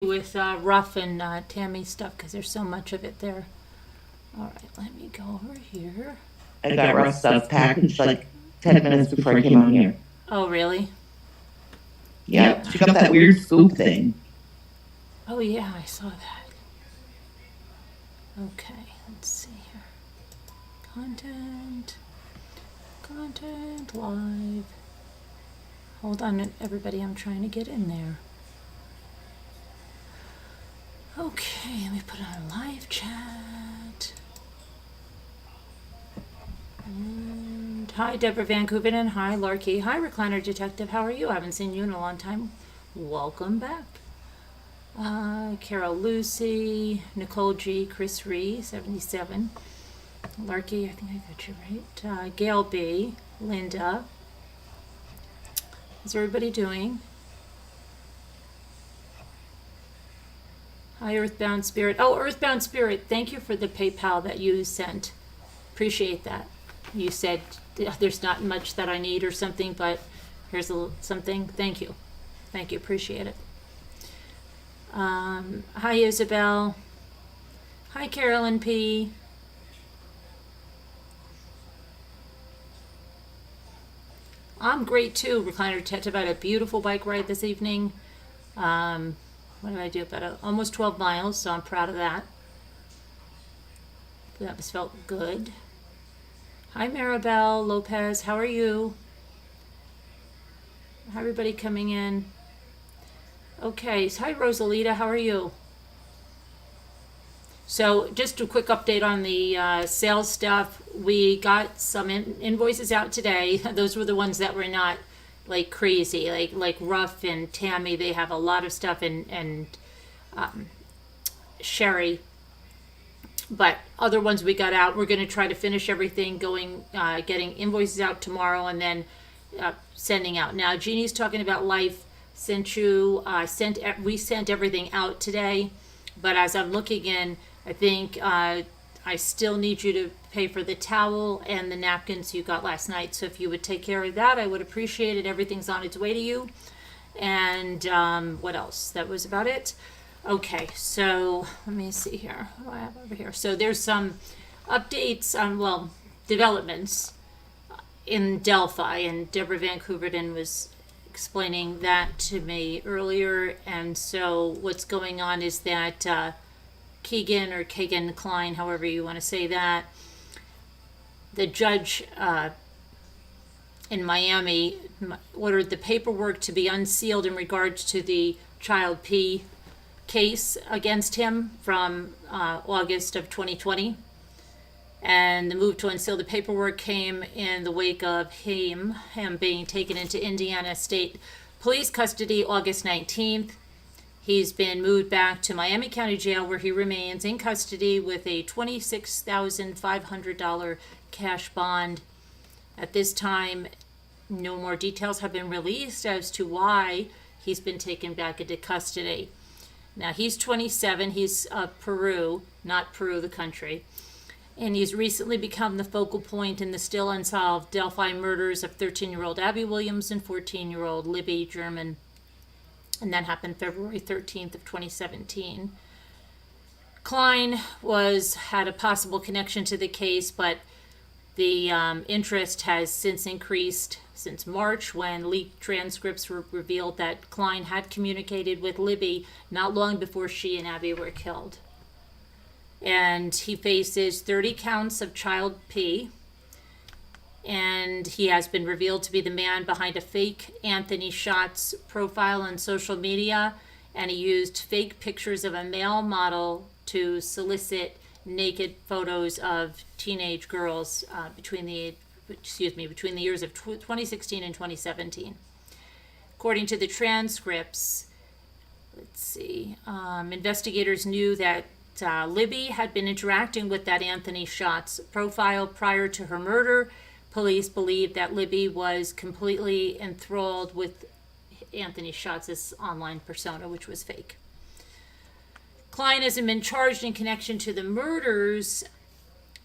with Ruff and Tammy stuff because there's so much of it there. All right, let me go over here. I got Ruff stuff packaged like 10 minutes before I came on here. Oh, really? Yeah, she got that weird scoop thing. Oh, yeah, I saw that. Okay, let's see here. Content, live. Hold on, everybody, I'm trying to get in there. Okay, let me put on live chat. And hi, Deborah Van Cooven, and hi, Larky. Hi, Recliner Detective. How are you? I haven't seen you in a long time. Welcome back. Carol Lucy, Nicole G, Chris Ree, 77. Larky, I think I got you right. Gail B, Linda. How's everybody doing? Hi, Earthbound Spirit. Oh, Earthbound Spirit, thank you for the PayPal that you sent. Appreciate that. You said there's not much that I need or something, but here's something. Thank you. Thank you. Appreciate it. Hi, Isabel. Hi, Carolyn P. I'm great too. Recliner Detective had a beautiful bike ride this evening. What did I do? About almost 12 miles, so I'm proud of that. That was felt good. Hi, Maribel Lopez. How are you? Hi, everybody coming in. Okay. Hi, Rosalita. How are you? So just a quick update on the sales stuff. We got some invoices out today. Those were the ones that were not like crazy, like Ruff and Tammy. They have a lot of stuff, and Sherry. But other ones we got out. We're going to try to finish everything, getting invoices out tomorrow, and then sending out. Now Jeannie's talking about life. We sent everything out today, but as I'm looking in, I think I still need you to pay for the towel and the napkins you got last night. So if you would take care of that, I would appreciate it. Everything's on its way to you. And what else? That was about it. Okay, so let me see here. What do I have over here? So there's some updates on, developments in Delphi, and Deborah Van Cooverden was explaining that to me earlier. And so what's going on is that Kegan or Kegan Kline, however you want to say that, the judge in Miami ordered the paperwork to be unsealed in regards to the child P case against him from August of 2020. And the move to unseal the paperwork came in the wake of him being taken into Indiana State Police custody August 19th. He's been moved back to Miami County Jail, where he remains in custody with a $26,500 cash bond. At this time, no more details have been released as to why he's been taken back into custody. Now, he's 27. He's Peru, not Peru, the country. And he's recently become the focal point in the still unsolved Delphi murders of 13-year-old Abby Williams and 14-year-old Libby German. And that happened February 13th of 2017. Kline had a possible connection to the case, but the interest has since increased since March, when leaked transcripts were revealed that Kline had communicated with Libby not long before she and Abby were killed. And he faces 30 counts of child P, and he has been revealed to be the man behind a fake Anthony Shots profile on social media, and he used fake pictures of a male model to solicit naked photos of teenage girls between the years of 2016 and 2017. According to the transcripts, investigators knew that Libby had been interacting with that Anthony Shots profile prior to her murder. Police believe that Libby was completely enthralled with Anthony Shots' online persona, which was fake. Kline hasn't been charged in connection to the murders,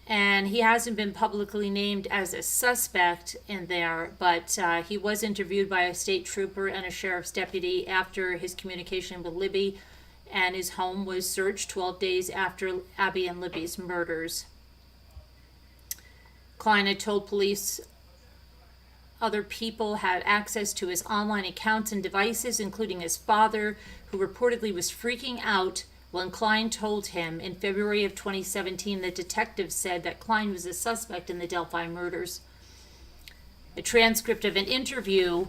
and he hasn't been publicly named as a suspect in there, but he was interviewed by a state trooper and a sheriff's deputy after his communication with Libby and his home was searched 12 days after Abby and Libby's murders. Kline had told police other people had access to his online accounts and devices, including his father, who reportedly was freaking out when Kline told him in February of 2017 that detectives said that Kline was a suspect in the Delphi murders. A transcript of an interview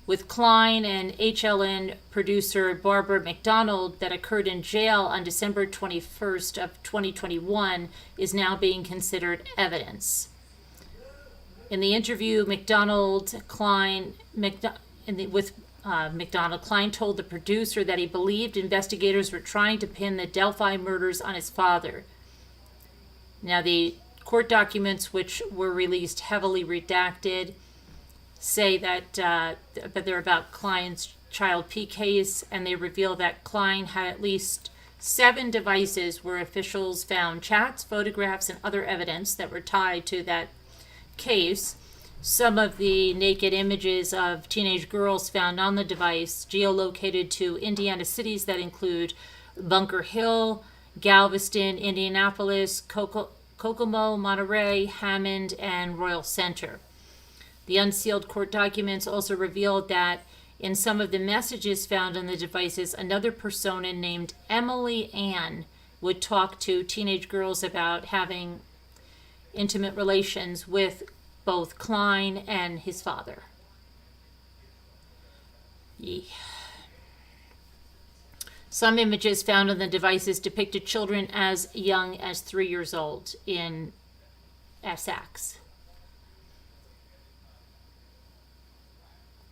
with Kline and HLN producer Barbara McDonald that occurred in jail on December 21st of 2021 is now being considered evidence. In the interview, McDonald Kline told the producer that he believed investigators were trying to pin the Delphi murders on his father. Now, the court documents, which were released heavily redacted, say that but they're about Kline's child P case, and they reveal that Kline had at least 7 devices where officials found chats, photographs, and other evidence that were tied to that case. Some of the naked images of teenage girls found on the device geolocated to Indiana cities that include Bunker Hill, Galveston, Indianapolis, Kokomo, Monterey, Hammond, and Royal Center. The unsealed court documents also revealed that in some of the messages found on the devices, another persona named Emily Ann would talk to teenage girls about having intimate relations with both Kline and his father. Yeah. Some images found on the devices depicted children as young as 3 years old in Essex.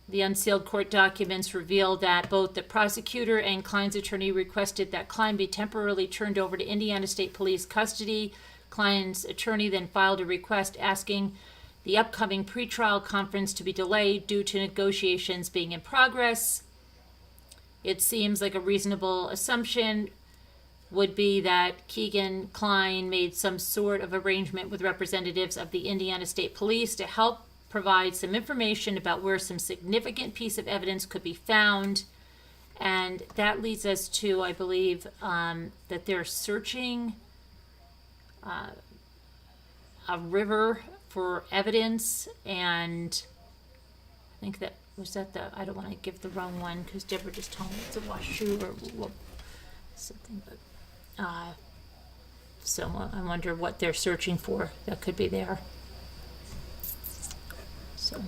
The unsealed court documents reveal that both the prosecutor and Kline's attorney requested that Kline be temporarily turned over to Indiana State Police custody. Kline's attorney then filed a request asking the upcoming pretrial conference to be delayed due to negotiations being in progress. It seems like a reasonable assumption would be that Kegan Kline made some sort of arrangement with representatives of the Indiana State Police to help provide some information about where some significant piece of evidence could be found. And that leads us to, I believe, that they're searching a river for evidence, and I think that was that the, I don't want to give the wrong one because Deborah just told me it's a Washoe or something, but so I wonder what they're searching for that could be there. So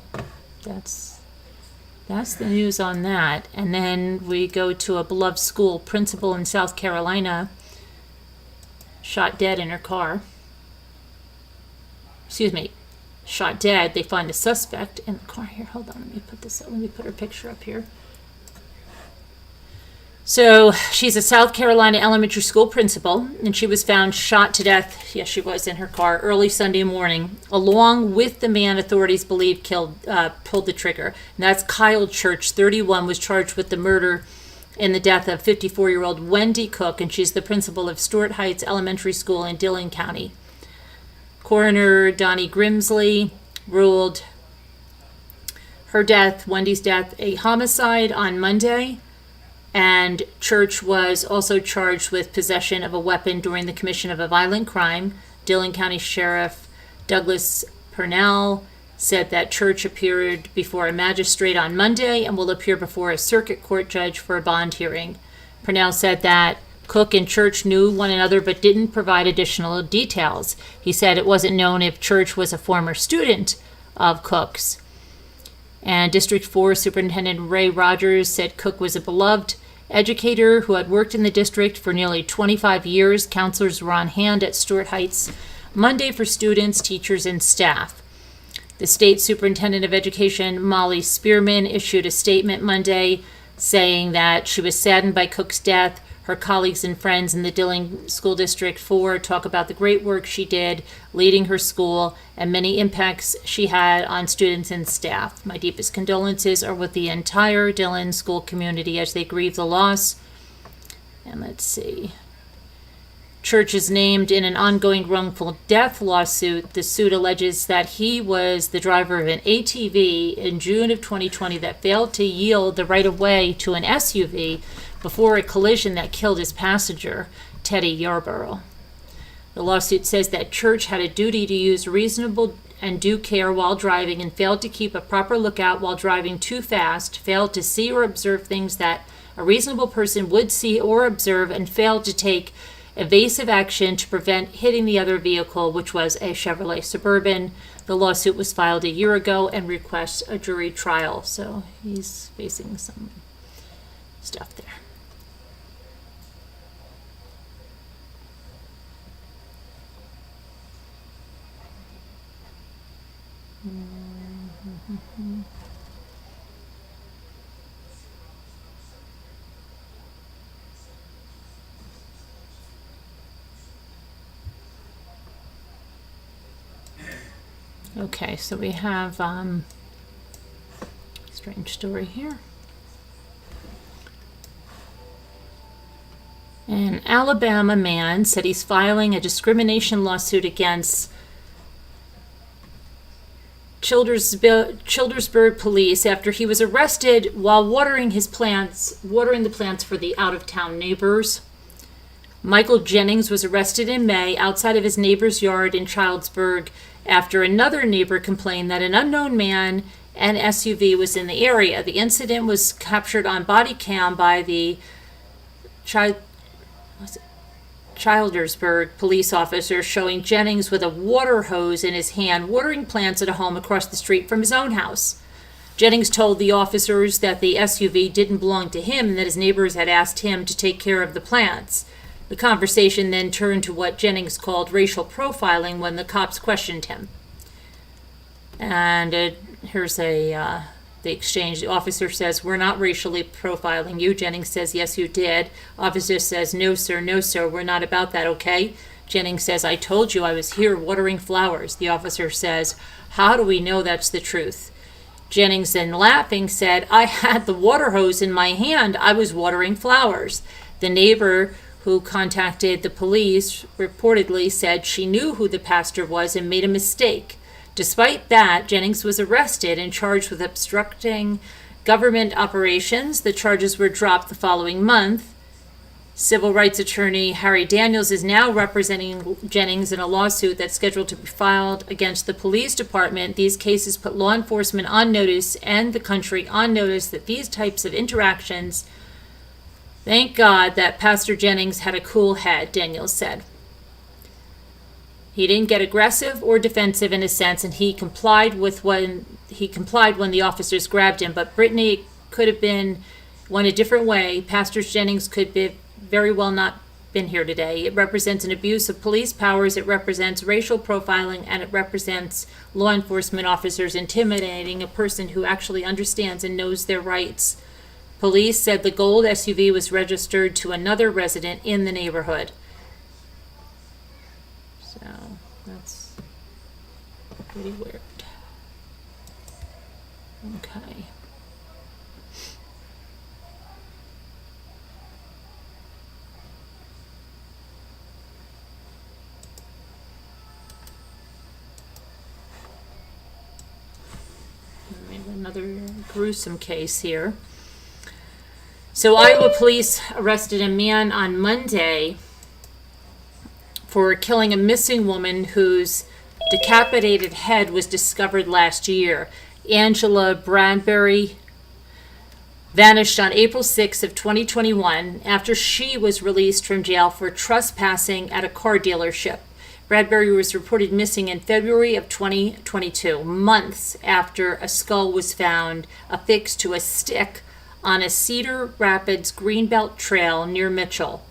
that's the news on that. And then we go to a beloved school principal in South Carolina shot dead in her car. Shot dead. They find a suspect in the car. Here, hold on. Let me put this up. Let me put her picture up here. So she's a South Carolina elementary school principal, and she was found shot to death. Yes, she was in her car early Sunday morning, along with the man authorities believe pulled the trigger. And that's Kyle Church, 31, was charged with the murder in the death of 54-year-old Wendy Cook, and she's the principal of Stuart Heights Elementary School in Dillon County. Coroner Donnie Grimsley ruled her death, Wendy's death, a homicide on Monday. And Church was also charged with possession of a weapon during the commission of a violent crime. Dillon County Sheriff Douglas Purnell said that Church appeared before a magistrate on Monday and will appear before a circuit court judge for a bond hearing. Purnell said that Cook and Church knew one another but didn't provide additional details. He said it wasn't known if Church was a former student of Cook's. And District 4 Superintendent Ray Rogers said Cook was a beloved educator who had worked in the district for nearly 25 years. Counselors were on hand at Stuart Heights Monday for students, teachers, and staff. The state superintendent of education, Molly Spearman, issued a statement Monday saying that she was saddened by Cook's death. Her colleagues and friends in the Dillon School District 4 talk about the great work she did leading her school and many impacts she had on students and staff. My deepest condolences are with the entire Dillon school community as they grieve the loss. And let's see. Church is named in an ongoing wrongful death lawsuit. The suit alleges that he was the driver of an ATV in June of 2020 that failed to yield the right of way to an SUV before a collision that killed his passenger, Teddy Yarborough. The lawsuit says that Church had a duty to use reasonable and due care while driving and failed to keep a proper lookout while driving too fast, failed to see or observe things that a reasonable person would see or observe, and failed to take evasive action to prevent hitting the other vehicle, which was a Chevrolet Suburban. The lawsuit was filed a year ago and requests a jury trial, so he's facing some stuff there. Okay, so we have strange story here. An Alabama man said he's filing a discrimination lawsuit against Childersburg police after he was arrested while watering the plants for the out-of-town neighbors. Michael Jennings was arrested in May outside of his neighbor's yard in Childersburg after another neighbor complained that an unknown man and SUV was in the area. The incident was captured on body cam by the Childersburg police officer, showing Jennings with a water hose in his hand watering plants at a home across the street from his own house. Jennings told the officers that the SUV didn't belong to him and that his neighbors had asked him to take care of the plants. The conversation then turned to what Jennings called racial profiling when the cops questioned him. And here's the exchange. The officer says, "We're not racially profiling you." Jennings says, "Yes, you did." Officer says, no, sir, we're not about that, okay?" Jennings says, "I told you I was here watering flowers." The officer says, "How do we know that's the truth?" Jennings then laughing said, "I had the water hose in my hand. I was watering flowers." The neighbor who contacted the police reportedly said she knew who the pastor was and made a mistake. Despite that, Jennings was arrested and charged with obstructing government operations. The charges were dropped the following month. Civil rights attorney Harry Daniels is now representing Jennings in a lawsuit that's scheduled to be filed against the police department. These cases put law enforcement on notice and the country on notice that these types of interactions. Thank God that Pastor Jennings had a cool head, Daniels said. He didn't get aggressive or defensive in a sense, and he complied when the officers grabbed him. But Brittany could have been went a different way. Pastor Jennings could be very well not been here today. It represents an abuse of police powers. It represents racial profiling, and it represents law enforcement officers intimidating a person who actually understands and knows their rights. Police said the gold SUV was registered to another resident in the neighborhood. So that's pretty weird. Okay. We have another gruesome case here. So Iowa police arrested a man on Monday for killing a missing woman whose decapitated head was discovered last year. Angela Bradbury vanished on April 6th of 2021 after she was released from jail for trespassing at a car dealership. Bradbury was reported missing in February of 2022, months after a skull was found affixed to a stick on a Cedar Rapids Greenbelt trail near Mitchell.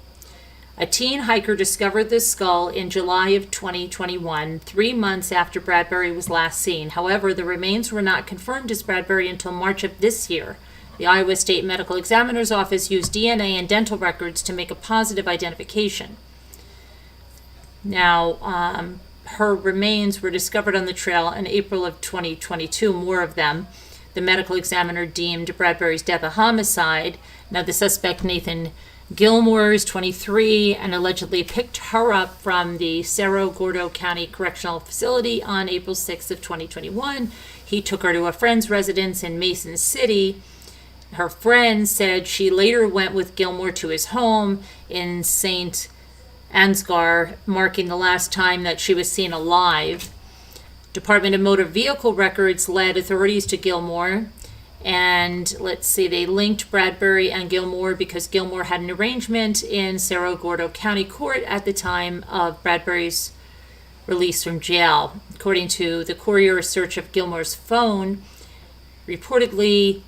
A teen hiker discovered the skull in July of 2021, 3 months after Bradbury was last seen. However, the remains were not confirmed as Bradbury until March of this year. The Iowa State Medical Examiner's Office used DNA and dental records to make a positive identification. Now, her remains were discovered on the trail in April of 2022, more of them. The medical examiner deemed Bradbury's death a homicide. Now, the suspect, Nathan Gilmore, is 23 and allegedly picked her up from the Cerro Gordo County Correctional Facility on April 6th of 2021. He took her to a friend's residence in Mason City Her friend said she later went with Gilmore to his home in St. Ansgar, marking the last time that she was seen alive. Department of Motor Vehicle Records led authorities to Gilmore. And let's see, they linked Bradbury and Gilmore because Gilmore had an arrangement in Cerro Gordo County Court at the time of Bradbury's release from jail. According to the Courier, a search of Gilmore's phone reportedly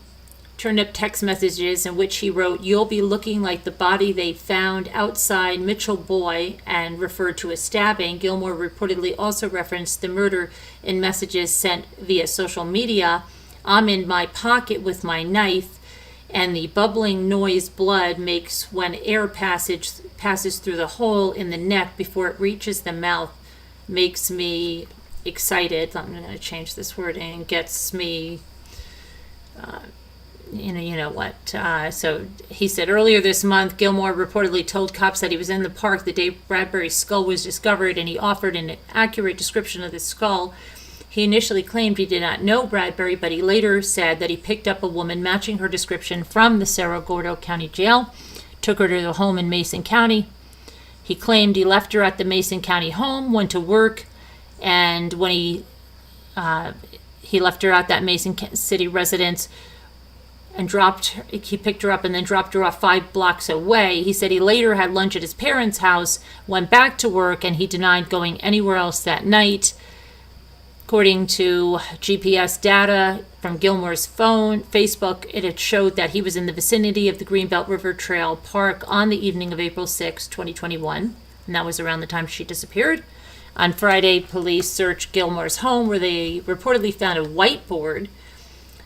turned up text messages in which he wrote, "You'll be looking like the body they found outside Mitchell Boy," and referred to a stabbing. Gilmore reportedly also referenced the murder in messages sent via social media. "I'm in my pocket with my knife, and the bubbling noise blood makes when air passes through the hole in the neck before it reaches the mouth makes me excited." I'm going to change this wording. Gets me, you know what. So he said earlier this month, Gilmore reportedly told cops that he was in the park the day Bradbury's skull was discovered, and he offered an accurate description of the skull. He initially claimed he did not know Bradbury, but he later said that he picked up a woman matching her description from the Cerro Gordo County Jail, took her to the home in Mason County. He claimed he left her at the Mason County home, went to work, and when he left her at that Mason City residence and he picked her up and then dropped her off 5 blocks away. He said he later had lunch at his parents' house, went back to work, and he denied going anywhere else that night. According to GPS data from Gilmore's phone, Facebook, it had showed that he was in the vicinity of the Greenbelt River Trail Park on the evening of April 6, 2021, and that was around the time she disappeared. On Friday, police searched Gilmore's home, where they reportedly found a whiteboard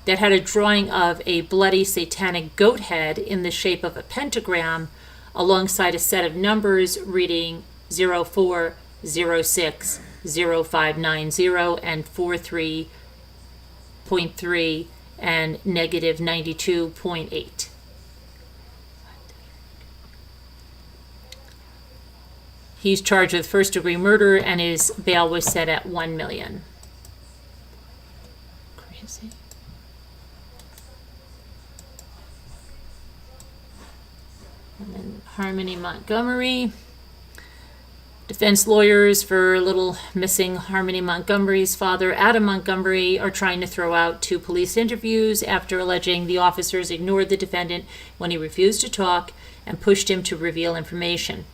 that had a drawing of a bloody satanic goat head in the shape of a pentagram, alongside a set of numbers reading 0406 0590 and 43.3 and negative 92.8. He's charged with first-degree murder, and his bail was set at $1 million. Crazy. And then Harmony Montgomery. Defense lawyers for little missing Harmony Montgomery's father, Adam Montgomery, are trying to throw out 2 police interviews after alleging the officers ignored the defendant when he refused to talk and pushed him to reveal information.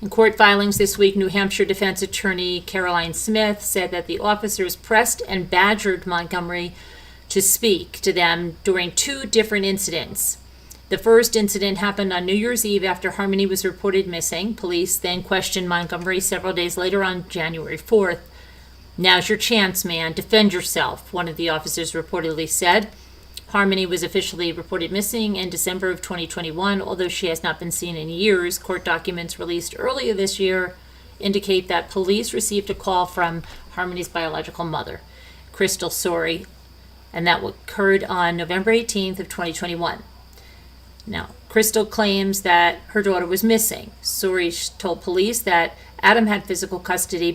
In court filings this week, New Hampshire defense attorney Caroline Smith said that the officers pressed and badgered Montgomery to speak to them during 2 different incidents. The first incident happened on New Year's Eve after Harmony was reported missing. Police then questioned Montgomery several days later on January 4th. "Now's your chance, man. Defend yourself," one of the officers reportedly said. Harmony was officially reported missing in December of 2021, although she has not been seen in years. Court documents released earlier this year indicate that police received a call from Harmony's biological mother, Crystal Sorey, and that occurred on November 18th of 2021. Now, Crystal claims that her daughter was missing. Sorey told police that Adam had physical custody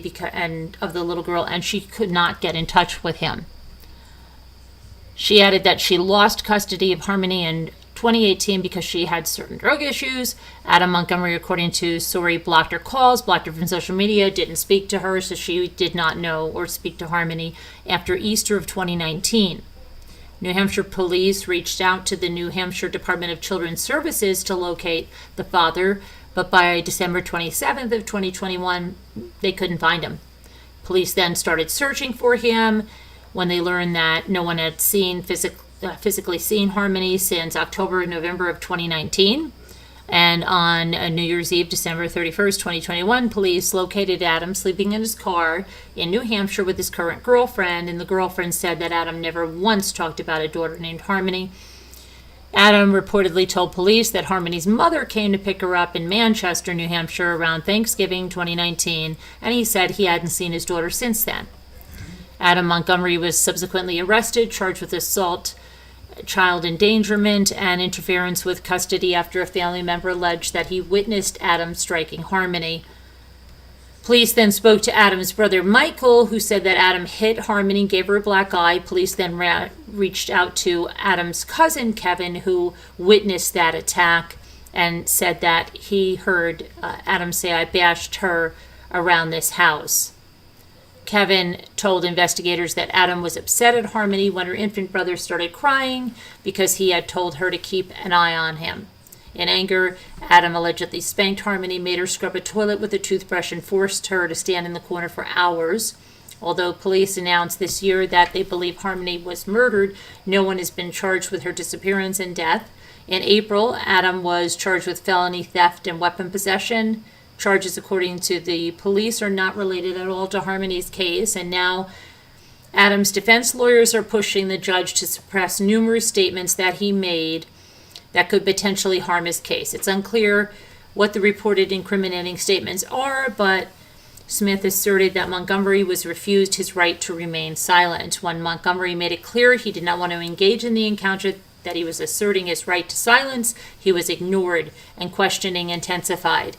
of the little girl, and she could not get in touch with him. She added that she lost custody of Harmony in 2018 because she had certain drug issues. Adam Montgomery, according to Sorey, blocked her calls, blocked her from social media, didn't speak to her, so she did not know or speak to Harmony after Easter of 2019. New Hampshire police reached out to the New Hampshire Department of Children's Services to locate the father, but by December 27th of 2021, they couldn't find him. Police then started searching for him when they learned that no one had physically seen Harmony since October and November of 2019. And on New Year's Eve, December 31st, 2021, police located Adam sleeping in his car in New Hampshire with his current girlfriend, and the girlfriend said that Adam never once talked about a daughter named Harmony. Adam reportedly told police that Harmony's mother came to pick her up in Manchester, New Hampshire around Thanksgiving 2019, and he said he hadn't seen his daughter since then. Adam Montgomery was subsequently arrested, charged with assault, child endangerment, and interference with custody after a family member alleged that he witnessed Adam striking Harmony. Police then spoke to Adam's brother Michael, who said that Adam hit Harmony and gave her a black eye. Police then reached out to Adam's cousin Kevin, who witnessed that attack, and said that he heard Adam say, "I bashed her around this house." Kevin told investigators that Adam was upset at Harmony when her infant brother started crying because he had told her to keep an eye on him. In anger, Adam allegedly spanked Harmony, made her scrub a toilet with a toothbrush, and forced her to stand in the corner for hours. Although police announced this year that they believe Harmony was murdered, no one has been charged with her disappearance and death. In April, Adam was charged with felony theft and weapon possession. Charges, according to the police, are not related at all to Harmony's case, and now Adam's defense lawyers are pushing the judge to suppress numerous statements that he made that could potentially harm his case. It's unclear what the reported incriminating statements are, but Smith asserted that Montgomery was refused his right to remain silent. When Montgomery made it clear he did not want to engage in the encounter, that he was asserting his right to silence, he was ignored and questioning intensified.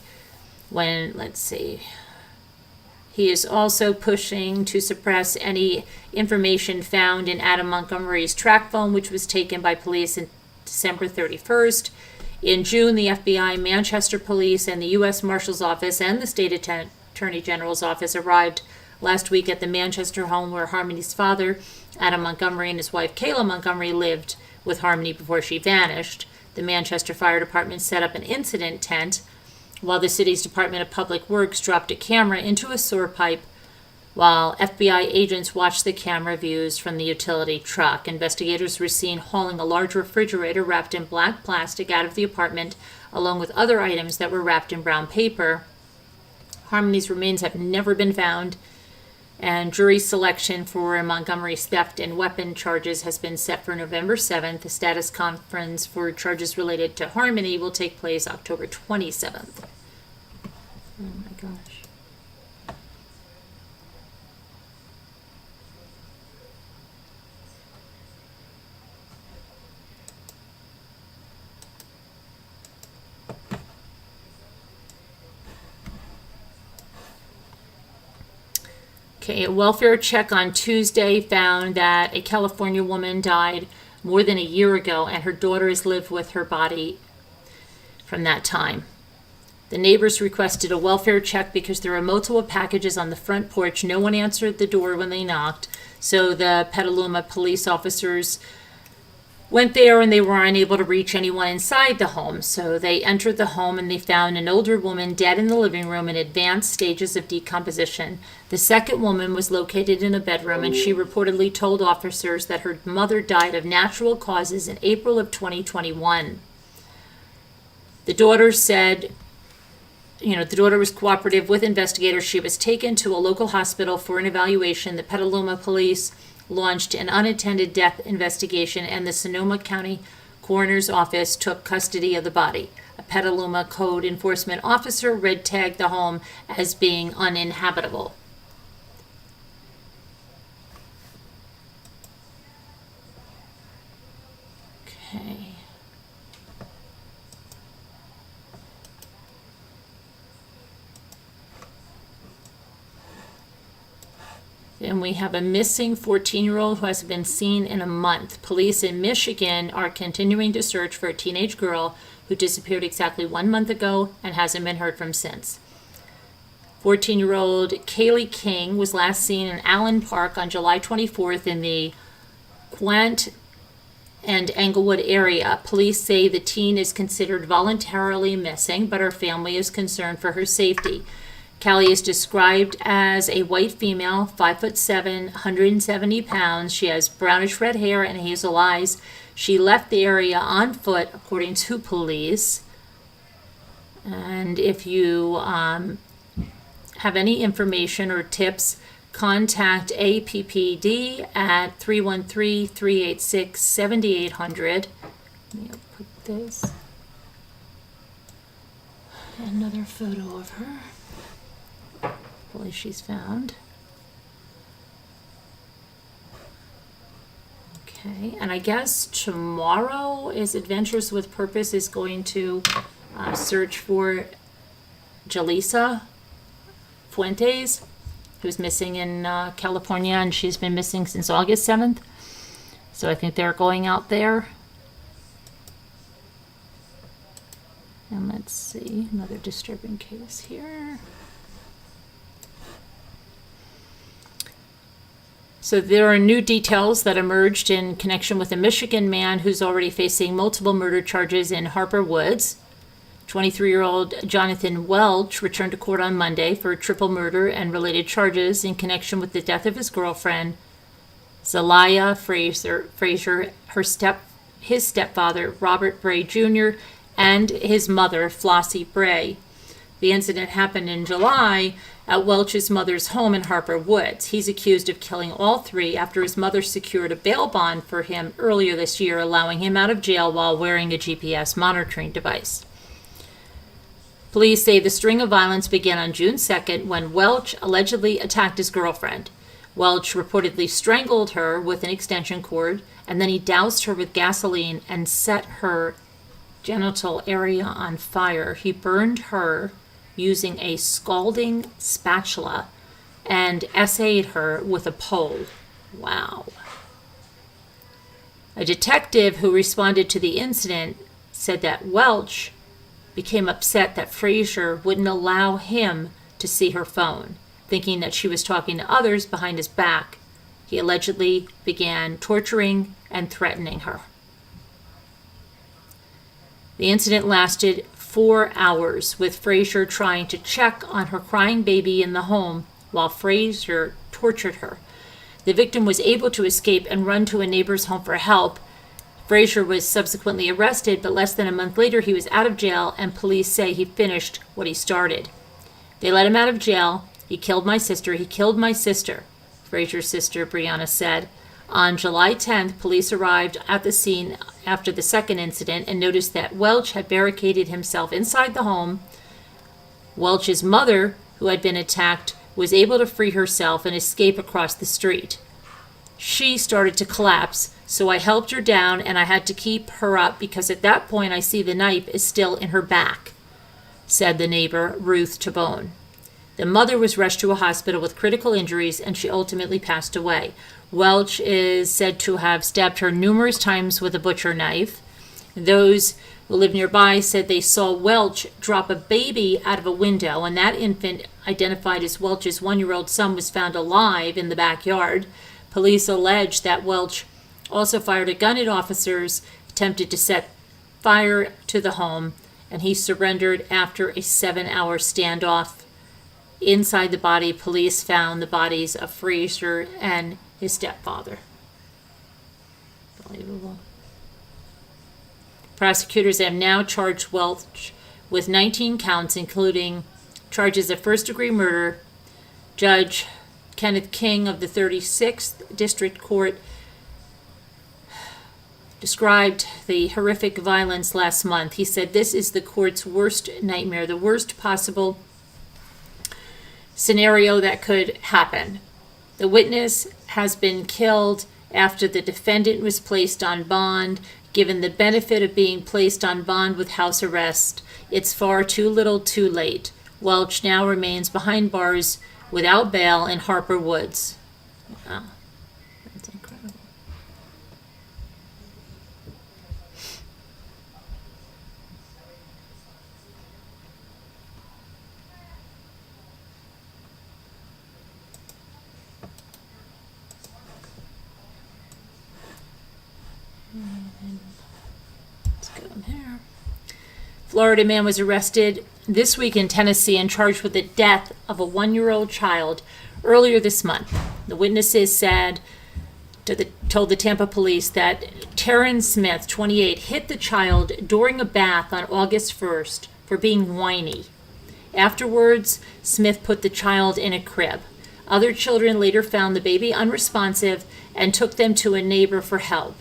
He is also pushing to suppress any information found in Adam Montgomery's track phone, which was taken by police in December 31st. In June, the FBI, Manchester Police, and the U.S. Marshal's Office and the State Attorney General's Office arrived last week at the Manchester home where Harmony's father, Adam Montgomery, and his wife, Kayla Montgomery, lived with Harmony before she vanished. The Manchester Fire Department set up an incident tent, while the city's Department of Public Works dropped a camera into a sewer pipe while FBI agents watched the camera views from the utility truck. Investigators were seen hauling a large refrigerator wrapped in black plastic out of the apartment, along with other items that were wrapped in brown paper. Harmony's remains have never been found, and jury selection for Montgomery's theft and weapon charges has been set for November 7th. The status conference for charges related to Harmony will take place October 27th. Oh my gosh. Okay, a welfare check on Tuesday found that a California woman died more than a year ago, and her daughter has lived with her body from that time. The neighbors requested a welfare check because there were multiple packages on the front porch. No one answered the door when they knocked, so the Petaluma police officers went there and they were unable to reach anyone inside the home. So they entered the home and they found an older woman dead in the living room in advanced stages of decomposition. The second woman was located in a bedroom, and she reportedly told officers that her mother died of natural causes in April of 2021. The daughter said, the daughter was cooperative with investigators. She was taken to a local hospital for an evaluation. The Petaluma police launched an unattended death investigation, and the Sonoma County Coroner's Office took custody of the body. A Petaluma code enforcement officer red tagged the home as being uninhabitable. Okay. And we have a missing 14-year-old who hasn't been seen in a month. Police in Michigan are continuing to search for a teenage girl who disappeared exactly 1 month ago and hasn't been heard from since. 14-year-old Kaylee King was last seen in Allen Park on July 24th in the Quant and Englewood area. Police say the teen is considered voluntarily missing, but her family is concerned for her safety. Callie is described as a white female, 5'7", 170 pounds. She has brownish red hair and hazel eyes. She left the area on foot, according to police. And if you have any information or tips, contact APPD at 313-386-7800. Let me put this. Another photo of her. Hopefully she's found. Okay, and I guess tomorrow is Adventures with Purpose is going to search for Jaleesa Fuentes, who's missing in California, and she's been missing since August 7th. So I think they're going out there. And let's see, another disturbing case here. So there are new details that emerged in connection with a Michigan man who's already facing multiple murder charges in Harper Woods. 23-year-old Jonathan Welch returned to court on Monday for triple murder and related charges in connection with the death of his girlfriend, Zelaya Fraser, his stepfather, Robert Bray Jr., and his mother, Flossie Bray. The incident happened in July at Welch's mother's home in Harper Woods. He's accused of killing all three after his mother secured a bail bond for him earlier this year, allowing him out of jail while wearing a GPS monitoring device. Police say the string of violence began on June 2nd when Welch allegedly attacked his girlfriend. Welch reportedly strangled her with an extension cord, and then he doused her with gasoline and set her genital area on fire. He burned her using a scalding spatula and essayed her with a pole. Wow. A detective who responded to the incident said that Welch became upset that Fraser wouldn't allow him to see her phone, thinking that she was talking to others behind his back. He allegedly began torturing and threatening her. The incident lasted 4 hours, with Fraser trying to check on her crying baby in the home while Fraser tortured her. The victim was able to escape and run to a neighbor's home for help. Fraser was subsequently arrested, but less than a month later he was out of jail, and police say he finished what he started. They let him out of jail. He killed my sister. He killed my sister, Fraser's sister, Brianna, said. On July 10th, police arrived at the scene after the second incident and noticed that Welch had barricaded himself inside the home. Welch's mother, who had been attacked, was able to free herself and escape across the street. She started to collapse, so I helped her down and I had to keep her up because at that point I see the knife is still in her back, said the neighbor, Ruth Tabone. The mother was rushed to a hospital with critical injuries and she ultimately passed away. Welch is said to have stabbed her numerous times with a butcher knife. Those who lived nearby said they saw Welch drop a baby out of a window, and that infant, identified as Welch's 1-year-old son, was found alive in the backyard. Police allege that Welch also fired a gun at officers, attempted to set fire to the home, and he surrendered after a 7-hour standoff. Inside the body, police found the bodies of Fraser and his stepfather. Unbelievable. Prosecutors have now charged Welch with 19 counts, including charges of first-degree murder. Judge Kenneth King of the 36th District Court described the horrific violence last month. He said, "This is the court's worst nightmare, the worst possible scenario that could happen. The witness has been killed after the defendant was placed on bond. Given the benefit of being placed on bond with house arrest, it's far too little too late. Welch now remains behind bars without bail in Harper Woods." Wow, that's incredible. Let's go there. Florida man was arrested this week in Tennessee and charged with the death of a 1-year-old child earlier this month. The witnesses told the Tampa police that Taryn Smith, 28, hit the child during a bath on August 1st for being whiny. Afterwards, Smith put the child in a crib. Other children later found the baby unresponsive and took them to a neighbor for help.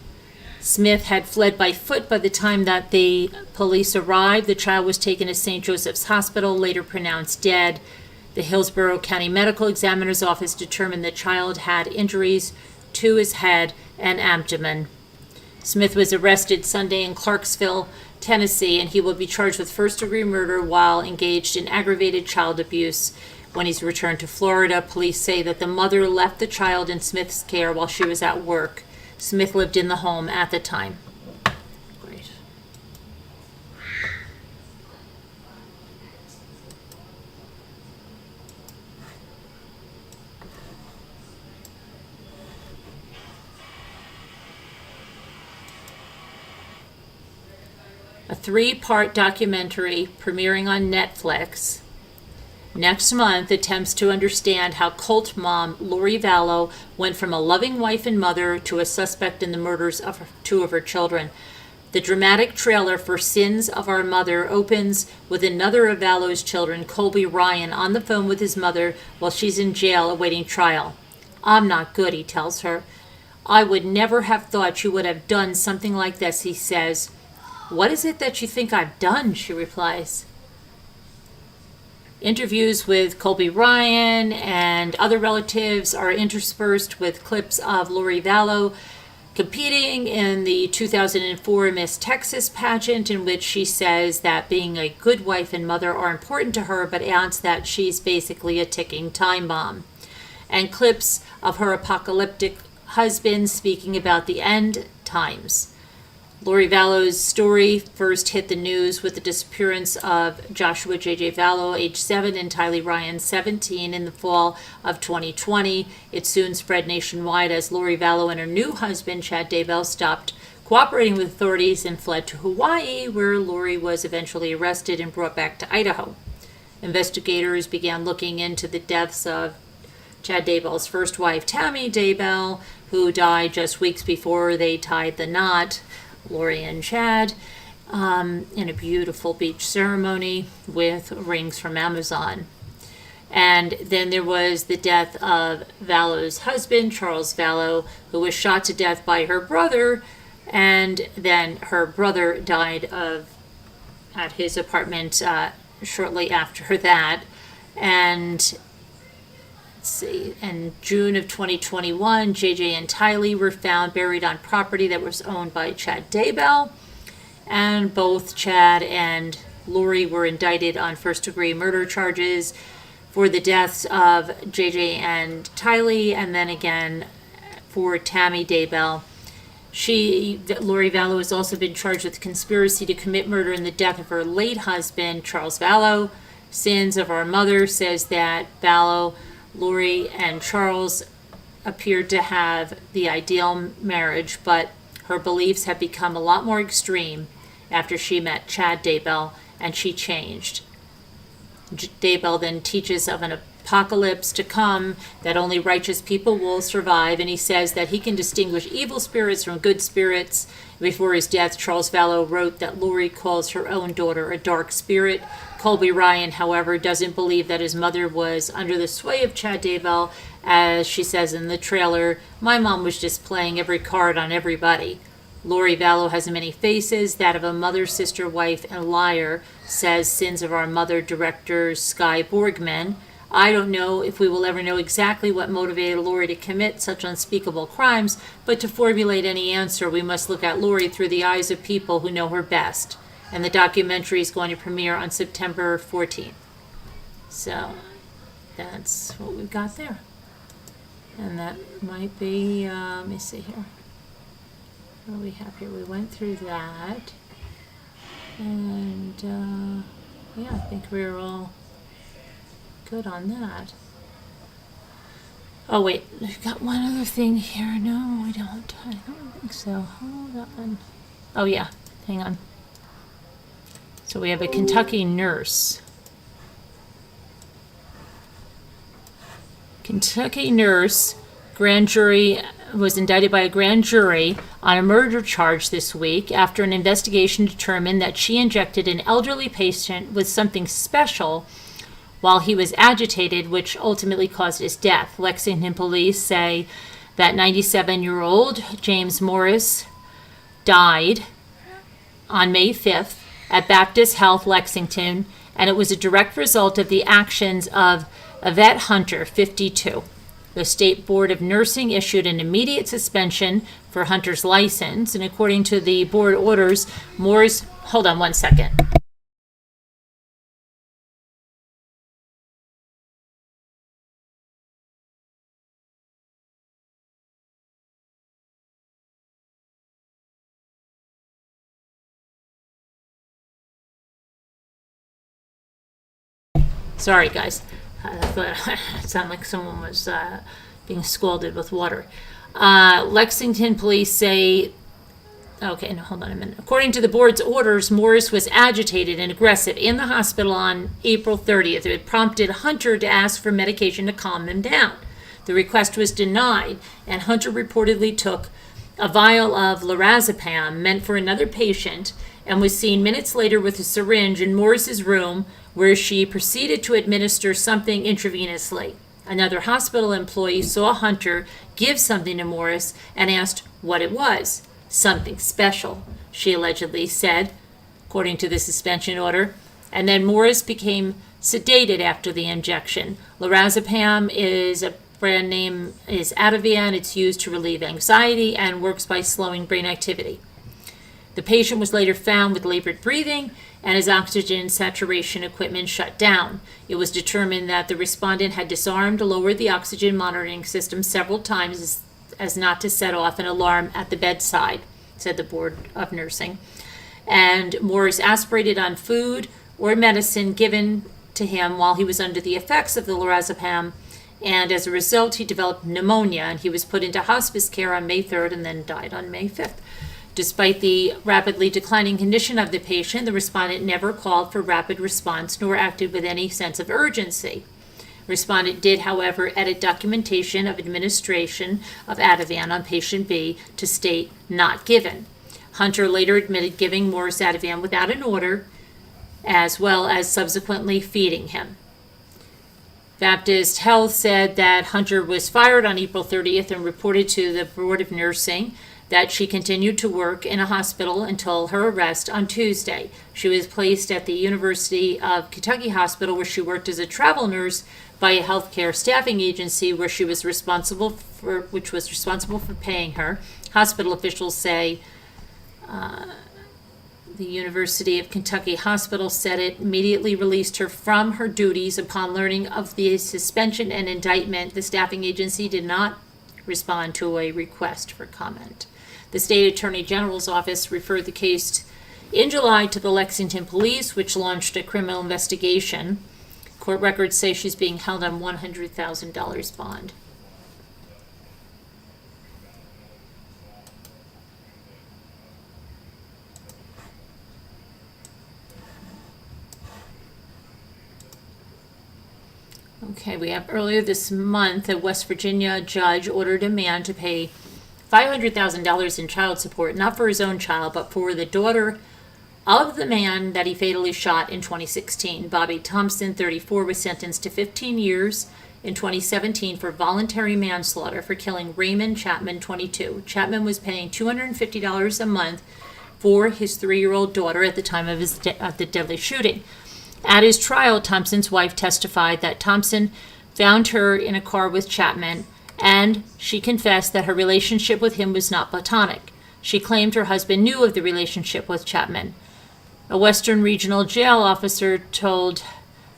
Smith had fled by foot by the time that the police arrived. The child was taken to St. Joseph's Hospital, later pronounced dead. The Hillsborough County Medical Examiner's Office determined the child had injuries to his head and abdomen. Smith was arrested Sunday in Clarksville, Tennessee, and he will be charged with first-degree murder while engaged in aggravated child abuse when he's returned to Florida. Police say that the mother left the child in Smith's care while she was at work. Smith lived in the home at the time. Great. A 3-part documentary premiering on Netflix next month attempts to understand how cult mom Lori Vallow went from a loving wife and mother to a suspect in the murders of two of her children. The dramatic trailer for Sins of Our Mother opens with another of Vallow's children, Colby Ryan, on the phone with his mother while she's in jail awaiting trial. "I'm not good," he tells her. "I would never have thought you would have done something like this," he says. "What is it that you think I've done?" she replies. Interviews with Colby Ryan and other relatives are interspersed with clips of Lori Vallow competing in the 2004 Miss Texas pageant, in which she says that being a good wife and mother are important to her, but adds that she's basically a ticking time bomb. And clips of her apocalyptic husband speaking about the end times. Lori Vallow's story first hit the news with the disappearance of Joshua J.J. Vallow, age 7, and Tylee Ryan, 17, in the fall of 2020. It soon spread nationwide as Lori Vallow and her new husband, Chad Daybell, stopped cooperating with authorities and fled to Hawaii, where Lori was eventually arrested and brought back to Idaho. Investigators began looking into the deaths of Chad Daybell's first wife, Tammy Daybell, who died just weeks before they tied the knot, Lori and Chad, in a beautiful beach ceremony with rings from Amazon. And then there was the death of Vallow's husband, Charles Vallow, who was shot to death by her brother, and then her brother died at his apartment shortly after that. And in June of 2021, JJ and Tylee were found buried on property that was owned by Chad Daybell, and both Chad and Lori were indicted on first-degree murder charges for the deaths of JJ and Tylee, and then again for Tammy Daybell. Lori Vallow has also been charged with conspiracy to commit murder in the death of her late husband, Charles Vallow. Sins of Our Mother says that Vallow, Lori, and Charles appeared to have the ideal marriage, but her beliefs have become a lot more extreme after she met Chad Daybell, and she changed. Daybell then teaches of an apocalypse to come, that only righteous people will survive, and he says that he can distinguish evil spirits from good spirits. Before his death, Charles Vallow wrote that Lori calls her own daughter a dark spirit. Colby Ryan, however, doesn't believe that his mother was under the sway of Chad Daybell. As she says in the trailer, "My mom was just playing every card on everybody." Lori Vallow has many faces, that of a mother, sister, wife, and liar, says Sins of Our Mother director Sky Borgman. "I don't know if we will ever know exactly what motivated Lori to commit such unspeakable crimes, but to formulate any answer, we must look at Lori through the eyes of people who know her best." And the documentary is going to premiere on September 14th. So that's what we've got there. And that might be, let me see here. What do we have here? We went through that. And, yeah, I think we're all good on that. Oh, wait, we've got one other thing here. No, we don't. I don't think so. Hold on. Oh, yeah, hang on. So we have a Kentucky nurse. Kentucky nurse, grand jury, was indicted by a grand jury on a murder charge this week after an investigation determined that she injected an elderly patient with something special while he was agitated, which ultimately caused his death. Lexington police say that 97-year-old James Morris died on May 5th at Baptist Health Lexington, and it was a direct result of the actions of Yvette Hunter, 52. The State Board of Nursing issued an immediate suspension for Hunter's license, and according to the board orders, hold on one second. Sorry, guys. It sounded like someone was being scalded with water. Lexington police say, okay, no, hold on a minute. According to the board's orders, Morris was agitated and aggressive in the hospital on April 30th. It prompted Hunter to ask for medication to calm him down. The request was denied, and Hunter reportedly took a vial of lorazepam meant for another patient and was seen minutes later with a syringe in Morris's room, where she proceeded to administer something intravenously. Another hospital employee saw Hunter give something to Morris and asked what it was. Something special, she allegedly said, according to the suspension order. And then Morris became sedated after the injection. Lorazepam is a brand name is Ativan. It's used to relieve anxiety and works by slowing brain activity. The patient was later found with labored breathing and his oxygen saturation equipment shut down. It was determined that the respondent had disarmed or lowered the oxygen monitoring system several times as not to set off an alarm at the bedside, said the Board of Nursing. And Morris aspirated on food or medicine given to him while he was under the effects of the lorazepam, and as a result, he developed pneumonia, and he was put into hospice care on May 3rd and then died on May 5th. Despite the rapidly declining condition of the patient, the respondent never called for rapid response nor acted with any sense of urgency. Respondent did, however, edit documentation of administration of Ativan on patient B to state not given. Hunter later admitted giving Morris Ativan without an order, as well as subsequently feeding him. Baptist Health said that Hunter was fired on April 30th and reported to the Board of Nursing that she continued to work in a hospital until her arrest on Tuesday. She was placed at the University of Kentucky Hospital, where she worked as a travel nurse by a healthcare staffing agency which was responsible for paying her. Hospital officials say the University of Kentucky Hospital said it immediately released her from her duties upon learning of the suspension and indictment. The staffing agency did not respond to a request for comment. The state attorney general's office referred the case in July to the Lexington police, which launched a criminal investigation. Court records say she's being held on $100,000 bond. Okay, we have earlier this month, a West Virginia judge ordered a man to pay $500,000 in child support, not for his own child, but for the daughter of the man that he fatally shot in 2016. Bobby Thompson, 34, was sentenced to 15 years in 2017 for voluntary manslaughter for killing Raymond Chapman, 22. Chapman was paying $250 a month for his 3-year-old daughter at the time of the deadly shooting. At his trial, Thompson's wife testified that Thompson found her in a car with Chapman, and she confessed that her relationship with him was not platonic. She claimed her husband knew of the relationship with Chapman. A Western Regional Jail officer told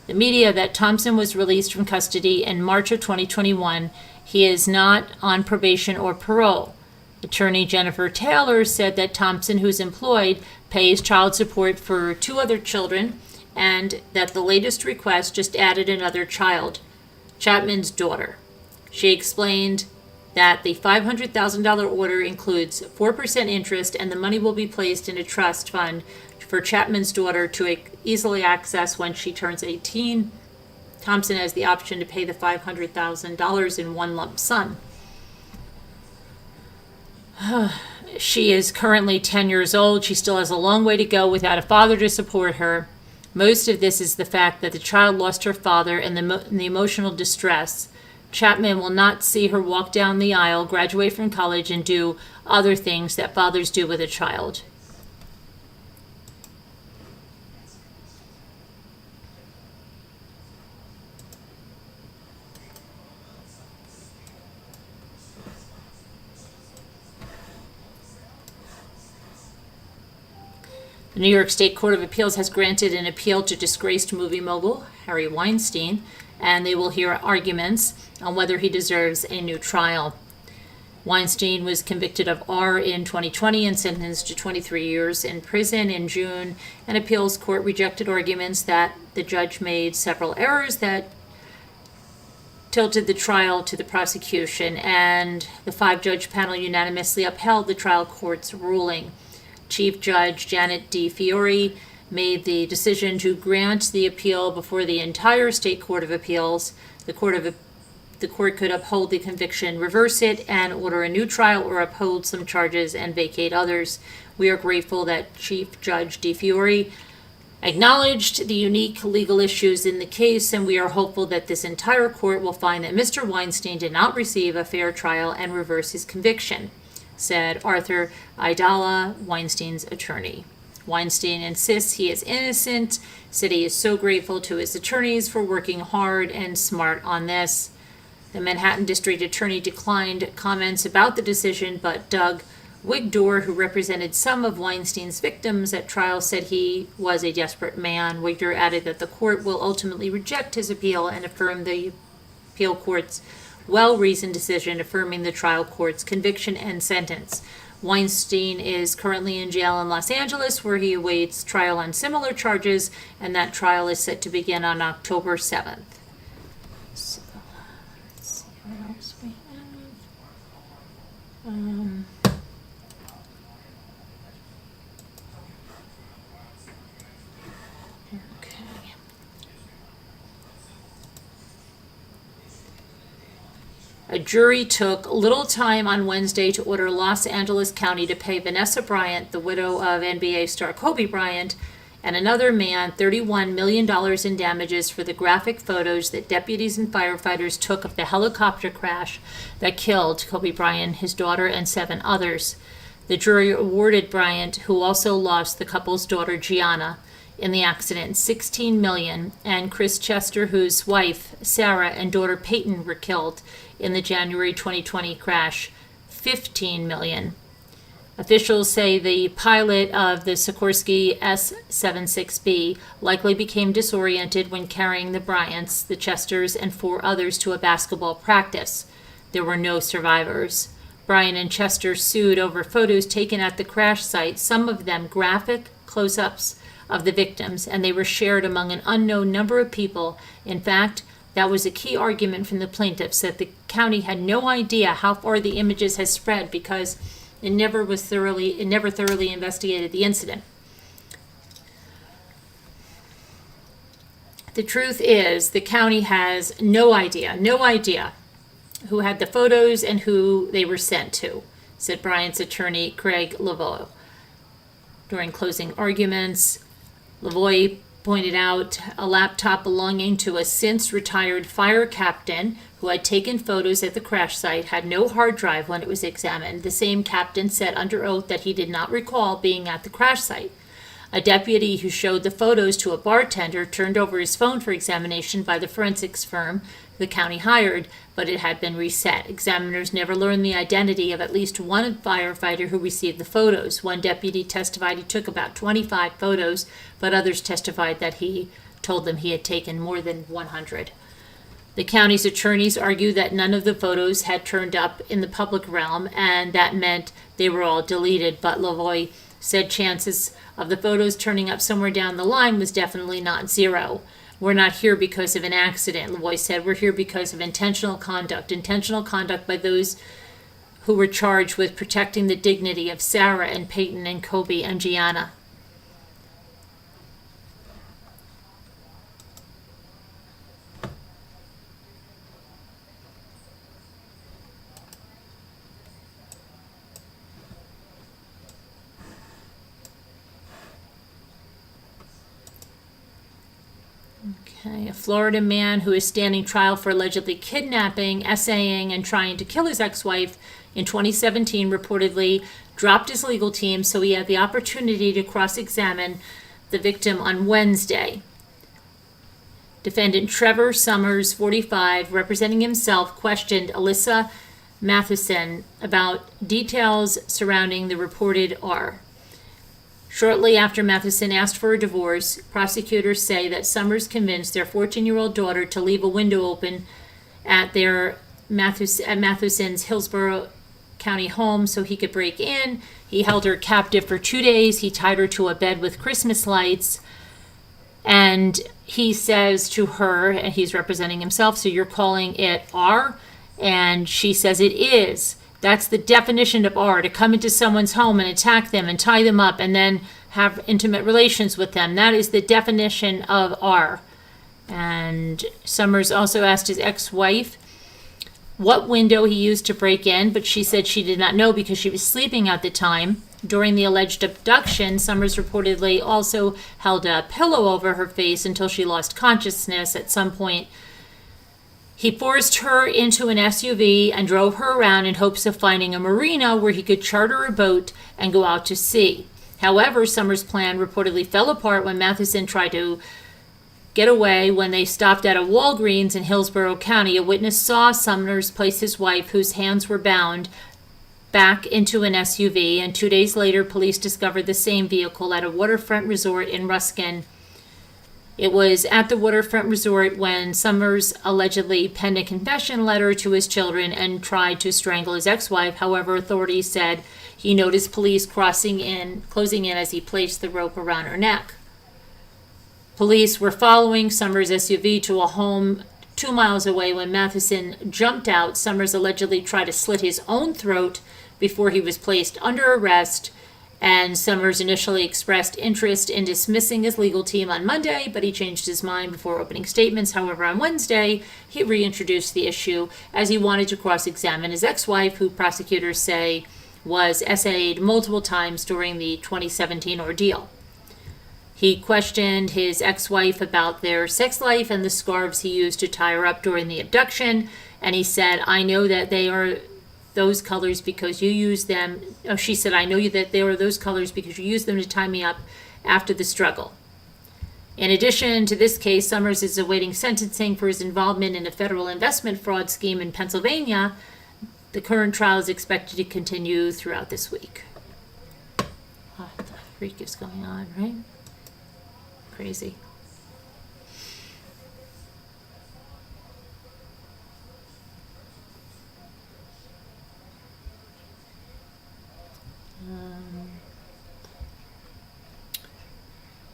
the media that Thompson was released from custody in March of 2021. He is not on probation or parole. Attorney Jennifer Taylor said that Thompson, who's employed, pays child support for 2 other children, and that the latest request just added another child, Chapman's daughter. She explained that the $500,000 order includes 4% interest, and the money will be placed in a trust fund for Chapman's daughter to easily access when she turns 18. Thompson has the option to pay the $500,000 in one lump sum. She is currently 10 years old. She still has a long way to go without a father to support her. Most of this is the fact that the child lost her father and the emotional distress. Chapman will not see her walk down the aisle, graduate from college, and do other things that fathers do with a child. The New York State Court of Appeals has granted an appeal to disgraced movie mogul Harvey Weinstein, and they will hear arguments on whether he deserves a new trial. Weinstein was convicted of R in 2020 and sentenced to 23 years in prison in June. An appeals court rejected arguments that the judge made several errors that tilted the trial to the prosecution, and the 5-judge panel unanimously upheld the trial court's ruling. Chief Judge Janet D. Fiore made the decision to grant the appeal before the entire State Court of Appeals. The court could uphold the conviction, reverse it, and order a new trial, or uphold some charges and vacate others. We are grateful that Chief Judge D. Fiore acknowledged the unique legal issues in the case, and we are hopeful that this entire court will find that Mr. Weinstein did not receive a fair trial and reverse his conviction, said Arthur Aidala, Weinstein's attorney. Weinstein insists he is innocent, said he is so grateful to his attorneys for working hard and smart on this. The Manhattan District Attorney declined comments about the decision, but Doug Wigdor, who represented some of Weinstein's victims at trial, said he was a desperate man. Wigdor added that the court will ultimately reject his appeal and affirm the appeal court's well-reasoned decision affirming the trial court's conviction and sentence. Weinstein is currently in jail in Los Angeles, where he awaits trial on similar charges, and that trial is set to begin on October 7th. So, let's see what else we have. A jury took little time on Wednesday to order Los Angeles County to pay Vanessa Bryant, the widow of NBA star Kobe Bryant, and another man $31 million in damages for the graphic photos that deputies and firefighters took of the helicopter crash that killed Kobe Bryant, his daughter, and 7 others. The jury awarded Bryant, who also lost the couple's daughter Gianna in the accident, $16 million, and Chris Chester, whose wife Sarah and daughter Peyton were killed in the January 2020 crash, $15 million. Officials say the pilot of the Sikorsky S-76B likely became disoriented when carrying the Bryants, the Chesters, and 4 others to a basketball practice. There were no survivors. Bryant and Chester sued over photos taken at the crash site, some of them graphic close-ups of the victims, and they were shared among an unknown number of people. In fact, that was a key argument from the plaintiffs, that the county had no idea how far the images had spread because it never thoroughly investigated the incident. The truth is, the county has no idea who had the photos and who they were sent to, said Bryant's attorney Craig Vallow. During closing arguments, Vallow pointed out a laptop belonging to a since-retired fire captain who had taken photos at the crash site had no hard drive when it was examined. The same captain said under oath that he did not recall being at the crash site. A deputy who showed the photos to a bartender turned over his phone for examination by the forensics firm the county hired, but it had been reset. Examiners never learned the identity of at least one firefighter who received the photos. One deputy testified he took about 25 photos, but others testified that he told them he had taken more than 100. The county's attorneys argue that none of the photos had turned up in the public realm, and that meant they were all deleted, but Vallow said chances of the photos turning up somewhere down the line was definitely not zero. We're not here because of an accident, Vallow said. We're here because of intentional conduct by those who were charged with protecting the dignity of Sarah and Peyton and Kobe and Gianna. A Florida man who is standing trial for allegedly kidnapping, essaying, and trying to kill his ex-wife in 2017 reportedly dropped his legal team so he had the opportunity to cross-examine the victim on Wednesday. Defendant Trevor Summers, 45, representing himself, questioned Alyssa Matheson about details surrounding the reported R. Shortly after Matheson asked for a divorce, prosecutors say that Summers convinced their 14-year-old daughter to leave a window open at Matheson's Hillsborough County home so he could break in. He held her captive for 2 days. He tied her to a bed with Christmas lights. And he says to her, and he's representing himself, so you're calling it R? And she says it is. That's the definition of R, to come into someone's home and attack them and tie them up and then have intimate relations with them. That is the definition of R. And Summers also asked his ex-wife what window he used to break in, but she said she did not know because she was sleeping at the time. During the alleged abduction, Summers reportedly also held a pillow over her face until she lost consciousness. At some point, he forced her into an SUV and drove her around in hopes of finding a marina where he could charter a boat and go out to sea. However, Summers' plan reportedly fell apart when Matheson tried to get away. When they stopped at a Walgreens in Hillsborough County, a witness saw Summers place his wife, whose hands were bound, back into an SUV, and 2 days later, police discovered the same vehicle at a waterfront resort in Ruskin. It was at the waterfront resort when Summers allegedly penned a confession letter to his children and tried to strangle his ex-wife. However, authorities said he noticed police closing in as he placed the rope around her neck. Police were following Summers' SUV to a home 2 miles away when Matheson jumped out. Summers allegedly tried to slit his own throat before he was placed under arrest, and Summers initially expressed interest in dismissing his legal team on Monday, but he changed his mind before opening statements. However, on Wednesday, he reintroduced the issue as he wanted to cross-examine his ex-wife, who prosecutors say was essayed multiple times during the 2017 ordeal. He questioned his ex-wife about their sex life and the scarves he used to tie her up during the abduction, and he said, I know that they are those colors because you use them. Oh, she said, I know that they were those colors because you used them to tie me up after the struggle. In addition to this case, Summers is awaiting sentencing for his involvement in a federal investment fraud scheme in Pennsylvania. The current trial is expected to continue throughout this week. What the freak is going on, right? Crazy.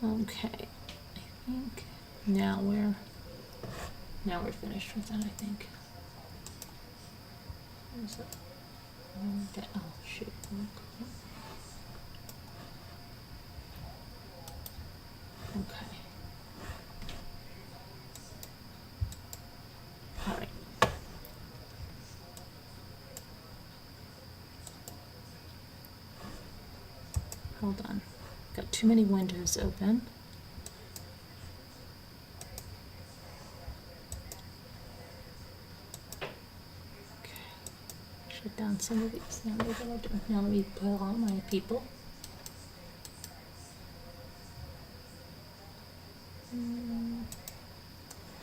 Okay, I think now we're finished with that, I think. Where's it? Oh, shoot. Okay. All right. Hold on. Got too many windows open. Okay. Shut down some of these. Now let me pull out my people.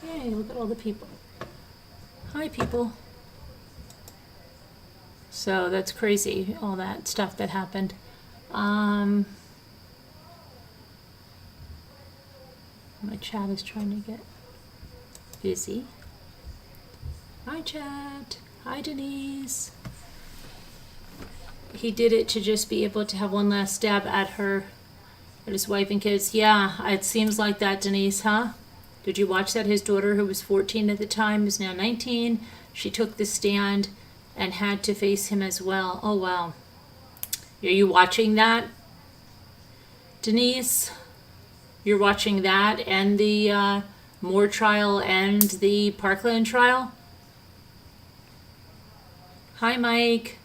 Yay, look at all the people. Hi, people. So that's crazy, all that stuff that happened. My chat is trying to get busy. Hi, chat. Hi, Denise. He did it to just be able to have one last stab at her, at his wife and kids. Yeah, it seems like that, Denise, huh? Did you watch that? His daughter, who was 14 at the time, is now 19. She took the stand and had to face him as well. Oh, wow. Are you watching that, Denise? You're watching that and the Moore trial and the Parkland trial? Hi, Mike.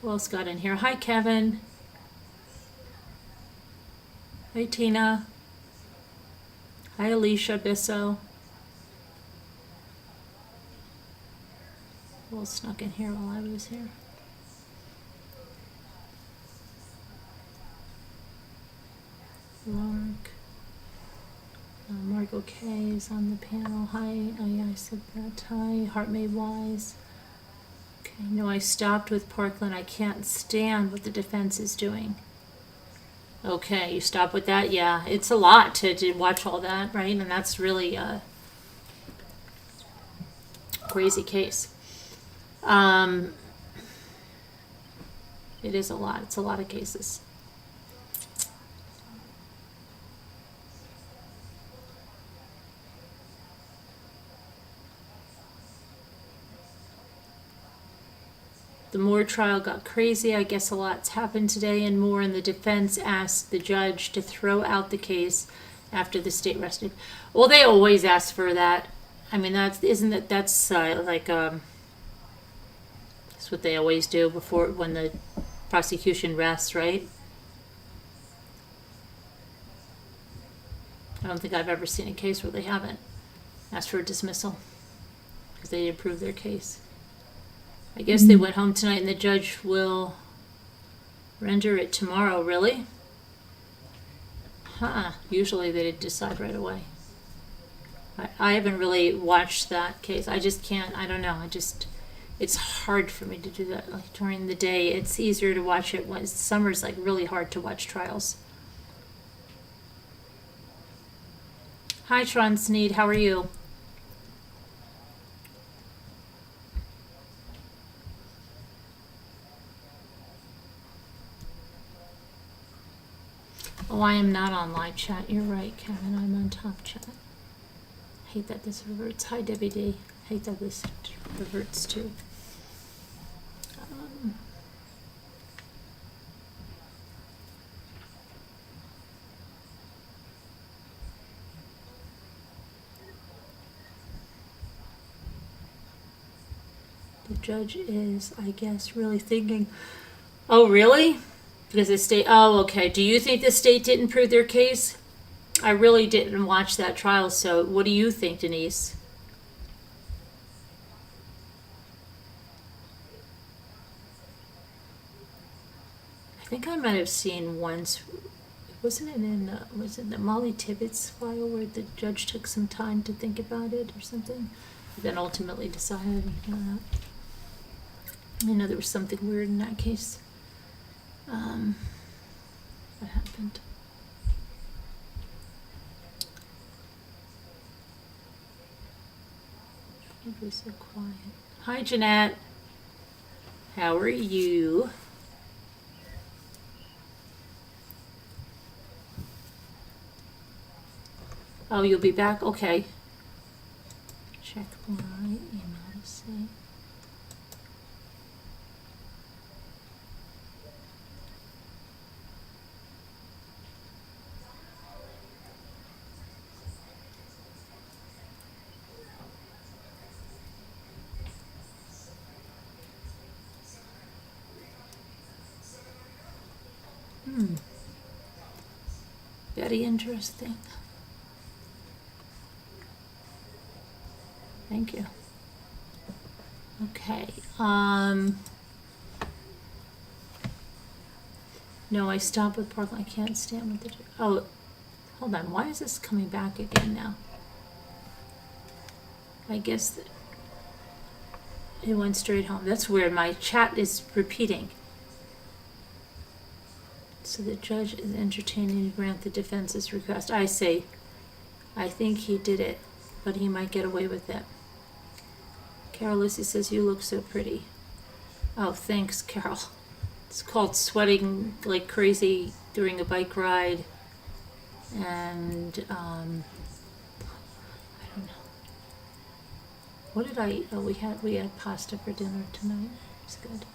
Who else got in here? Hi, Kevin. Hi, Tina. Hi, Alicia Bisso. Who else snuck in here while I was here? Lark. Margot K is on the panel. Hi. Oh, yeah, I said that. Hi. Heart Made Wise. Okay, no, I stopped with Parkland. I can't stand what the defense is doing. Okay, you stop with that? Yeah, it's a lot to watch all that, right? And that's really crazy case. It is a lot. It's a lot of cases. The Moore trial got crazy. I guess a lot's happened today, and Moore and the defense asked the judge to throw out the case after the state rested. Well, they always ask for that. I mean, that's what they always do before when the prosecution rests, right? I don't think I've ever seen a case where they haven't asked for a dismissal because they didn't prove their case. I guess they went home tonight and the judge will render it tomorrow. Really? Usually they decide right away. I haven't really watched that case. I just can't. I don't know. It's hard for me to do that like during the day. It's easier to watch it when summer's like really hard to watch trials. Hi, Tron Sneed. How are you? Oh, I am not on live chat. You're right, Kevin. I'm on top chat. Hate that this reverts. Hi, Debbie D. Hate that this reverts too. The judge is, I guess, really thinking, oh, really? Because the state, oh, okay. Do you think the state didn't prove their case? I really didn't watch that trial, so what do you think, Denise? I think I might have seen once, wasn't it in, was it the Molly Tibbetts file where the judge took some time to think about it or something? Then ultimately decided, I know there was something weird in that case. What happened? Everybody's so quiet. Hi, Jeanette. How are you? Oh, you'll be back? Okay. Check my email to see. Very interesting. Thank you. Okay. No, I stopped with Parkland. I can't stand with the. Oh, hold on. Why is this coming back again now? I guess it went straight home. That's weird. My chat is repeating. So the judge is entertaining to grant the defense's request. I say, I think he did it, but he might get away with it. Carol Lucy says, you look so pretty. Oh, thanks, Carol. It's called sweating like crazy during a bike ride. And, I don't know. What did I eat? Oh, we had pasta for dinner tonight. It's good.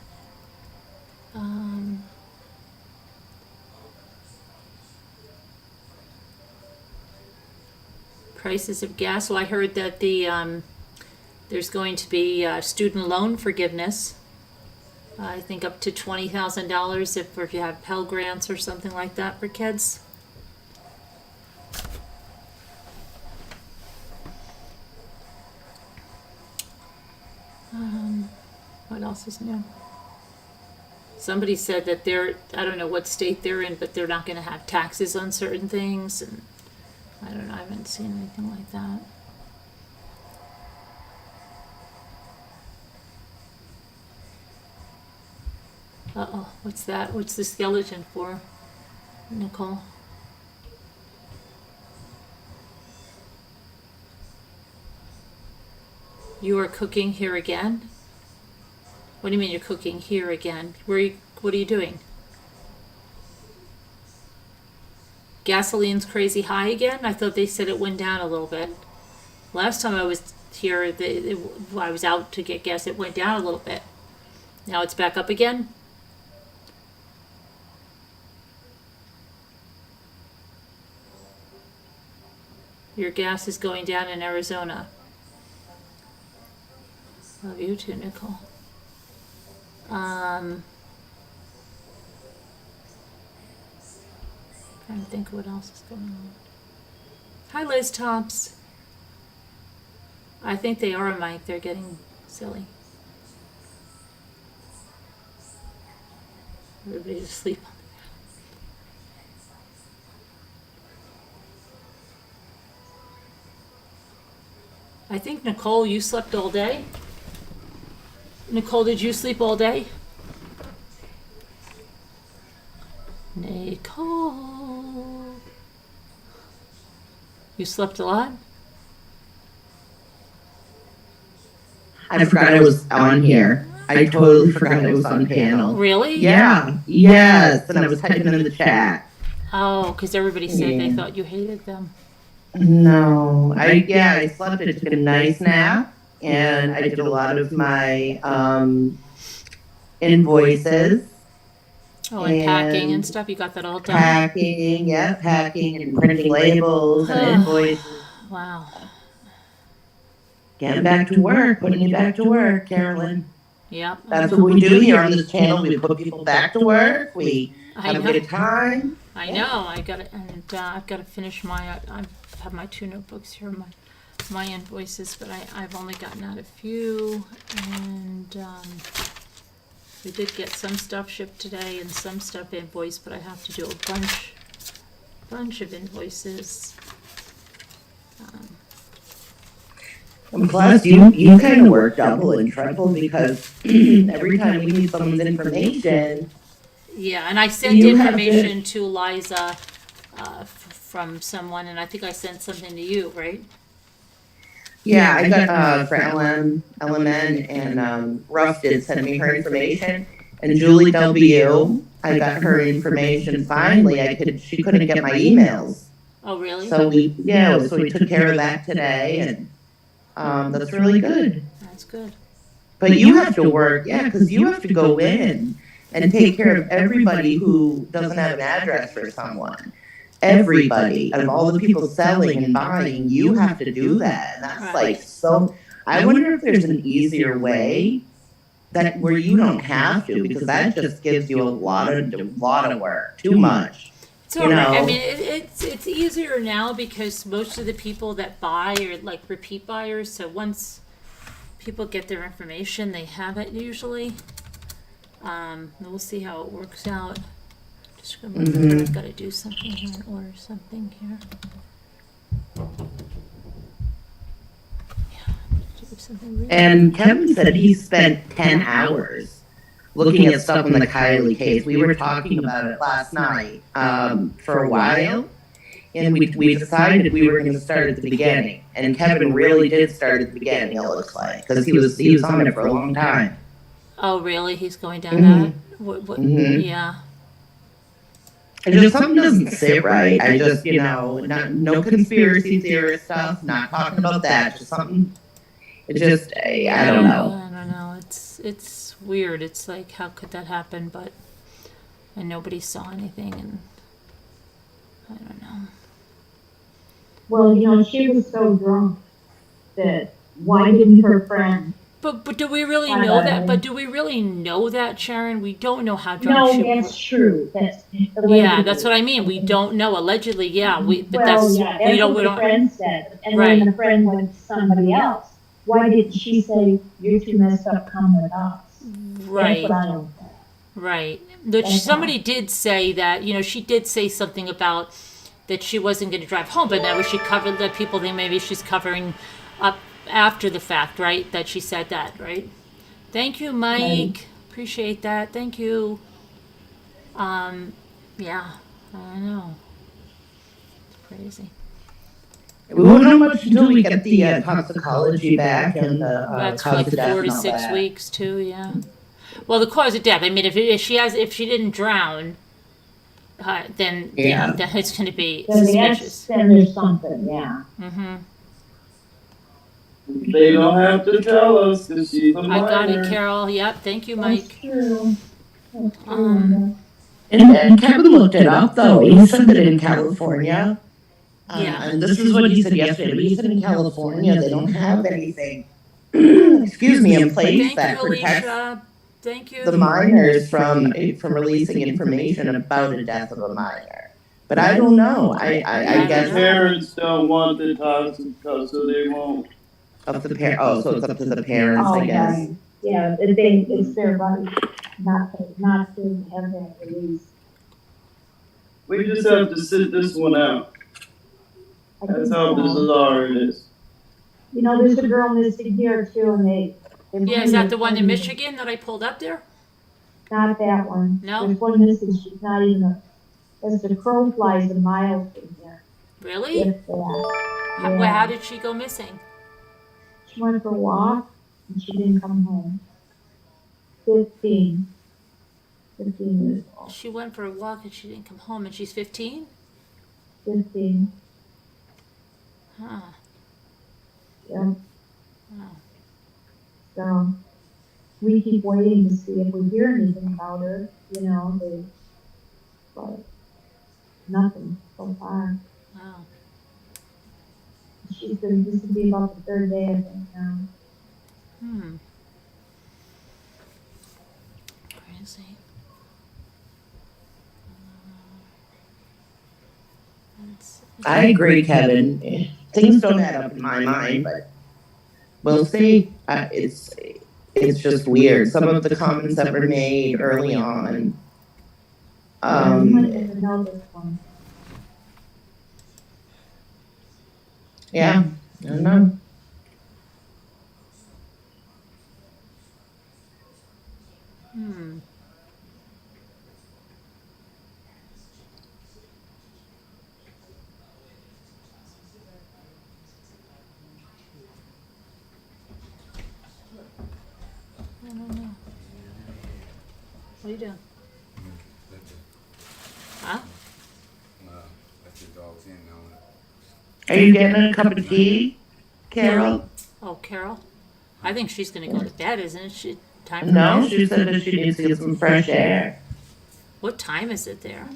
Prices of gas. Well, I heard that there's going to be student loan forgiveness. I think up to $20,000 if you have Pell Grants or something like that for kids. What else is new? Somebody said that I don't know what state they're in, but they're not going to have taxes on certain things, and I don't know, I haven't seen anything like that. Uh-oh, what's that? What's the skeleton for, Nicole? You are cooking here again? What do you mean you're cooking here again? What are you doing? Gasoline's crazy high again? I thought they said it went down a little bit. Last time I was here, I was out to get gas, it went down a little bit. Now it's back up again? Your gas is going down in Arizona. Love you too, Nicole. Trying to think what else is going on. Hi, Liz Tops. I think they are a mic. They're getting silly. Everybody's asleep. I think, Nicole, you slept all day. Nicole, did you sleep all day? Nicole. You slept a lot? I forgot I was on here. I totally forgot I was on panel. Really? Yeah. Yes. And I was typing in the chat. Oh, because everybody said they thought you hated them. No. I slept. I took a nice nap. And I did a lot of my invoices. Oh, and packing and stuff. You got that all done? Packing and printing labels and invoices. Wow. Getting back to work, putting you back to work, Carolyn. Yep. That's what we do here on this channel. We put people back to work. We have a good time. I know. I've got to finish my. I have my 2 notebooks here, my invoices, but I've only gotten out a few, and we did get some stuff shipped today and some stuff invoiced, but I have to do a bunch of invoices. And plus, you kind of work double and triple because every time we need someone's information. Yeah, and I sent information to Liza from someone, and I think I sent something to you, right? Yeah, I got for LMN, and Ruff did send me her information, and Julie W. I got her information finally. She couldn't get my emails. Oh, really? So we took care of that today, and that's really good. That's good. But you have to work, because you have to go in and take care of everybody who doesn't have an address for someone. Everybody, of all the people selling and buying, you have to do that. And that's like so. I wonder if there's an easier way that where you don't have to, because that just gives you a lot of work, too much. So I mean, it's easier now because most of the people that buy are like repeat buyers. So once people get their information, they have it usually. We'll see how it works out. I've got to do something here and order something here. Yeah, do something really. And Kevin said he spent 10 hours looking at stuff in the Kylie case. We were talking about it last night for a while, and we decided we were going to start at the beginning. And Kevin really did start at the beginning, it looks like, because he was on it for a long time. Oh, really? He's going down that? Yeah. And just something doesn't sit right. I just, no conspiracy theorist stuff, not talking about that. Just something, it just, I don't know. I don't know. It's weird. It's like, how could that happen? And nobody saw anything, and I don't know. Well, she was so drunk that why didn't her friend? But do we really know that? But do we really know that, Sharon? We don't know how drunk she was. No, that's true. That's what I mean. We don't know. Allegedly, yeah. We don't. What the friend said, and then the friend went to somebody else. Why didn't she say, "You're too messed up, come with us"? Right. That's what I don't think. Right. Somebody did say that. She did say something about that she wasn't going to drive home, but that was she covered the people. Then maybe she's covering up after the fact, right? That she said that, right? Thank you, Mike. Right. Appreciate that. Thank you. Yeah, I know. It's crazy. We won't know much until we get the toxicology back and the That's cause like of death 4 to and all 6 that. weeks too. Yeah. Well, the cause of death. I mean, if she didn't drown, then Yeah. then it's going to be Then suspicious. then there's something, yeah. Mm-hmm. They don't have to tell us because she's a I got it, minor. Carol. Yep. Thank you, That's Mike. true. That's true. Um, And Kevin looked it up, though. He said that in California, Yeah. and this is what he said yesterday, but he said in California they don't have anything, excuse me, in place Thank that you, protects Alicia. Thank you. the minors from releasing information about a death of a minor. But I don't know. I don't guess know. Parents don't want the toxic so they won't. up to the parent. Oh, so it's up to the parents, Oh, I guess. right. Yeah, it's their right not to have that release. We just have to sit this one out. I That's think how so. bizarre it is. You know, there's a girl missing here too, and they Yeah, is that the one in Michigan that I pulled up there? Not that one. No? There's one missing. She's not even as the crow flies a mile from here. Really? If that. Yeah. Well, how did she go missing? She went for a walk and she didn't come home. 15 years old. She went for a walk and she didn't come home, and she's 15? 15. Huh. Yeah. Wow. So we keep waiting to see if we hear anything about her, but nothing so far. Wow. This will be about the third day, I think, now. Hmm. Crazy. I agree, Kevin. Things don't add up in my mind, but we'll see. It's just weird. Some of the comments that were made early on. You might even know this one. Yeah, I don't know. Hmm. I don't know. What are you doing? Huh? Let the dogs in now. Are you getting a cup of tea, Carol? Oh, Carol? I think she's going to go to bed, isn't it? Time for No, bed? she said that she needs to get some fresh air. What time is it there?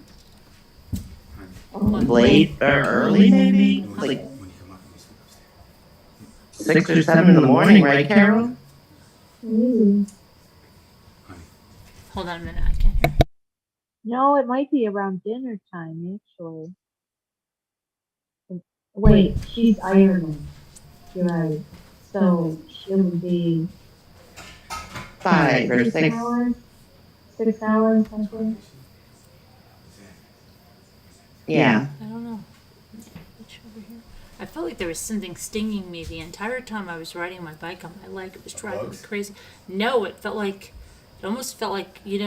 Late or early, maybe? Like When you come up, you sit upstairs. 6 or 7 in the morning, right, Carol? Maybe. Hold on a minute. I can't hear. No, it might be around dinner time, actually. Wait, she's Ireland. You're right. So she would be 5 or 6. hours? 6 hours, something? Yeah. I don't know. Which over here? I felt like there was something stinging me the entire time I was riding my bike on my leg. It was driving me Bugs? crazy. No, it almost felt like, I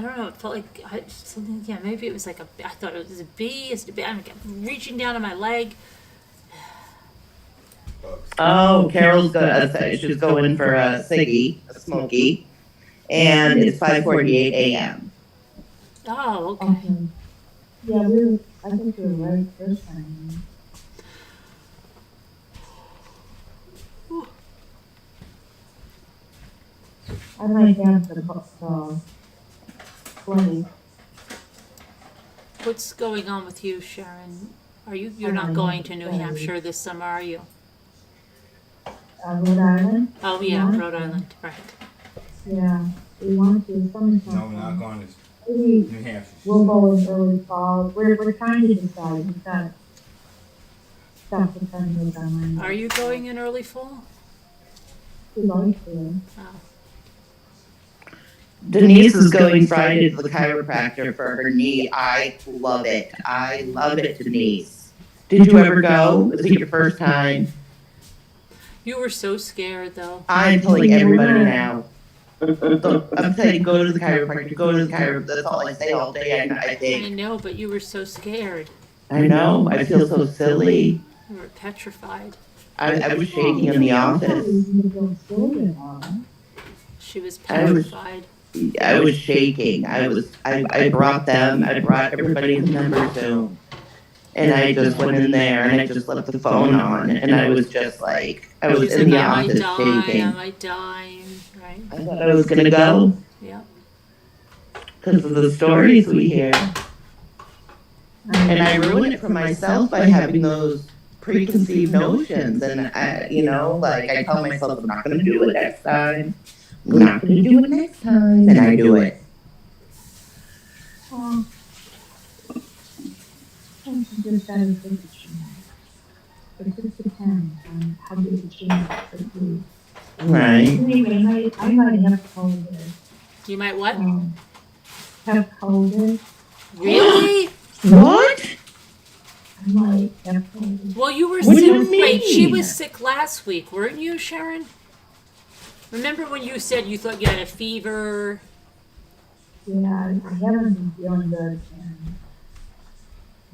don't know. It felt like something. Yeah, maybe it was like I thought it was a bee. Is it a bee? I'm reaching down on my leg. Bugs. Oh, Carol's she's going for a ciggy, a smoky, and it's 5:48 a.m. Oh, okay. Okay. Yeah, I think we were right first time. I might have the play. What's going on with you, Sharon? You're I'm not not going to going New to Hampshire this summer, are you? Rhode Island? Oh yeah, Yeah. Rhode Island, right. Yeah, we want to sometime. No, we're not going to Maybe New Hampshire. we'll go in early fall. We're trying to decide. We've got stuff to kind of make our mind. Are you going in early fall? We'd like to. Oh. Denise is going Friday to the chiropractor for her knee. I love it. I love it, Denise. Did you ever go? Is it your first time? You were so scared though. I'm telling everybody now. I'm saying go to the chiropractor, go to the chiropractor. That's all I say all day. I I think. know, but you were so scared. I know. I feel so silly. You were petrified. I was shaking in the office. She was I was- petrified. I was shaking. I brought everybody in the members room. And I just went in there and I just left the phone on. And I was just like, I was She's in the like, I might office die, shaking. I might die, right? I thought I was going to go Yeah. because of the stories we hear. And I ruin it for myself by having those preconceived notions. And I tell myself, I'm not going to do it next time. I'm not going to do it next time. And I do it. Just better think that she had. It just depends on how big the change could be. Right. Anyway, I might have COVID. You might what? Have COVID. Really? What? I might have COVID. Well, you were What do sick. you Wait, she mean? was sick last week, weren't you, Sharon? Remember when you said you thought you had a fever? Yeah, I haven't been feeling good. And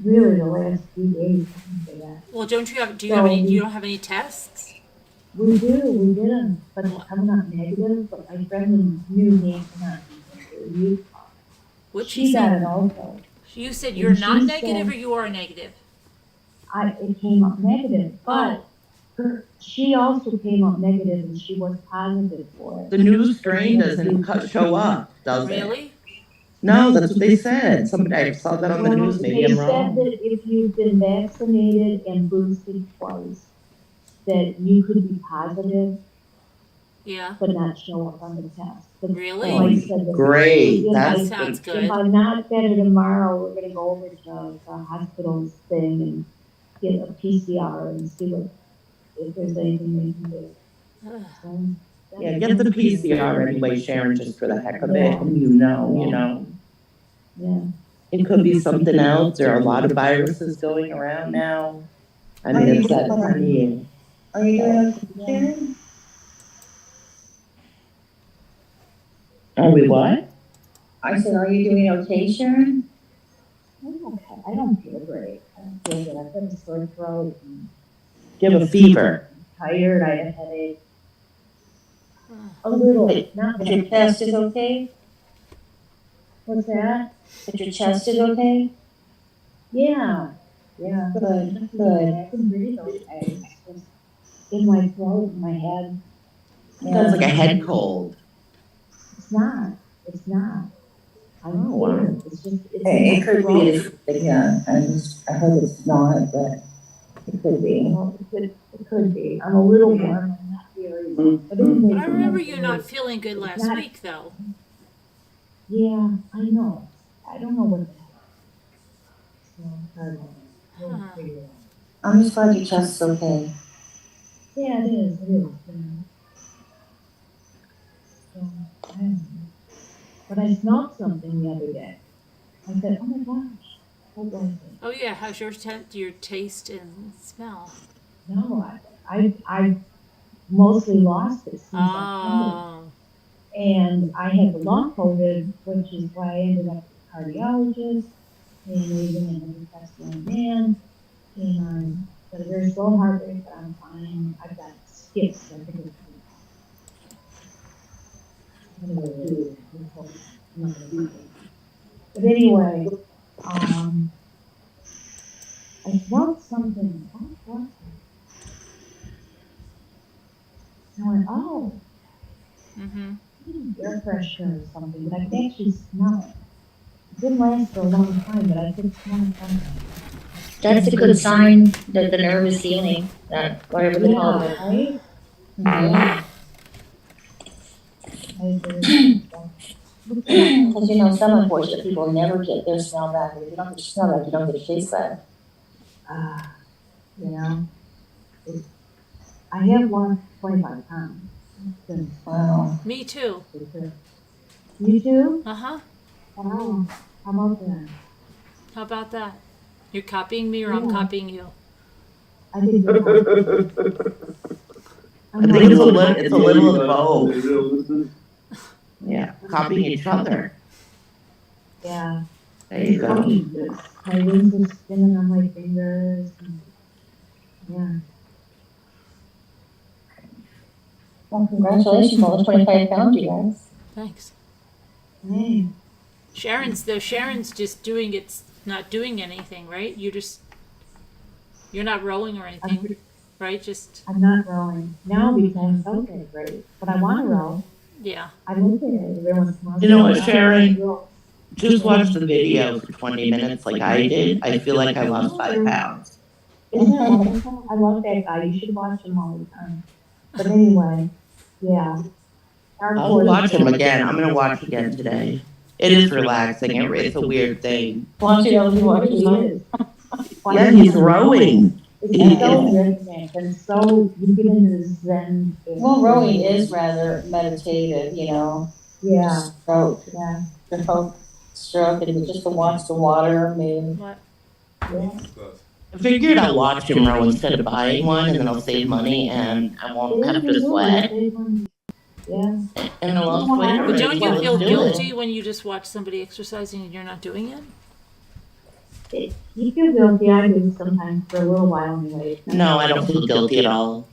really, the last few days, I can say that. Well, do you have any? You don't have any tests? We did them, but I'm not negative. But my friend knew me not negative. What She got it also. You said you're not negative, or you are negative? It came up negative, but she also came up negative, and she was positive for it. The new strain doesn't show up, does it? Really? No, that's what they said. I saw that on the news. Maybe I'm wrong. They said that if you've been vaccinated and boosted twice, that you could be positive, Yeah. but not show up on the test. But Really? Mike said that Great. That That's sounds if good. I'm not better tomorrow, we're gonna go over to the hospital's thing and get a PCR and see if there's anything we can do. Ugh. So, yeah. Get the PCR anyway, Sharon, just for the heck of it. And you know. Yeah. It could be something else. There are a lot of viruses going around now. I mean, it's that time of year. Are you doing okay, Sharon? Are we what? I said, are you doing okay, Sharon? I'm okay. I don't feel great. I don't feel good. I've got a sore throat and You have a fever. tired. I have a headache. A little, not But your bad. chest is okay? What's that? But your chest is okay? Yeah. Yeah. Good, good. I can breathe okay. It's just in my throat, in my head. That's like a head cold. It's not. It's not. I'm Oh, wow. clear. It's just, it's Hey, in it my could throat. be, yeah, I hope it's not, but it could be. Well, it could be. I'm a little warm. I'm not very warm. But anyway, I remember you not feeling good last week, though. Yeah, I know. I don't know what the heck. So, I don't know. We'll Huh. figure it out. I'm just glad your chest is okay. Yeah, it is. It is. So, I don't know. But I smelled something the other day. I said, oh my gosh, what was it? Oh yeah, how's your taste and smell? No, I mostly lost it since September. Oh. And I had the long COVID, which is why I ended up with a cardiologist, and even in a test one man. And I'm got a very slow heart rate, but I'm fine. I've got skips. I think it's but anyway, I smelled something. What was it? And I went, oh, Mm-hmm. air freshener or something, but I could actually smell it. It didn't last for a long time, but I could smell something. That's a good sign that the nerve is healing, that whatever they call it. Right? Mhm. I agree. Because you know, some unfortunate people never get their smell back. If you don't get your smell back, you don't get a taste back. You know, I have lost 25 pounds. It's been Wow. Me too. good. You too? Uh-huh. Wow. How about that? How about that? You're copying me or I'm copying you? I think you're right. I think it's a little of both. both. Yeah, copying each other. Yeah. There you go. My wings are spinning on my fingers. And Yeah. Well, congratulations on the 25 pounds, you guys. Thanks. Hey. Sharon's just doing it, not doing anything, right? You're not rowing or anything, right? Just, I'm not rowing now because okay, great. But I want to row. yeah. I look at it every once in a while. You know what, Sharon? Row. Just watch the video for 20 minutes like I did. I feel like I lost 5 pounds. Isn't it wonderful? I love that guy. You should watch him all the time. But anyway, yeah. I'll watch him again. I'm going to watch again today. It is relaxing. It's a weird thing. Watching other people It exercise. is. Yeah, he's rowing. It's so rhythmic and so you get into the zen. Well, rowing is rather meditative, you know. Yeah. Stroke, Yeah. the whole stroke, and just to watch the water move. What? Yeah. I figured I'll watch him row instead of buying one, and then I'll save money, and I won't have to sweat, Yeah. and I'll sweat. But don't you already. feel Let's do it. guilty when you just watch somebody exercising and you're not doing it? You feel guilty. I do sometimes for a little while anyway. No, I don't feel guilty at all.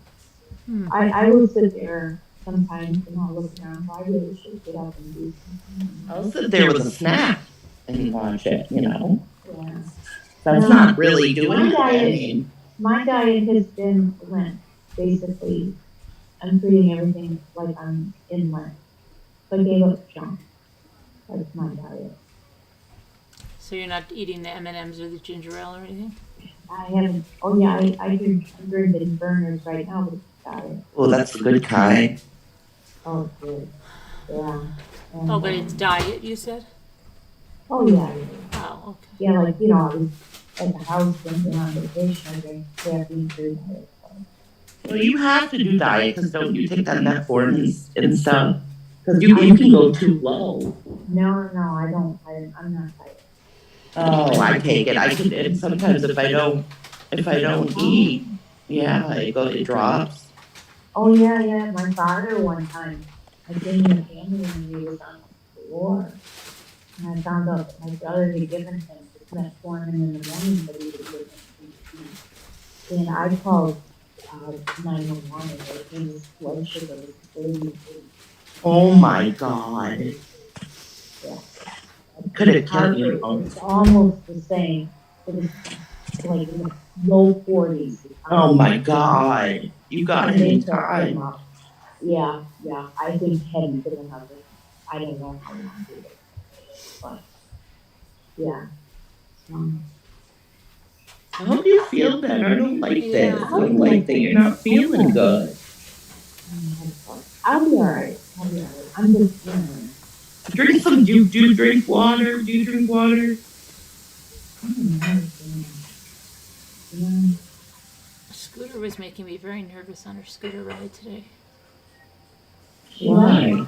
I will sit there sometimes and I'll look around. Well, I really should get up and do something. I'll sit there with a snack and watch it, you know. Yeah. That's not really doing My anything. My diet has been Lent, basically. I'm treating everything like I'm in Lent. So I gave up junk. That's my diet. So you're not eating the M&Ms or the ginger ale or anything? I haven't, oh yeah, I'm drinking burners right now with diet. Oh, that's a good kind. Oh, good. Yeah. And, Oh, but it's diet, you said? oh yeah, yeah. Oh, okay. Yeah, like, you know, I was at the house when on vacation, I drank caffeine-free diet. So. Well, you have to do diet because don't you take that metformin and stuff? Because you can go too low. No, I don't. I'm not diet. Oh, I take it. I can. And sometimes if I don't eat, yeah, it drops. Oh yeah. My father one time, I gave him a candy when he was on the floor. And I found out that my brother had given him metformin in the morning, but he was given it. And I called 911 and his blood sugar was 30. Oh my God. Yeah. Could have killed you. It's almost the same. It was like in the low 40s. Oh my God. You got it in time. Yeah. I think heavy could have it. I don't know how long it is. But, yeah. I hope you feel better. I don't like this. I don't like that you're not feeling good. I'll be alright. I'm just, Drink some. Do you drink water? Do you drink water? Scooter was making me very nervous on her scooter ride today. Why?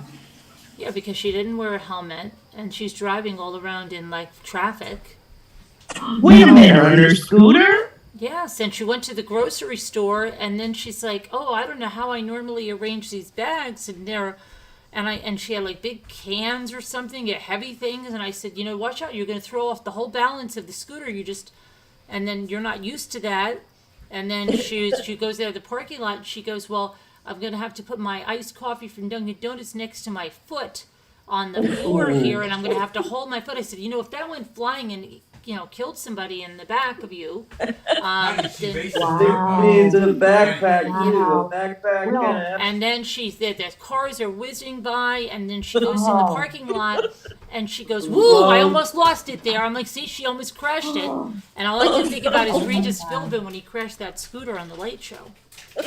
Yeah, because she didn't wear a helmet and she's driving all around in like traffic. Wait a minute, on her scooter? Yes, and she went to the grocery store and then she's like, "Oh, I don't know how I normally arrange these bags," and she had like big cans or something, heavy things, and I said, "You know, watch out, you're going to throw off the whole balance of the scooter. And then you're not used to that." And then she goes out of the parking lot and she goes, "Well, I'm going to have to put my iced coffee from Dunkin' Donuts next to my foot on the floor here, and I'm going to have to hold my foot." I said, "You know, if that went flying and, you know, killed somebody in the back of you, then, Wow. Needs a backpack too, Wow. a backpack Well, and then the cars are whizzing by, and then she goes in the parking lot, and she goes, "Woo, I almost lost it there." I'm like, "See, she almost crashed it." And all I can think about is Regis Philbin when he crashed that scooter on the Late Show.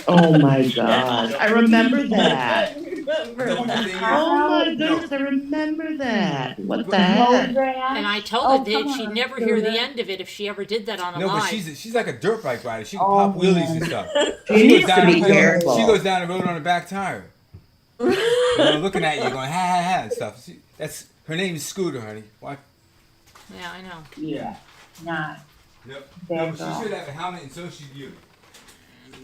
Oh my God. I remember that. Remember Oh my goodness, I remember that. What the heck? And I told her that she'd never hear the end of it if she ever did that on a No, but live. she's like a dirt bike rider. She can pop wheelies and stuff. She needs goes to down be the road- careful. She goes down the road on the back tire. You know, looking at you, going ha ha ha and stuff. That's her name is Scooter, honey. Why? Yeah, I know. Yeah. Not. Yep. Bad No, but girl. she should have a helmet, and so should you.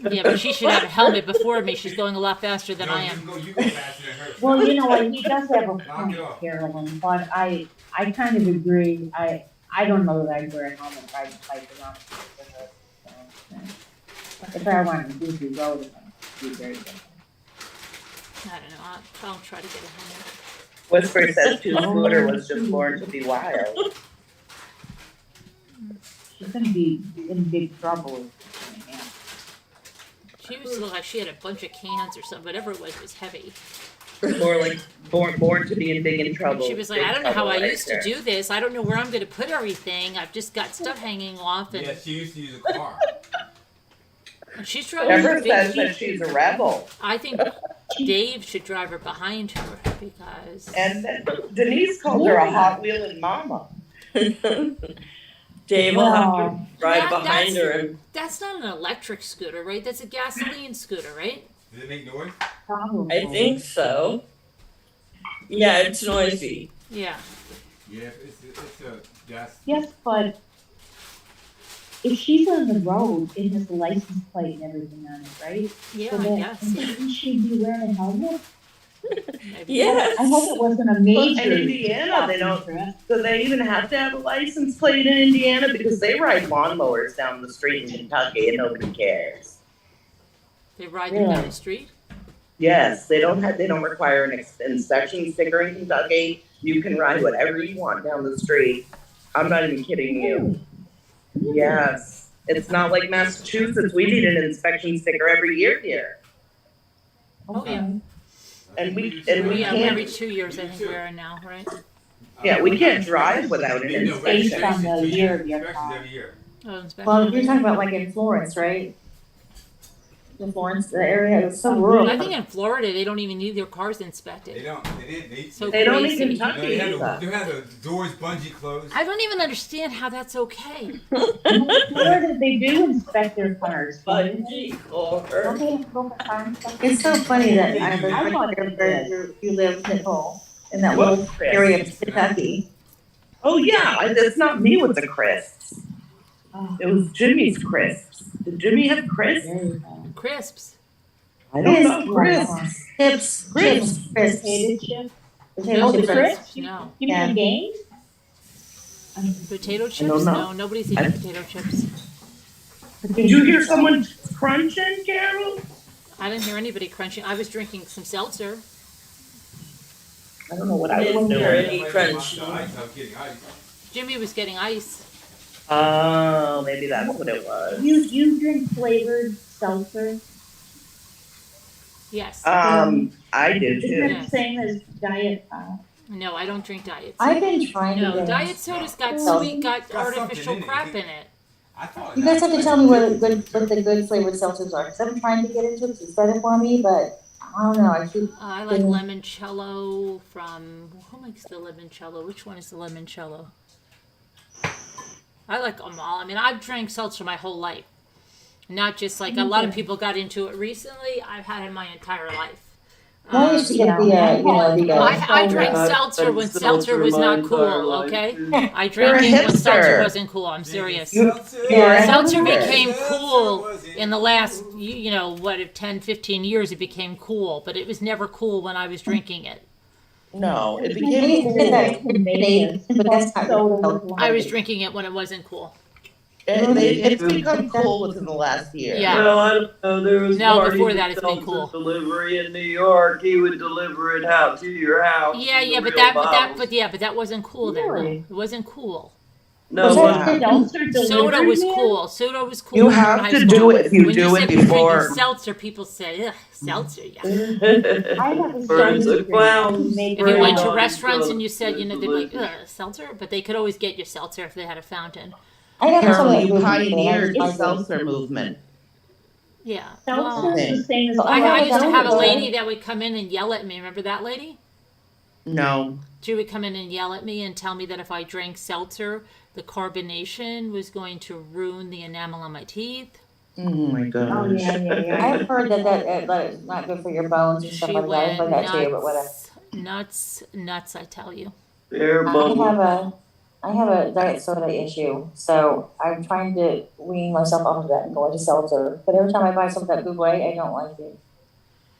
Yeah, but she should have a helmet before me. She's going a lot faster than No, I you am. can go faster than her. Well, you know what, he does have a Knock point, it off. Carolyn, but I kind of agree. I don't know that I'd wear a helmet if I bike around. If I wanted to do the road, it would be very different. I don't know. I'll try to get a home. Whisper says two-scooter was just born to be wild. She's gonna be in big trouble. She used to look like she had a bunch of cans or something. Whatever it was heavy. More like born to be in big in trouble. She was like, Big I don't know how trouble I right used there. to do this. I don't know where I'm going to put everything. I've just got stuff hanging off. And Yeah, she used to use a car. she's driving Deborah a says big. that she's a rebel. I think Dave should drive her behind her because. And then Denise called her a Hot Wheeling mama. Dave will have to ride That- behind her and That's not an electric scooter, right? That's a gasoline scooter, right? Does it make noise? Probably. I think so. Yeah, it's noisy. Yeah. Yeah, it's a gas. Yes, but if she's on the road, it has a license plate and everything on it, right? Yeah, So I that- guess. Shouldn't she be wearing a helmet? Maybe. Yes. I hope it wasn't a major. in Indiana, they don't- shopping trip. Do they even have to have a license plate in Indiana? Because they ride lawnmowers down the street in Kentucky and nobody cares. They ride them down the street. Yes, they don't require an inspection sticker in Kentucky. You can ride whatever you want down the street. I'm not even kidding you. Yes. It's not like Massachusetts. We need an inspection sticker every year here. Oh, yeah. And we Yeah, every can't, 2 years I think we're in now, right? yeah, we can't drive without an No, Based inspection. on the year of your Inspections car. every year. Oh, inspection. Well, you're talking about like in Florence, right? In Florence, the area is so rural. I think in Florida they don't even need their cars They inspected. don't. They didn't. So They don't crazy. in No, Kentucky they had either. the doors bungee closed. I don't even understand how that's okay. Florida, they do inspect their cars. Bungee cord. Okay, go for car inspection. It's so funny that I thought you live in that What little crisps? area of Kentucky. Oh, yeah, it's not me with the crisps. Oh, It was Jimmy's crisps. Did Jimmy have crisps? there you go. Crisps. I don't know, crisps. Chips, Crisps. Potato chip. Potato Oh, the chips are- crisps? No. You mean games? Potato don't chips? know. No, nobody's eating potato chips. Did you hear someone crunching, Carol? I didn't hear anybody crunching. I was drinking some seltzer. I don't know what I I was didn't hear doing. any I was crunching. getting ice. Jimmy was getting ice. Oh, maybe that's what it was. You drink flavored seltzer? Yes. I do Isn't too. it the same as diet? No, I don't drink diet. I've been trying to No, get. diet soda's got Seltzer. sweet, got Got artificial something in it. crap in it. I thought. You guys have to tell me what the good flavored seltzers are, because I'm trying to get into it, 'cause it's better for me, but I don't know, I keep. I like limoncello from, who makes the limoncello? Which one is the limoncello? I like them all. I mean, I've drank seltzer my whole life. Not just like a lot of people got into it recently. I've had it my entire life. I used to get the, I drank seltzer when seltzer was not cool, okay? I drank it when seltzer hipster. wasn't cool. I'm serious. You're a Seltzer hipster. became cool in the last, you know, what, 10, 15 years it became cool, but it was never cool when I was drinking it. No, it I became used to get that cool. Canadian, but that's not really. I was drinking it when it wasn't cool. It's become cool within the last year. Yeah. Well, I don't know, there was No, Marty before that, it's been Seltzer cool. delivery in New York, he would deliver it out to your house. Yeah, in yeah, the but real that bottles. wasn't cool then. Really? It wasn't cool. No, Was it that wasn't. the seltzer Soda delivery was man? cool. Soda was cool. You when we were in have high to school. do it if you When do you it said you're drinking before. seltzer, people say, ugh, seltzer, yeah. I have a Burns seltzer a clown. drink. Made If you went to Right. restaurants and you said, you know, they'd be like, Delicious. seltzer, but they could always get you seltzer if they had a fountain. I never saw Carol, that you movie. pioneered the I- seltzer movement. Yeah. Seltzer Well, is the same as. I used to have a Seltzer. lady that would come in and yell at me. Remember that lady? No. She would come in and yell at me and tell me that if I drank seltzer, the carbonation was going to ruin the enamel on my teeth. Oh my Oh, gosh. yeah. I've heard that it's not good for your bones and stuff She like that. I've went heard that too, but whatever. nuts, I tell you. Bear bubble. I have a diet soda issue, so I'm trying to wean myself off of that and go into seltzer. But every time I buy something at Bouvet, I don't like it.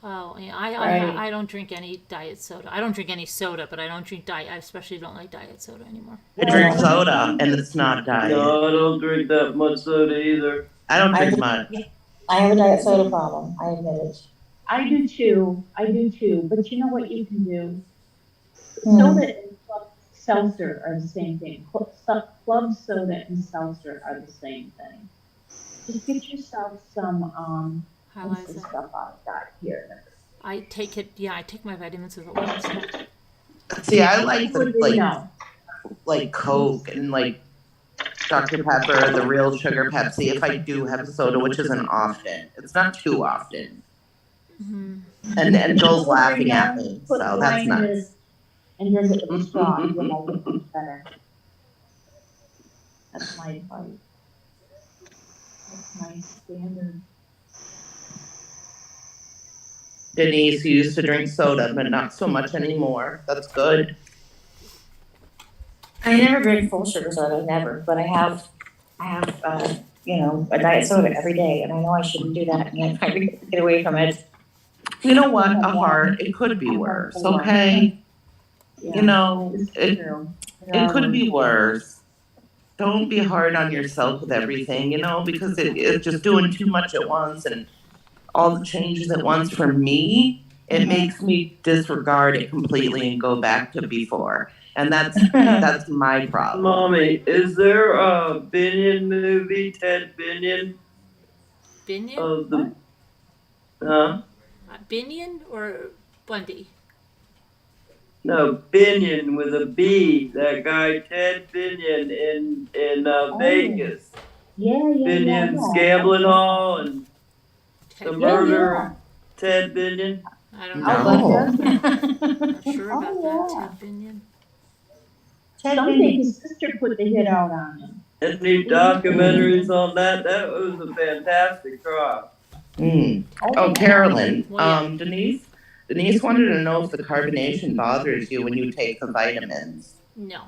Oh, yeah, Right. I don't drink any diet soda. I don't drink any soda, but I don't drink diet. I especially don't like diet soda anymore. I drink soda and it's not diet. No, I don't drink that much soda either. I don't drink much. I have a diet soda problem, I admit it. I do too. But you know what you can do? Hmm. Soda and club seltzer are the same thing. Club soda and seltzer are the same thing. Just get yourself some, How what's is the it? stuff I've got here? I take it. Yeah, I take my vitamins with a lot of stuff. See, I like What the do you know? like Coke and like Dr. Pepper, the real sugar Pepsi. If I do have soda, which isn't often, it's not too often. And Joel's laughing at me, Put so lime that's in nice. it and drink it with a straw. You'll like it much better. That's my advice. That's my standard. Denise, you used to drink soda, but not so much anymore. That's good. I never drink full sugar soda, never, but I have, a diet soda every day, and I know I shouldn't do that, and I try to get away from it. You know what? A heart, it could be worse, okay? Yeah, You know, it's it true. it could be worse. Don't be hard on yourself with everything, because it's just doing too much at once and all the changes at once for me, it makes me disregard it completely and go back to before. And that's my problem. Mommy, is there a Binion movie, Ted Binion? Binion? Of the, huh? Binion or Bundy? No, Binion with a B. That guy Ted Binion in Vegas. Yeah. Binion's gambling hall and the murder of Ted Binion. I don't No. know. Oh. Not sure about Oh, that. yeah. Ted Binion. Someday his sister put the hit out on him. Any documentaries on that? That was a fantastic trial. Oh, Carolyn, Well, yeah. Denise wanted to know if the carbonation bothers you when you take the vitamins. No.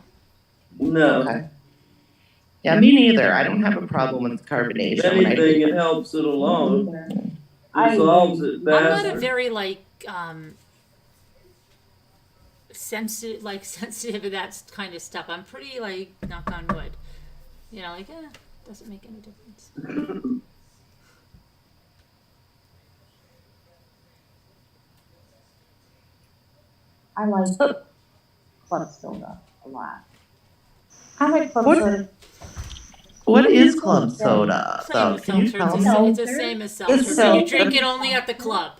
No. Okay. Yeah, me neither. I don't have a problem with carbonation. If anything, it helps it along. It solves it I'm not a faster. very sensitive of that kind of stuff. I'm pretty knock on wood. Doesn't make any difference. I like club soda a lot. I like club soda. What is club soda? Same So, as can you seltzer. tell It's me? the same as seltzer. It's But you seltzer. drink it only at the club.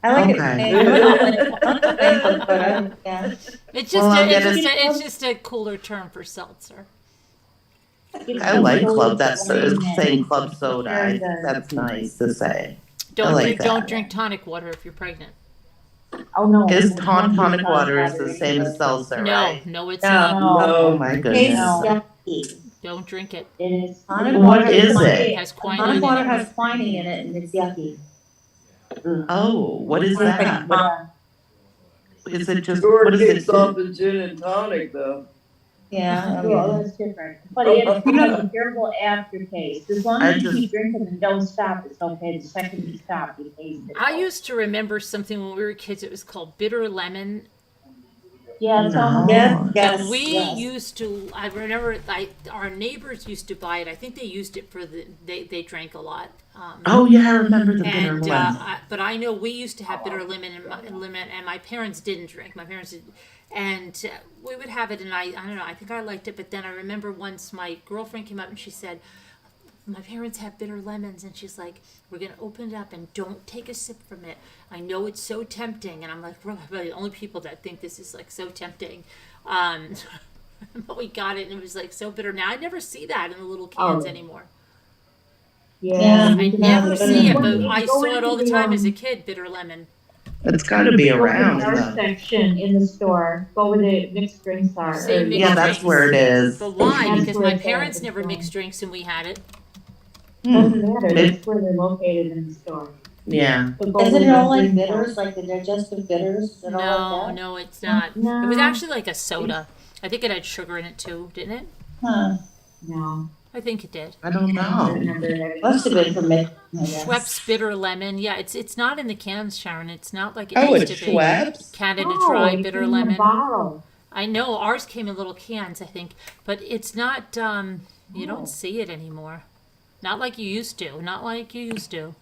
I like Okay. it. Club soda, yeah. It's Well, I'll get it's just a cooler term for seltzer. I like club. That's saying club soda. I think that's nice to say. Don't drink tonic water if you're pregnant. Oh no. Is tonic water is the same as seltzer, No, right? no, it's No. not. Oh my Tastes goodness. yucky. Don't drink it. It is. What is It it? has Tonic quinine in water it. has quinine in it, and it's yucky. Oh, what is that? Is it just, Sure what is kicks it? off the gin and tonic though. Yeah. Well, that's different. But it has a terrible aftertaste. As long as you keep drinking and don't stop, it's okay. The second you stop, you taste it. I used to remember something when we were kids. It was called bitter lemon. Yeah, it's No. almost. Yes. And we used to. I remember. Our neighbors used to buy it. I think they used it for they drank a lot. Oh yeah, I remember the bitter And lemon. but I know we used to have bitter lemon and my parents didn't drink. My parents did, and we would have it. And I don't know. I think I liked it. But then I remember once my girlfriend came up and she said, "My parents have bitter lemons," and she's like, "We're gonna open it up and don't take a sip from it. I know it's so tempting." And I'm like, "We're the only people that think this is so tempting." But we got it and it was so bitter. Now I never see that in the little cans anymore. Yeah. I never see it, but I saw it all the time as a kid. Bitter lemon. It's got to be Go to around. the bar section in the store. Go where the mixed drinks are. Say mixed Yeah, that's drinks. where it is. But why? That's Because where my it's at. parents It's never fine. mixed drinks and we had it. Doesn't matter. That's where they're located in the store. Yeah. So go Is where it the all like drinks are. bitters, like the digestive bitters? Is it all like that? No, it's not. No. It was actually like a soda. I think it had sugar in it too, didn't it? Huh. No. I think it did. I don't I don't know. remember it. Must have been for me. I guess. Schweppes bitter lemon. Yeah, it's not in the cans, Sharon. It's not like it Oh, used it's to be. Schweppes? Canada Oh, Dry it bitter came in a lemon. bottle. I know ours came in little cans, I think, but it's not. You don't see it anymore. Not like you used to. Not like you used to.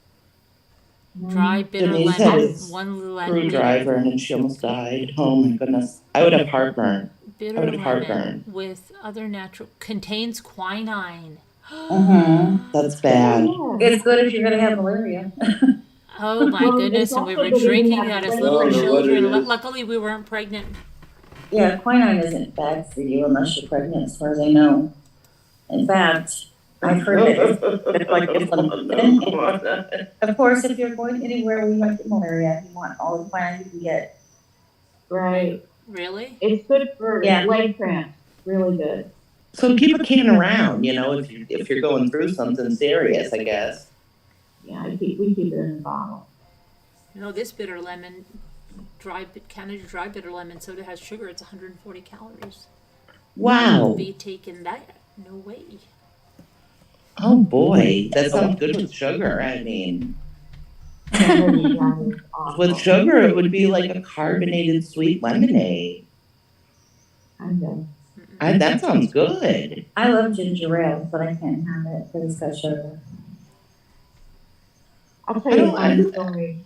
Dry, bitter Denise had lemon, a 1 lemon. screwdriver and she almost died. Oh my goodness. I would have heartburn. I Bitter would have lemon heartburn. with other natural, contains quinine. That's bad. It's good if you're gonna have malaria. Oh my Well, goodness, it's and we also were good when you drinking have that as brain little I don't know what children. it is. Luckily, we weren't pregnant. Yeah, quinine isn't bad for you unless you're pregnant, as far as I know. In fact, I've heard that it's like it's of course, if you're going anywhere where you might get malaria, you want all the quinine you can get. Right. Really? It's good for Yeah. leg cramps. Really good. So keep a can around, you know, if you're going through something serious, I guess. Yeah, we keep it in a bottle. You know, this bitter lemon, Canada dry bitter lemon soda has sugar. It's 140 calories. Wow. Be taking that? No way. Oh boy, that sounds good with sugar. I mean, with sugar, it would be like a carbonated sweet lemonade. That sounds good. I love ginger ale, but I can't have it because it's got sugar. I'll tell you one story.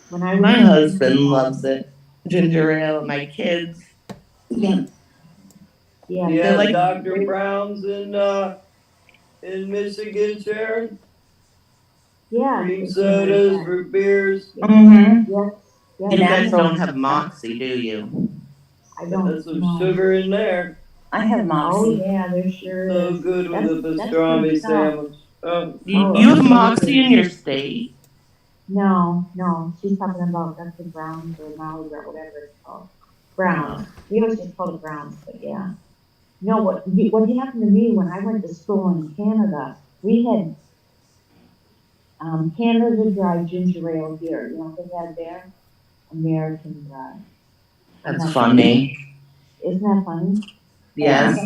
When I was My husband loves it. Ginger ale, my kids. Yeah. Yeah, You They're have like- Dr. Brown's in Michigan, Sharon? yeah. Cream sodas, root beers. Mm-hmm. Yes. You guys don't have Moxie, do you? I don't There's some know. sugar in there. I have Oh Moxie. yeah, there sure So is. good with a That's pastrami good stuff. sandwich. Oh, You have Moxie in your state? No, she's talking about Dr. Brown's or Molly Brown, whatever it's called. Brown. We always just call it Brown's, but yeah. No, what happened to me when I went to school in Canada, we had Canada Dry ginger ale here. You know what they had there? American Dry. That's funny. Isn't that funny? Yes.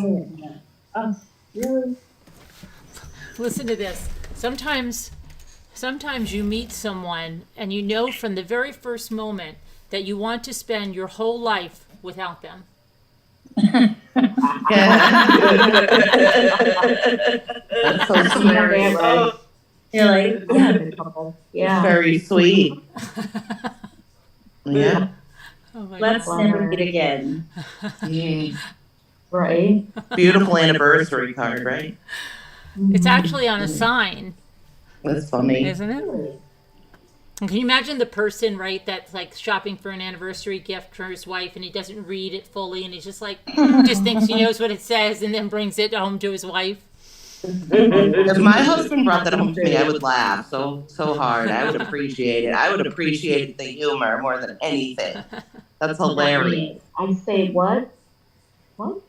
Oh, really? Listen to this. Sometimes you meet someone and you know from the very first moment that you want to spend your whole life without them. That's so sweet. Oh, you're like, Yeah. Very sweet. Yeah. Oh my let's God. never meet again. Right? Beautiful anniversary card, right? It's actually on a sign, That's funny. isn't it? And can you imagine the person, right, that's like shopping for an anniversary gift for his wife and he doesn't read it fully and he's just like, just thinks he knows what it says and then brings it home to his wife? If my husband brought that home to me, I would laugh so hard. I would appreciate it. I would appreciate the humor more than anything. That's hilarious. I'd say, what? What?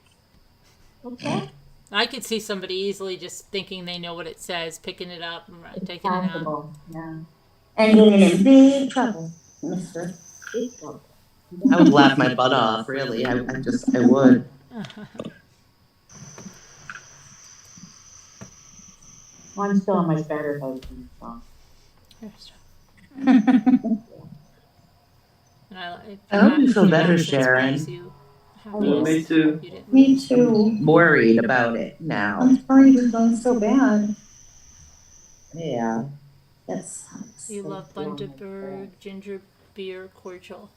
What's that? I could see somebody easily just thinking they know what it says, picking it up and It's taking it out. possible. Yeah. And getting in big trouble, mister. It's possible. I would laugh my butt off, really. I would. Well, I'm still on my starter husband, so. I hope you feel better, Sharon. me too. Me too. Worried about it now. I'm sorry it was going so bad. Yeah. That's. You love Bundaberg, ginger beer, cordial.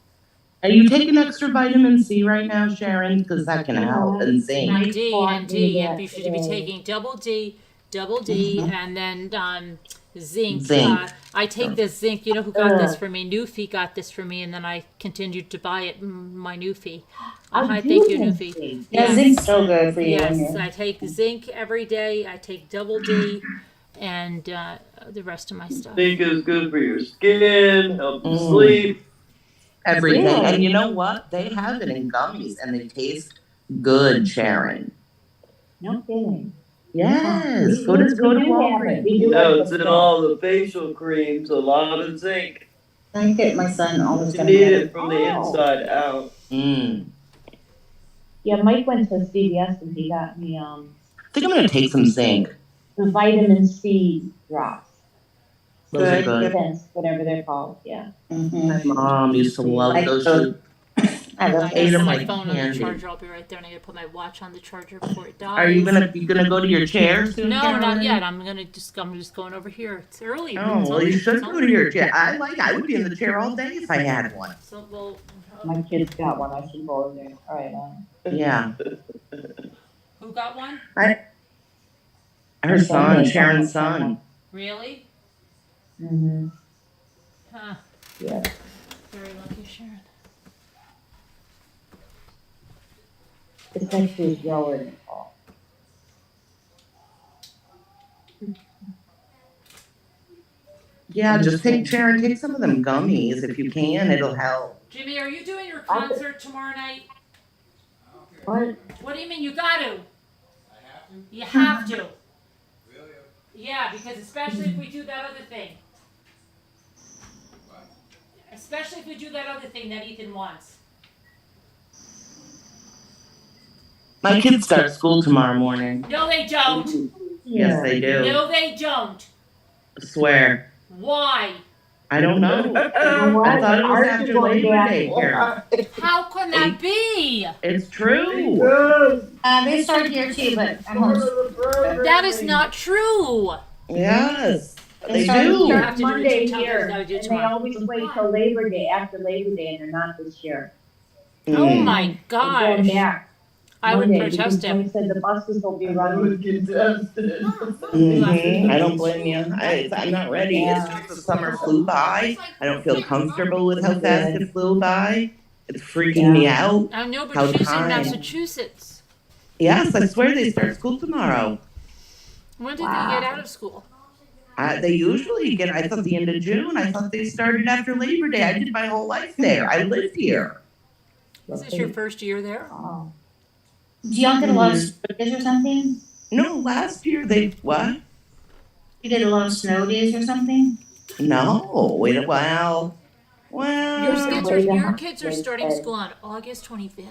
Are you taking extra vitamin C right now, Sharon? Because that can help and zinc. D, and you should be taking double D, and then zinc. Zinc. I take the zinc. You know who got this for me? Newfie got this for me, and then I continued to buy it. My Newfie. Thank you, Newfie. Yeah, zinc's so good for you. Yes, I take zinc every day. I take double D, and the rest of my stuff. Zinc is good for your skin, help you sleep. Everything. And you know what? They have it in gummies and they taste good, Sharon. No kidding. Yes. Go to Walgreens. No, it's in all the facial creams, a lot of zinc. I get my son all the You time. need it from the inside out. Yeah, Mike went to CVS and he got me I think I'm going to take some zinc. the vitamin C drops. Those are good. Sense, whatever they're called, yeah. My mom used to love those. I love ate I them got my like phone on the candy. charger. I'll be right there, and I gotta put my watch on the charger before it dies. Are you gonna go to your chair soon? No, Carolyn? not yet. I'm just going over here. It's early. Oh, It's well, you only- should it's go only- to your chair. I would be in the chair all day if I had one. So, well, My kid's got one, I should go over there and try it on. Yeah. who got one? Her son, Sharon's son. Really? Mm-hmm, Huh. yeah. Very lucky, Sharon. It's actually yellow and fall. Yeah, just take Sharon, take some of them gummies if you can. It'll help. Jimmy, are you doing your concert tomorrow night? What? What do you mean you got to? You have to. Yeah, because especially if we do that other thing. Especially if we do that other thing that Ethan wants. My kids start school tomorrow morning. No, they don't. Yes, they do. No, they don't. I swear. Why? I don't know. You know what? I thought it was Ours after is going Labor back. Day, Carol. How can that be? It's true. They started here too, but I'm home. That is not true. Yes, they started do. here. have to do it Monday tomorrow. here, No, do it and they tomorrow. always wait till Labor Day, after Labor Day, and they're not this year. Oh Mm. my They're gosh. going back I would Monday, protest because him. They said the buses will be running. I don't blame you. I'm not ready. Yeah. It's just the summer flew by. I don't feel comfortable with how fast it flew by. It's freaking me out. I know, but How she's in time. Massachusetts. Yes, I swear they start school tomorrow. When did Wow. they get out of school? They usually get, I thought the end of June. I thought they started after Labor Day. I did my whole life there. I lived here. Is this your first year there? Oh. Do y'all get a lot of snow days or something? No, last year what? You get a lot of snow days or something? No, wait a while. Your kids are starting school on August 25th.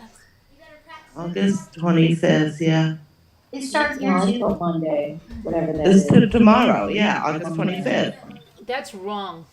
August 25th, yeah. It starts No, here until too. Monday, whatever that This is. to tomorrow, yeah, August 25th. That's wrong.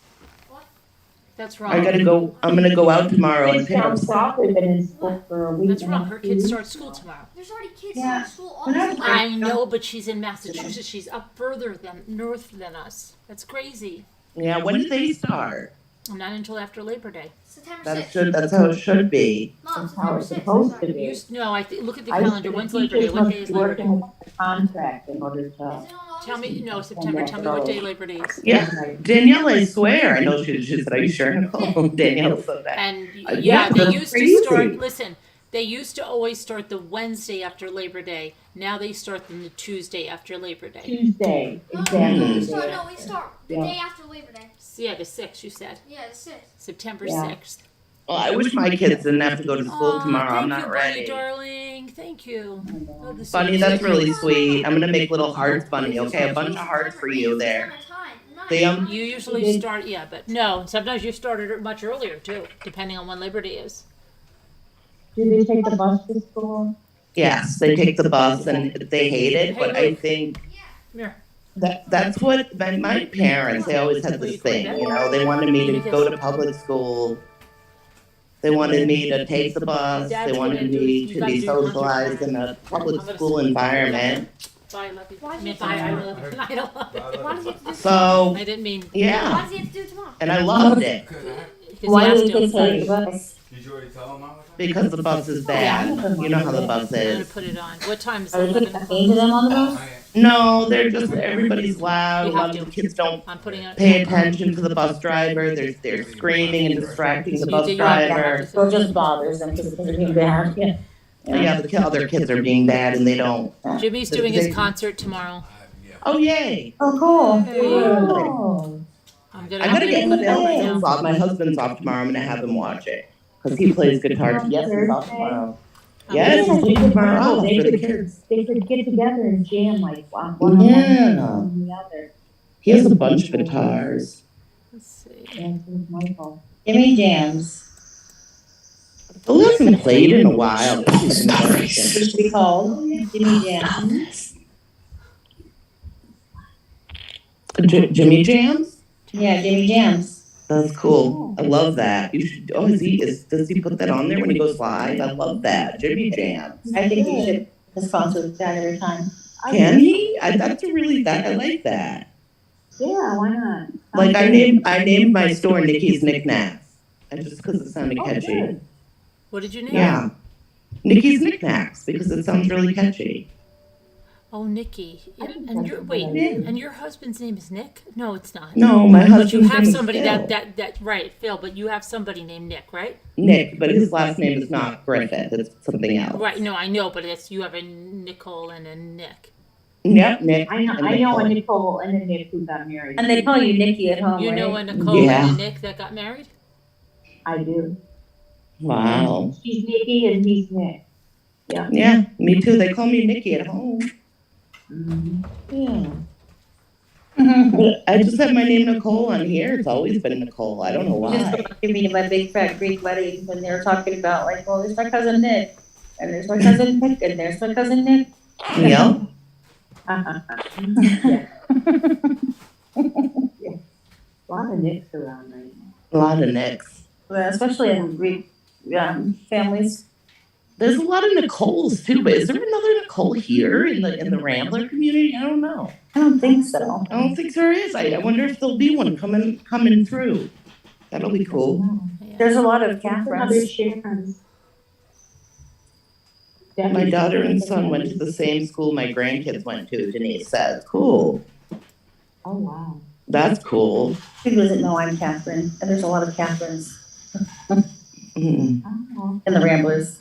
That's wrong. I'm gonna go out tomorrow and Kids pick down up. south have been in school for a week. That's and a wrong. half, Her kids 2 start weeks. school tomorrow. There's already kids Yeah. in school When I all was the I time. know, but she's in Massachusetts. She's up further than north than us. That's crazy. Yeah, when did they start? Not until after Labor Day. September 6th. That's how it should be. Mom, That's how September it's 6th. supposed sorry. to be. No, look at the I calendar. think When's the Labor Day? teachers What must day is be Labor Day? working with the contract in order to. Is it on August? Tell me, no, September. Tell me what day Labor Day is. Yeah, Danielle, I swear. I know she said, "Are you sure?" Danielle said that. And Yeah, yeah, they that's used crazy. to start. Listen, they used to always start the Wednesday after Labor Day. Now they start them the Tuesday after Labor Day. Tuesday, No, exactly. we start the Yeah. day after Labor Day. Yeah, the 6th, you said. Yeah, the 6th. September Yeah. 6th. Well, I wish my kids didn't have to go to school tomorrow. I'm not Thank you, ready. Bunny, darling. Thank you. Oh, the Bunny, sweet- that's really sweet. I'm gonna make little hearts, Bunny. Okay, a bunch of hearts for you there. They You usually start, yeah, but no, sometimes you started much earlier too, depending on when Labor Day is. Do they take the bus to school? Yes, they take the bus and they hate it, but I think Here. that's what my parents, they always had this thing, they wanted me to go to public school. They wanted me to take the bus. They wanted me to be socialized in a public school environment. Bye, love you. Why I is mean, it bye, I tomorrow? love you. I don't love it. Why does he have to do it? So, I didn't mean. Why yeah, does he have to do it tomorrow? and I loved it because Why he do has you to. think take the bus? Did you already tell him I was? because the bus is bad. You know how the bus I'm gonna is. put it on. What time is Are it? we putting caffeine to them on the bus? No, they're just, everybody's loud. A You lot have of to. the kids don't I'm putting it. pay attention to the bus driver. They're screaming and distracting the bus driver. So it just bothers them because they're being bad. Yeah. Yeah, the other kids are being bad and they don't. Jimmy's doing his concert tomorrow. Oh, yay. Oh, cool. Oh. I'm gonna. I gotta I'm get gonna put it right Phil's now. off. My husband's off tomorrow. I'm gonna have him watch it. Because he plays guitar. Yes, he's off tomorrow. Yes, he's taking tomorrow off for the kids. They could get together and jam like one Yeah. on the other. He has a bunch of guitars. Let's see. And with Michael. Give me jams. Phil hasn't played in a while. This is embarrassing. It should be called Jimmy Jams. Jimmy Jams? Yeah, Jimmy Jams. That's cool. I love that. You should. Oh, does he put that on there when he goes live? I love that. Jimmy Jam. I think you should respond to that every time. Can he? That's that. I like that. Yeah, why not? Like I named my store Nikki's Knickknacks. Just because it sounded catchy. Good. What did you name? Yeah, Nikki's Knickknacks because it sounds really catchy. Oh, Nikki. I think And that's your a good wait, idea. and your husband's name is Nick? No, it's not. No, my But husband's you have name is somebody Phil. that right, Phil. But you have somebody named Nick, right? Nick, but his last name is not Griffith. It's something else. Right. No, I know, but you have a Nicole and a Nick. Yep, Nick. I know and a Nicole. Nicole and a Nick who got married. And they call you Nikki at home, You know right? a Nicole Yeah. and a Nick that got married? I do. Wow. She's Nikki and he's Nick. Yeah. Yeah, me too. They call me Nikki at home. Mm-hmm. Yeah. Mhm. I just have my name Nicole on here. It's always been Nicole. I don't know You just why. reminded me of my big fat Greek wedding when they were talking about like, well, there's my cousin Nick, and there's my cousin Nick, and there's my cousin Nick. Yep. Yeah. Yeah. A lot of Nicks around right now. A lot of Nicks. Well, especially in Greek families. There's a lot of Nicoles too, but is there another Nicole here in the Rambler community? I don't know. I don't think so. I don't think there is. I wonder if there'll be one coming through. That'll be cool. There's a lot of Other Catherines. Sharons. My daughter and son went to the same school my grandkids went to, Denise says. Cool. Oh, wow. That's cool. Who doesn't know I'm Catherine? And there's a lot of Catherines Mm. Oh, in the Ramblers.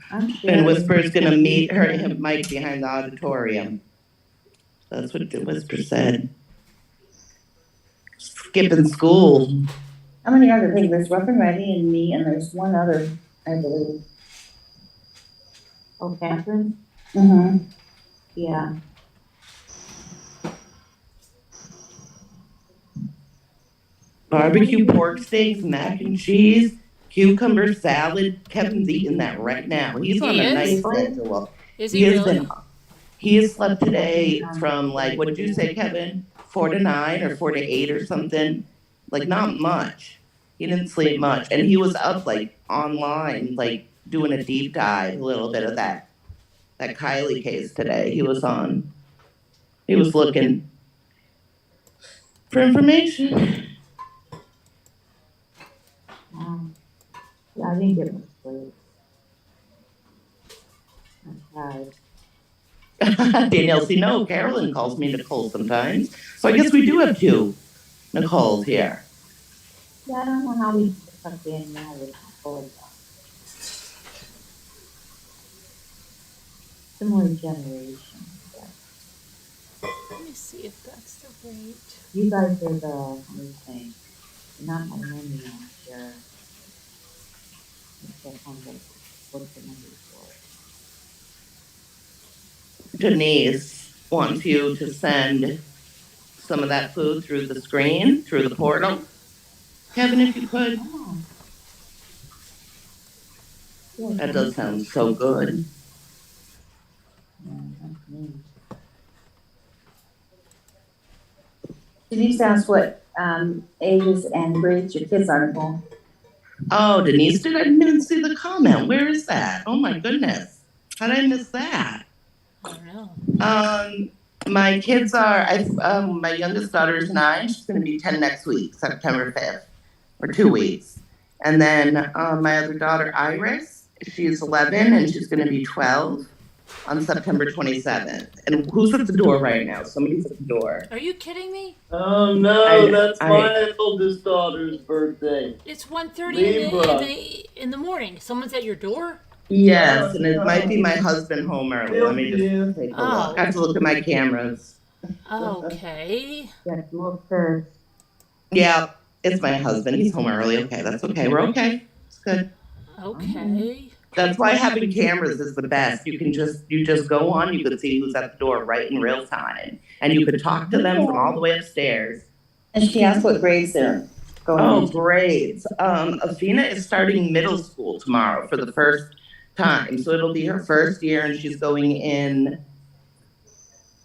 I'm sure. And Whisper's gonna meet Mike behind the auditorium. That's what Whisper said. Skipping school. How many are there? I think there's Rough and Ready and me, and there's one other, I believe. Oh, Catherine? Mm-hmm. Yeah. Barbecue pork steaks, mac and cheese, cucumber salad. Kevin's eating that right now. He's on He a is? nice schedule. Is he really? He has slept today from like, what did you say, Kevin? 4 to 9 or 4 to 8 or something? Like not much. He didn't sleep much. And he was up like online, like doing a deep dive, a little bit of that Kylie case today. He was looking for information. Yeah, I didn't get much sleep. I'm tired. Danielle, see, no, Carolyn calls me Nicole sometimes. So I guess we do have two Nicoles here. Yeah, I don't know how we stuck in now with Nicole. Similar generation. Yeah. Let me see if that's the right. You guys are the, what do you think? Not my name, sure. What's the number for? Denise wants you to send some of that food through the screen, through the portal. Kevin, if you could. Oh. That does sound so good. Yeah, that's me. Denise asked what ages and grades your kids are in. Oh, Denise, I didn't even see the comment. Where is that? Oh my goodness. How did I miss that? I don't know. My kids are, my youngest daughter is 9. She's going to be 10 next week, September 5th, or 2 weeks. And then my other daughter, Iris, she's 11 and she's going to be 12 on September 27th. And who's at the door right now? Somebody's at the door. Are you kidding me? Oh no, that's my oldest daughter's birthday. It's 1:30 Libra. in the morning. Someone's at your door? Yes, and it might be my husband home early. Let me just take a look. I have to look at my cameras. Okay. Yes, look first. Yeah, it's my husband. He's home early. Okay, that's okay. We're okay. It's good. Okay. That's why having cameras is the best. You just go on, you can see who's at the door right in real time. And you could talk to them from all the way upstairs. And she asked what grades they're going Oh, into. grades. Athena is starting middle school tomorrow for the first time. So it'll be her first year and she's going in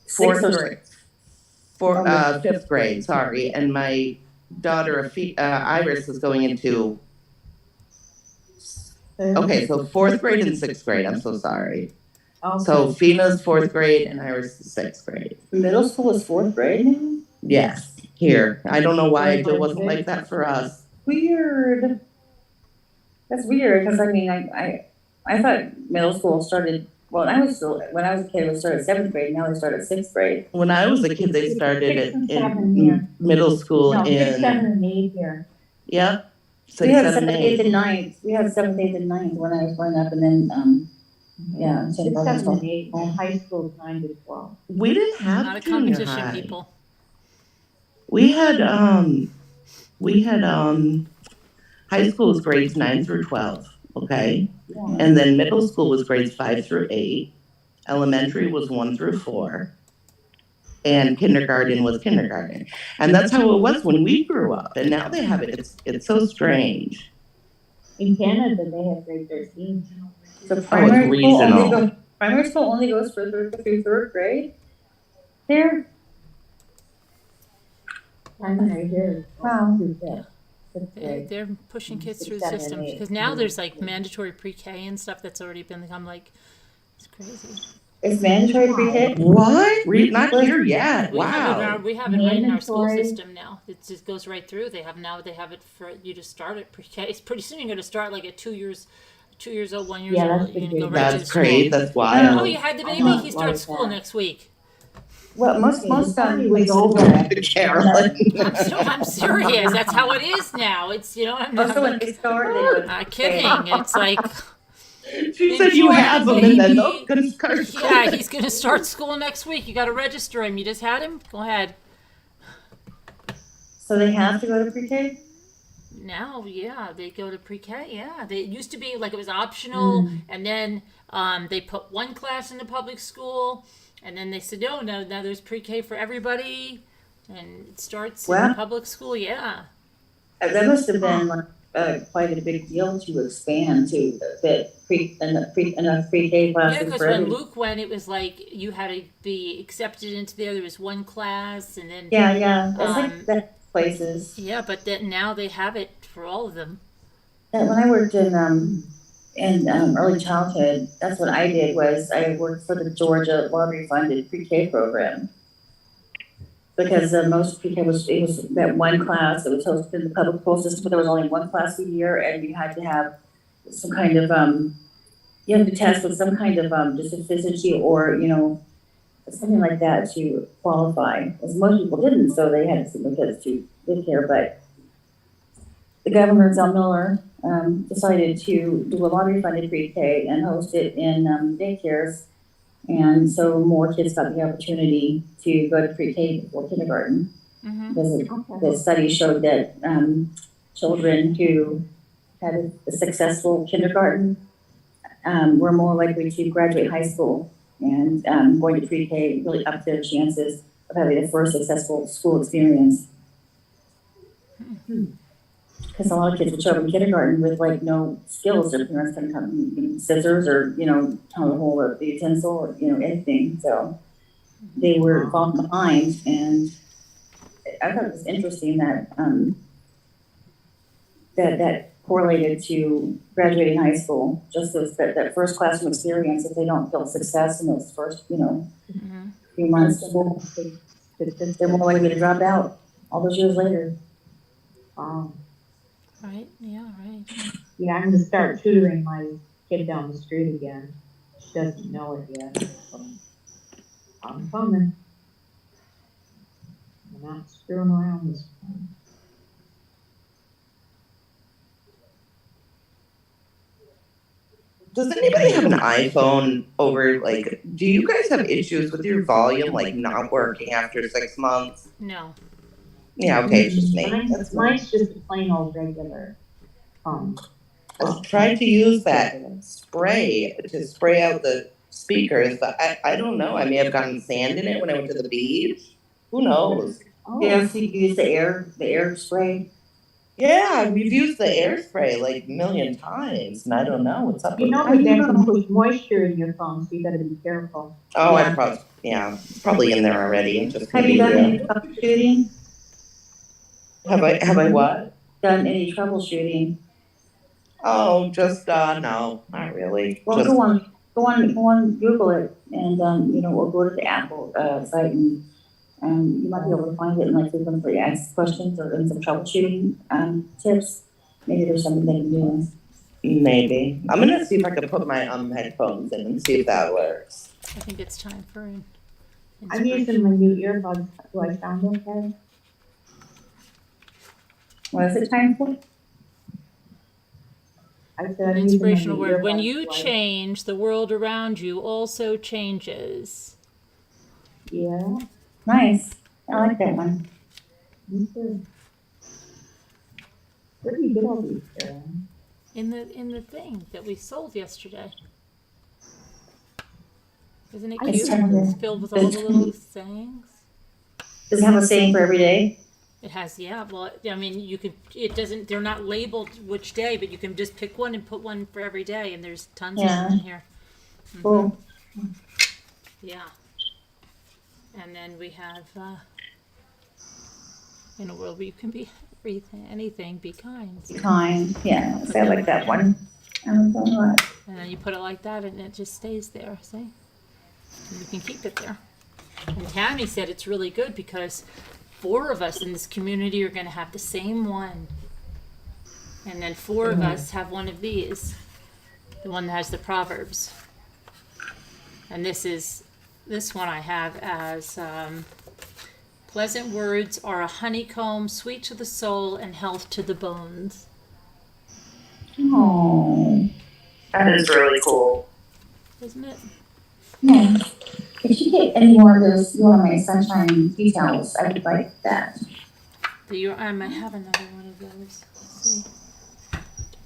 fifth grade, sorry. And my daughter, Iris, is going into. Okay, so 4th grade and 6th grade. I'm so sorry. So Fina's 4th grade and Iris is 6th grade. Middle school is 4th grade now? Yes, here. I don't know why it wasn't like that for us. Weird. That's weird, because I mean, I thought middle school started, when I was a kid, it started 7th grade, now they start at 6th grade. When I was a kid, they started it 6 and 7 in here. middle school No, 6, in. 7, and 8 here. Yep. We had 6, 7, 7th, 8th, and 9th. We had 7th, 8th, and 9th when I was growing up, and then, yeah. 6, 7, and 8, and high school is 9 to 12. We didn't have Not a junior competition, high. people. We had high school was grades 9 through 12, okay? Yeah. And then middle school was grades 5 through 8. Elementary was 1 through 4. And kindergarten was kindergarten. And that's how it was when we grew up. And now they have it. It's so strange. In Canada, they have grade 13. So primary school only goes for 3rd grade? There? Primary here. Wow. Through 5th. 5th grade. They're pushing kids through the 7 and system 8. because now there's like mandatory pre-K and stuff that's already been. I'm like, it's crazy. It's mandatory pre-K? What? Not here yet. Wow. We have it right in our school Mandatory. system now. It just goes right through. They have it for you to start at pre-K. It's pretty soon you're going to start like at 2 years old, 1 year Yeah, old. that's You're going to big. go right to That's school. great. That's Oh, wild. you had the baby? not He like starts school that. next week. Well, most was places over. Carolyn. I'm serious. That's how it is now. It's, I'm Also, when they start, they would not kidding. It's like, She said you have them and then they're going to start school. yeah, he's going to start school next week. You got to register him. You just had him? Go ahead. So they have to go to pre-K? Now, yeah, they go to pre-K. Yeah, it used to be like it was optional, and then they put one class in the public school, and then they said, no, now there's pre-K for everybody, and it starts in the public school. Yeah, That must have been like quite a big deal to expand to fit enough pre-K yeah, classes because for when everyone. Luke went, it was like you had to be accepted into there. There was one class, and then Yeah, it's like that places. yeah, but then now they have it for all of them. And when I worked in early childhood, that's what I did was I worked for the Georgia lottery funded pre-K program. Because most pre-K it was that one class that was hosted in the public school system, but there was only one class a year, and you had to have some kind of you had to test with some kind of just efficiency or something like that to qualify. As most people didn't, so they had to send their kids to daycare. But the governor, Zell Miller, decided to do a lottery-funded pre-K and host it in daycares, and so more kids got the opportunity to go to pre-K before kindergarten. Because the study showed that children who had a successful kindergarten were more likely to graduate high school, and going to pre-K really upped their chances of having their first successful school experience. Because a lot of kids would show up in kindergarten with like no skills. Their parents couldn't come scissors or how to hold the utensil or anything. So they were falling behind, and I thought it was interesting that that correlated to graduating high school. Just that first classroom experience, if they don't feel success in those first few months of school, they're more likely to drop out all those years later. Right? Yeah, right. Yeah, I'm gonna start tutoring my kid down the street again. She doesn't know it yet. So I'm coming. I'm not screwing around this time. Does anybody have an iPhone over, like, do you guys have issues with your volume, like, not working after 6 months? No. Yeah, okay, it's just me. Mine's just a plain old regular phone. I tried to use that spray to spray out the speakers, but I don't know. I may have gotten sand in it when I went to the beach. Who knows? Oh. Yeah, so you use the air spray. Yeah, we've used the air spray like a million times, and I don't know what's up with But it. that can push moisture in your phone, so you gotta be careful. Oh, Yeah. it's probably in there already. Just Have you done any troubleshooting? Have I what? Done any troubleshooting? Oh, just no, not really. Well, Just, go on, Google it, and or go to the Apple site, and you might be able to find it, and like click on for ask questions or in some troubleshooting tips. Maybe there's something they can do. maybe. I'm gonna see if I can put my headphones in and see if that works. I think it's time for an I'm using my new earbuds. Do I sound okay? What is it time for? I said I'm using my inspirational new word. When earbuds. you change, the world around you also changes. Yeah, Nice. I like that one. me too. Where do you get all these, Sarah? In the thing that we sold yesterday. Isn't it I cute? found it. It's filled with all the little sayings. Does it have a saying for every day? It has, yeah. Well, I mean, you could. It doesn't. They're not labeled which day, but you can just pick one and put one for every day. And there's tons of them in here. Mhm. Cool. Yeah. And then we have, in a world where you can be anything, be kind. Be kind. Yeah, so I like that one. And then you put it like that, and it just stays there. See, and you can keep it there. And Tammy said it's really good because 4 of us in this community are going to have the same one, and then 4 of us have one of these, the one that has the proverbs. And this one I have as pleasant words are a honeycomb, sweet to the soul and health to the bones. Oh, That is really cool. Isn't it? yeah. If you get any more of those, you want my sunshine details, I would like that. I might have another one of those. Let's see.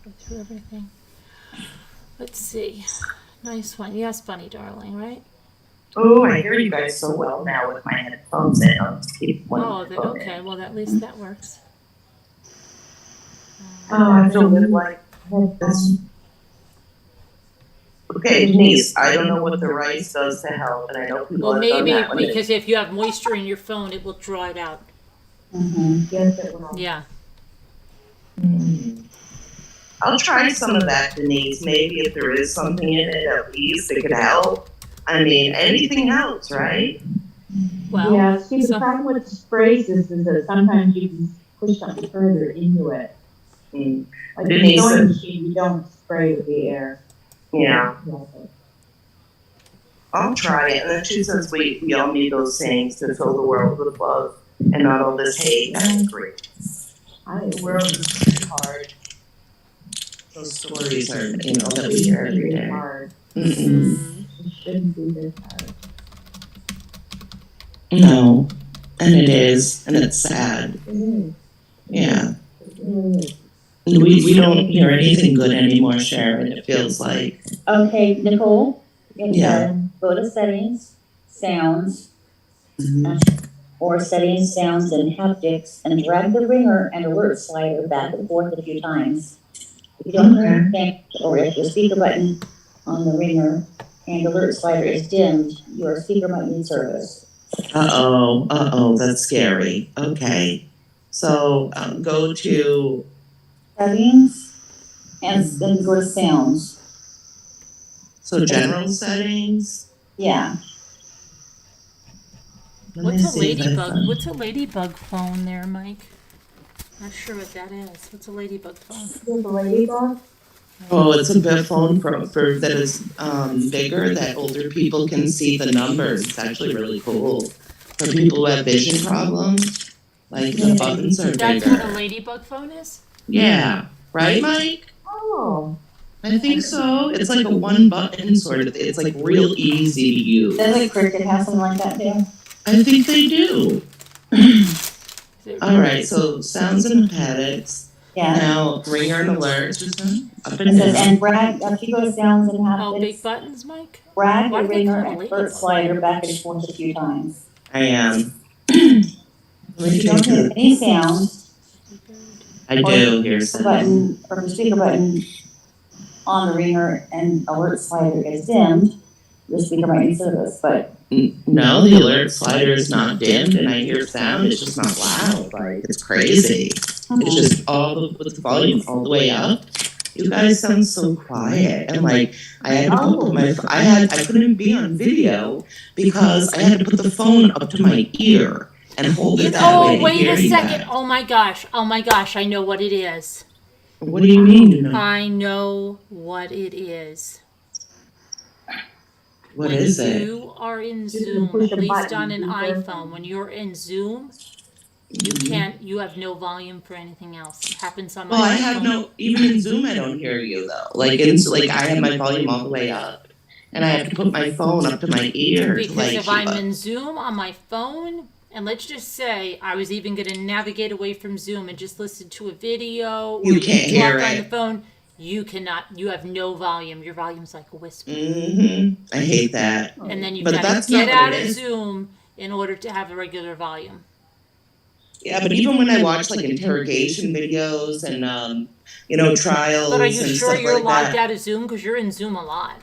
Go through everything. Let's see. Nice one. Yes, Bunny darling, right? Oh, I hear you guys so well now with my headphones in. I'll just keep one. Oh, okay. Well, at least that works. Oh, I feel good like this. Okay, Denise, I don't know what the rice does to help, and I know people Well, have done maybe that when because if you have moisture in your phone, it will draw it out. Yes, it will. Yeah. I'll try some of that, Denise. Maybe if there is something in it, at least it could help. I mean, anything helps, right? Well, Yeah, see, the problem with sprays is that sometimes you can push something further into it. Mm. Like Denise the sewing said- machine, you don't spray with the air. Yeah. I'll try it. And then she says, we all need those sayings to fill the world with love and not all this hate. I agree. The world is hard. Those stories are, that we hear every day. Hard. Mm-mm. It shouldn't be this hard. No, and it is, and it's sad. It is. Yeah. It really is. We don't hear anything good anymore, Sharon, it feels like. Okay, Nicole, Yeah. go to settings, sounds, Mhm. or settings, sounds, and haptics, and drag the ringer and alert slider back and forth a few times. If you don't hear anything, or if the speaker button on the ringer and alert slider is dimmed, your speaker might need service. That's scary. Okay. So go to, Settings, and then go to sounds. so general settings. Yeah. Let me what's a see if I ladybug? find- What's a ladybug phone there, Mike? Not sure what that is. What's a ladybug phone? There's a ladybug. Oh, it's a bit phone for that is bigger that older people can see the numbers. It's actually really cool. For people who have vision problems, like the buttons are That's what a bigger. ladybug phone is? Yeah, right, Mike? Oh. I think so. It's like a one button sort of. It's like real easy to use. Does like Cricket have something like that too? I think they do. Is it All right, so sounds and haptics. Yeah. Now ringer and alerts, just up It and says, down. and brag, if you go to sounds and Oh, big haptics, buttons, Mike? brag Why the do they ringer call it and ladybug? alert slider back and forth a few times. I am. If you don't hear any sounds, I do hear some. button, or the speaker button on the ringer and alert slider is dimmed, the speaker might need service, but No, the alert slider is not dimmed, and I hear sound. It's just not loud. Like, it's crazy. It's just with the volume all the way up. You guys sound so quiet, and like I had to put I couldn't be on video because I had to put the phone up to my ear and hold it that way. Oh, wait to a hear second. that. Oh my gosh. Oh my gosh. I know what it is. What do you mean? I know what it is. What is When it? you are in You can Zoom, push at a least button. on an You can- iPhone, when you're in Zoom, you have no volume for anything else. It happens on my Well, I iPhone. have no. Even in Zoom, I don't hear you though. Like I have my volume all the way up, and I have to put my phone up to my ear to Because like if I'm in Zoom on my phone, and let's just say I was even going to navigate away from Zoom and just listen to a video or You can't hear talk on it. the phone, you cannot. You have no volume. Your volume's like a whisper. I hate that. And then you've But got that's to get not what out it of is. Zoom in order to have a regular volume. Yeah, but even when I watch like interrogation videos and trials But are you and sure stuff you're like logged that. out of Zoom? Because you're in Zoom a lot.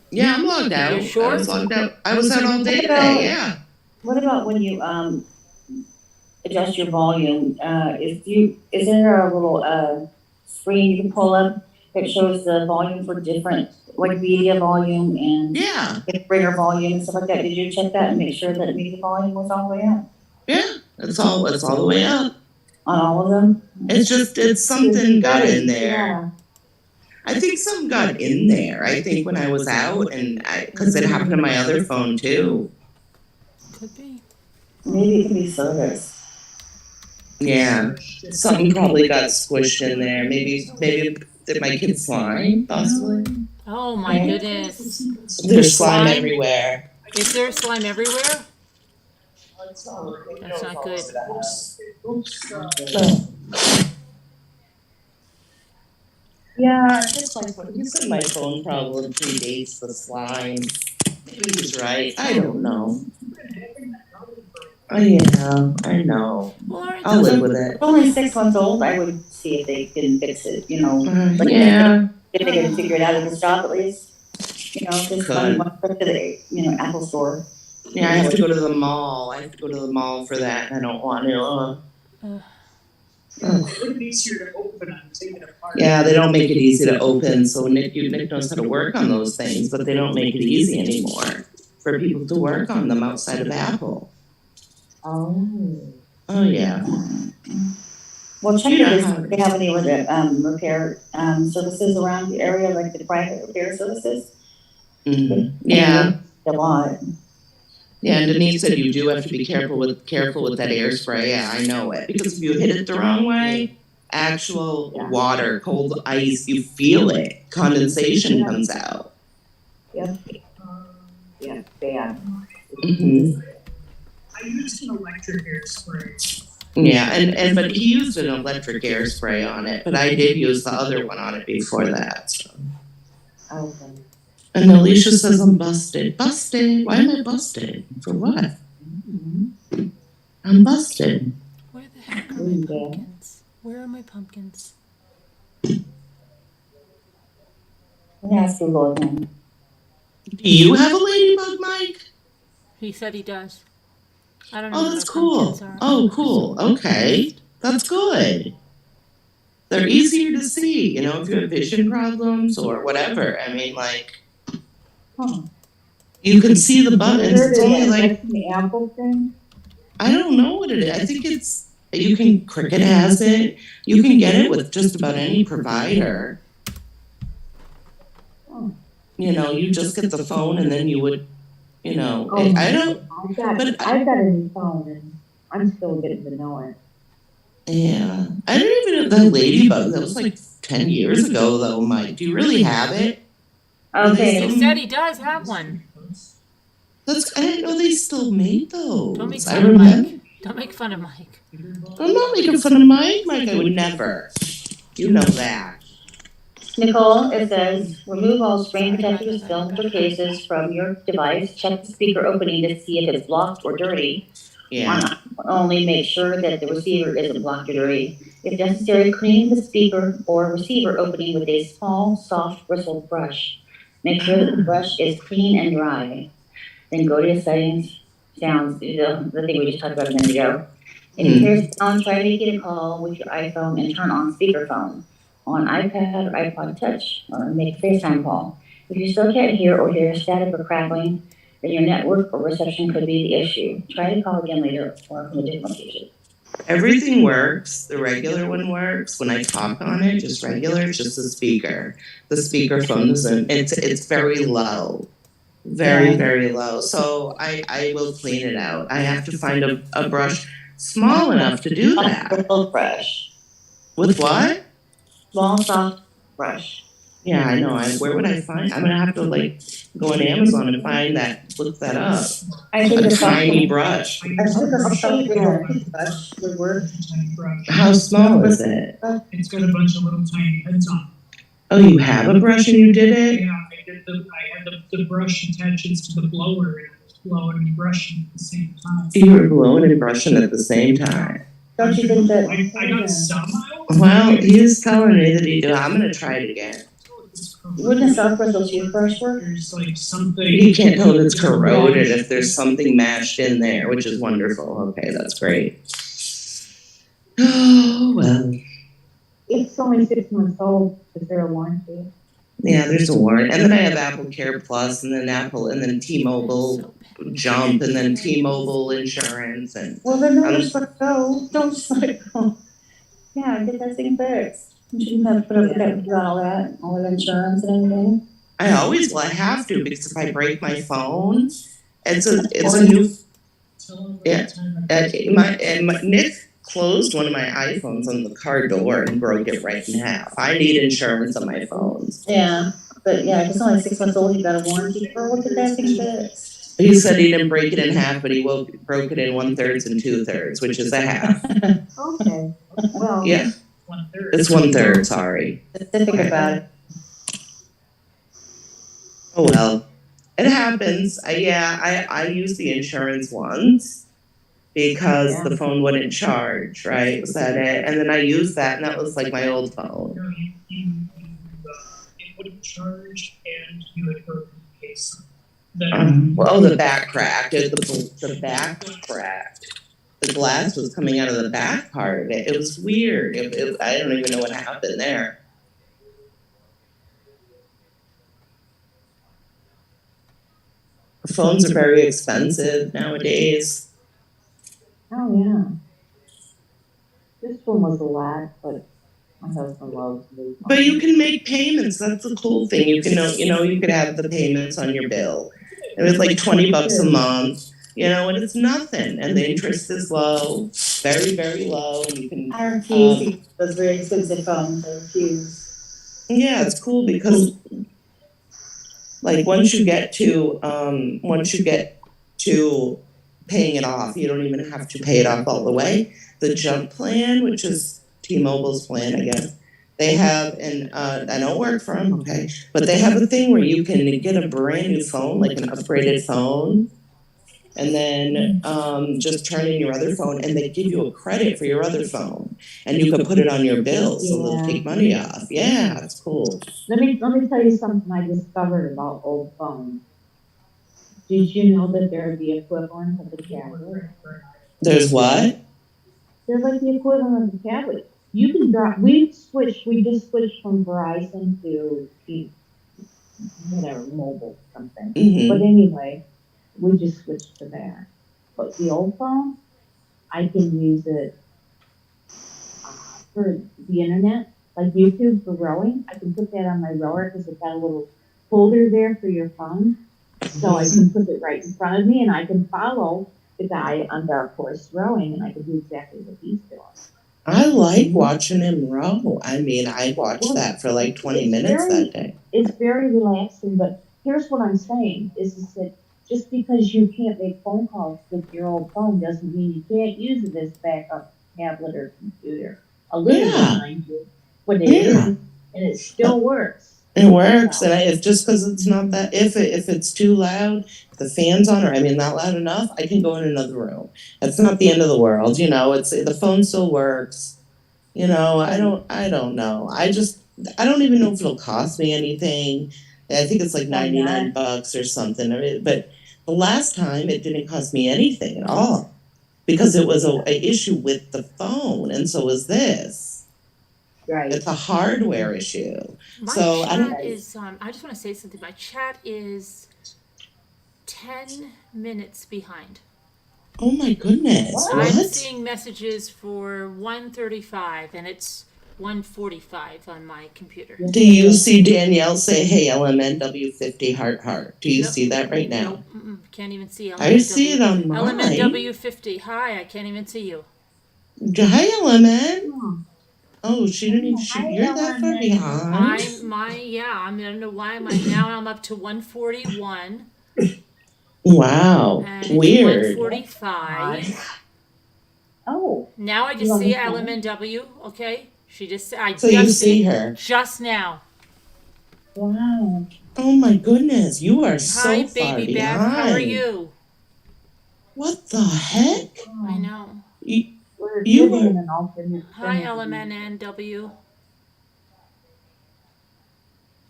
Yeah, I'm logged out. You're sure? I was logged out. I was out all day today. Yeah. What about when you adjust your volume? Is there a little screen you can pull up that shows the volume for different, like media volume and Yeah. bringer volume and stuff like that? Did you check that and make sure that media volume was all the way up Yeah. It's all the way up. on all of them? It's something got in there. Yeah. I think something got in there. I think when I was out, and because it happened to my other phone too. Could be. Maybe it can be service. Yeah, something probably got squished in there. Maybe did my kids slime possibly? Oh my goodness. There's slime everywhere. Is there slime everywhere? That's not good. Yeah, just like what you said, my phone probably predates the slime. Maybe he's right. I don't know. Oh yeah, I know. Well, I'll live with it. Only 6 months old, I would see if they can fix it, Like Yeah. if they can figure it out at the shop at least. Just Could. one trip to the, Apple store. Yeah, I have to go to the mall. I have to go to the mall for that. I don't want to. Yeah, they don't make it easy to open. So Nick knows how to work on those things, but they don't make it easy anymore for people to work on them outside of Apple. Oh yeah. Well, check if they have any repair services around the area, like the private repair services. Mm-hmm. Yeah. A lot. Yeah, and Denise said you do have to be careful with that air spray. Yeah, I know it. Because if you hit it the wrong way, actual water, cold ice, you feel it. Condensation comes out. Yep. Yeah, bad. Mm-hmm. I used an electric air spray. Yeah, but he used an electric air spray on it, but I did use the other one on it before that. So. Okay. And Alicia says I'm busted. Busted? Why am I busted? For what? I'm busted. Where the heck are my pumpkins? Where are my pumpkins? Ask your Lord then. Do you have a ladybug, Mike? He said he does. I don't know. Oh, that's cool. Oh, cool. Okay. That's good. They're easier to see, if you have vision problems or whatever. I mean, you can see the buttons. It's only like the Apple thing. I don't know what it is. I think Cricket has it. You can get it with just about any provider. You just get the phone and then you would, I don't. I've got a new phone and I'm still getting to know it. Yeah, I don't even know the ladybug. That was like 10 years ago, though. Mike, do you really have it? Okay. He said he does have one. I didn't know they still made those. Don't make fun of Mike. Don't make fun of Mike. I'm not making fun of Mike. Mike, I would never. You know that. Nicole, it says, remove all screen protectors, films, or cases from your device. Check the speaker opening to see if it's blocked or dirty. Yeah. Only make sure that the receiver isn't blocked or dirty. If necessary, clean the speaker or receiver opening with a small, soft bristled brush. Make sure that the brush is clean and dry. then go to your settings, sounds, the thing we just talked about a minute ago. And if you hear sound, try making a call with your iPhone and turn on speakerphone on iPad or iPod Touch, or make a FaceTime call. If you still can't hear or hear static or crackling, then your network or reception could be the issue. Try to call again later or from a different location. Everything works. The regular one works. When I talk on it, just regular, it's just the speaker. The speaker phone doesn't, it's very low. Very low. So I will clean it out. I have to find a brush small enough to do that. Soft brush. With what? Small, soft brush. Yeah, I know. Where would I find? I'm gonna have to like go on Amazon and find that. Look that up. I think A the tiny brush. I think a soft brush would work. Tiny brush. How small is it? It's got a bunch of little tiny heads on it. Oh, you have a brush and you did it? Yeah, I had the brush attaches to the blower and I was blowing and brushing at the same time. You were blowing and brushing at the same time. Don't you think that? I got some out. Well, he is telling me that he do. I'm gonna try it again. Wouldn't a soft bristle toothbrush work? There's like something. You can't tell if it's corroded if there's something mashed in there, which is wonderful. Okay, that's great. Oh, well. It's only 6 months old. Is there a warranty? Yeah, there's a warrant. And then I have Apple Care Plus and then T-Mobile Jump and then T-Mobile Insurance and Well, then don't just let it go. Don't just let it go. Yeah, get that thing fixed. You shouldn't have to put up all that insurance and everything. I always have to because if I break my phone, it's a new. Yeah, Nick closed one of my iPhones on the car door and broke it right in half. I need insurance on my phones. Yeah, but yeah, if it's only 6 months old, you got a warranty for what did that thing fix? He said he didn't break it in half, but he broke it in 1/3 and 2/3, which is a half. Okay. Well. Yeah, 1/3. it's 1/3. Sorry. Just think about it. Oh well, it happens. I used the insurance once because the phone wouldn't charge. Right? Was that it? And then I used that, and that was like my old phone. No, it would have charged and you had broken the case. The back cracked. The back cracked. The glass was coming out of the back part of it. It was weird. I don't even know what happened there. Phones are very expensive nowadays. Oh, yeah. This one was a lot, but my husband loves me. But you can make payments. That's the cool thing. You can, you could have the payments on your bill. It was like $20 a month, and it's nothing. And the interest is low, very, very low. And you can. I refuse those very expensive phones. I refuse. Yeah, it's cool because, like, once you get to paying it off, you don't even have to pay it off all the way. The Jump plan, which is T-Mobile's plan, I guess. They have, and I don't work for them, okay, but they have a thing where you can get a brand new phone, like an upgraded phone, and then just turn in your other phone, and they give you a credit for your other phone, and you can put it on your bill, so they'll take money off. Yeah, it's cool. Let me tell you something I discovered about old phones. Did you know that they're the equivalent of the tablet? There's what? They're like the equivalent of the tablet. You can drop. We just switched from Verizon to whatever mobile something. Mm-hmm. But anyway, we just switched to that. But the old phone, I can use it for the internet, like YouTube for rowing. I can put that on my rower because it's got a little holder there for your phone. So I can put it right in front of me, and I can follow the guy on Dark Horse rowing, and I can do exactly what he's doing. I like watching him row. I mean, I watched that for like 20 minutes that day. It's very relaxing, but here's what I'm saying, is that just because you can't make phone calls with your old phone doesn't mean you can't use it as backup tablet or computer. A little bit, mind you, but it is, and it still works. It works, and it's just because it's not that. If it's too loud, if the fan's on, or not loud enough, I can go in another room. That's not the end of the world, It's the phone still works, I don't know. I don't even know if it'll cost me anything. I think it's like $99 or something. But The last time it didn't cost me anything at all because it was a issue with the phone, and so was this. Right. It's a hardware issue. My So I chat don't. is, I just want to say something. My chat is 10 minutes behind. Oh my goodness! What? I'm seeing messages for 1:35 and it's 1:45 on my computer. Do you see Danielle say, "Hey, LMNW50 heart"? Do you Nope. see that right now? Nope, can't even see LMNW. I see it on mine. LMNW50. Hi, I can't even see you. Hi, LMN. Oh. Oh, she didn't even. You're that far behind. I don't know why now I'm up to 141 Wow, and it's weird. 145. Oh. Now I just see LMNW. Okay, she just So you see her just now. Wow. Oh my goodness, you are so Hi, far baby behind. Beth. How are you? What the heck? I know. We're You living are- in an alternate. Hi, LMNW.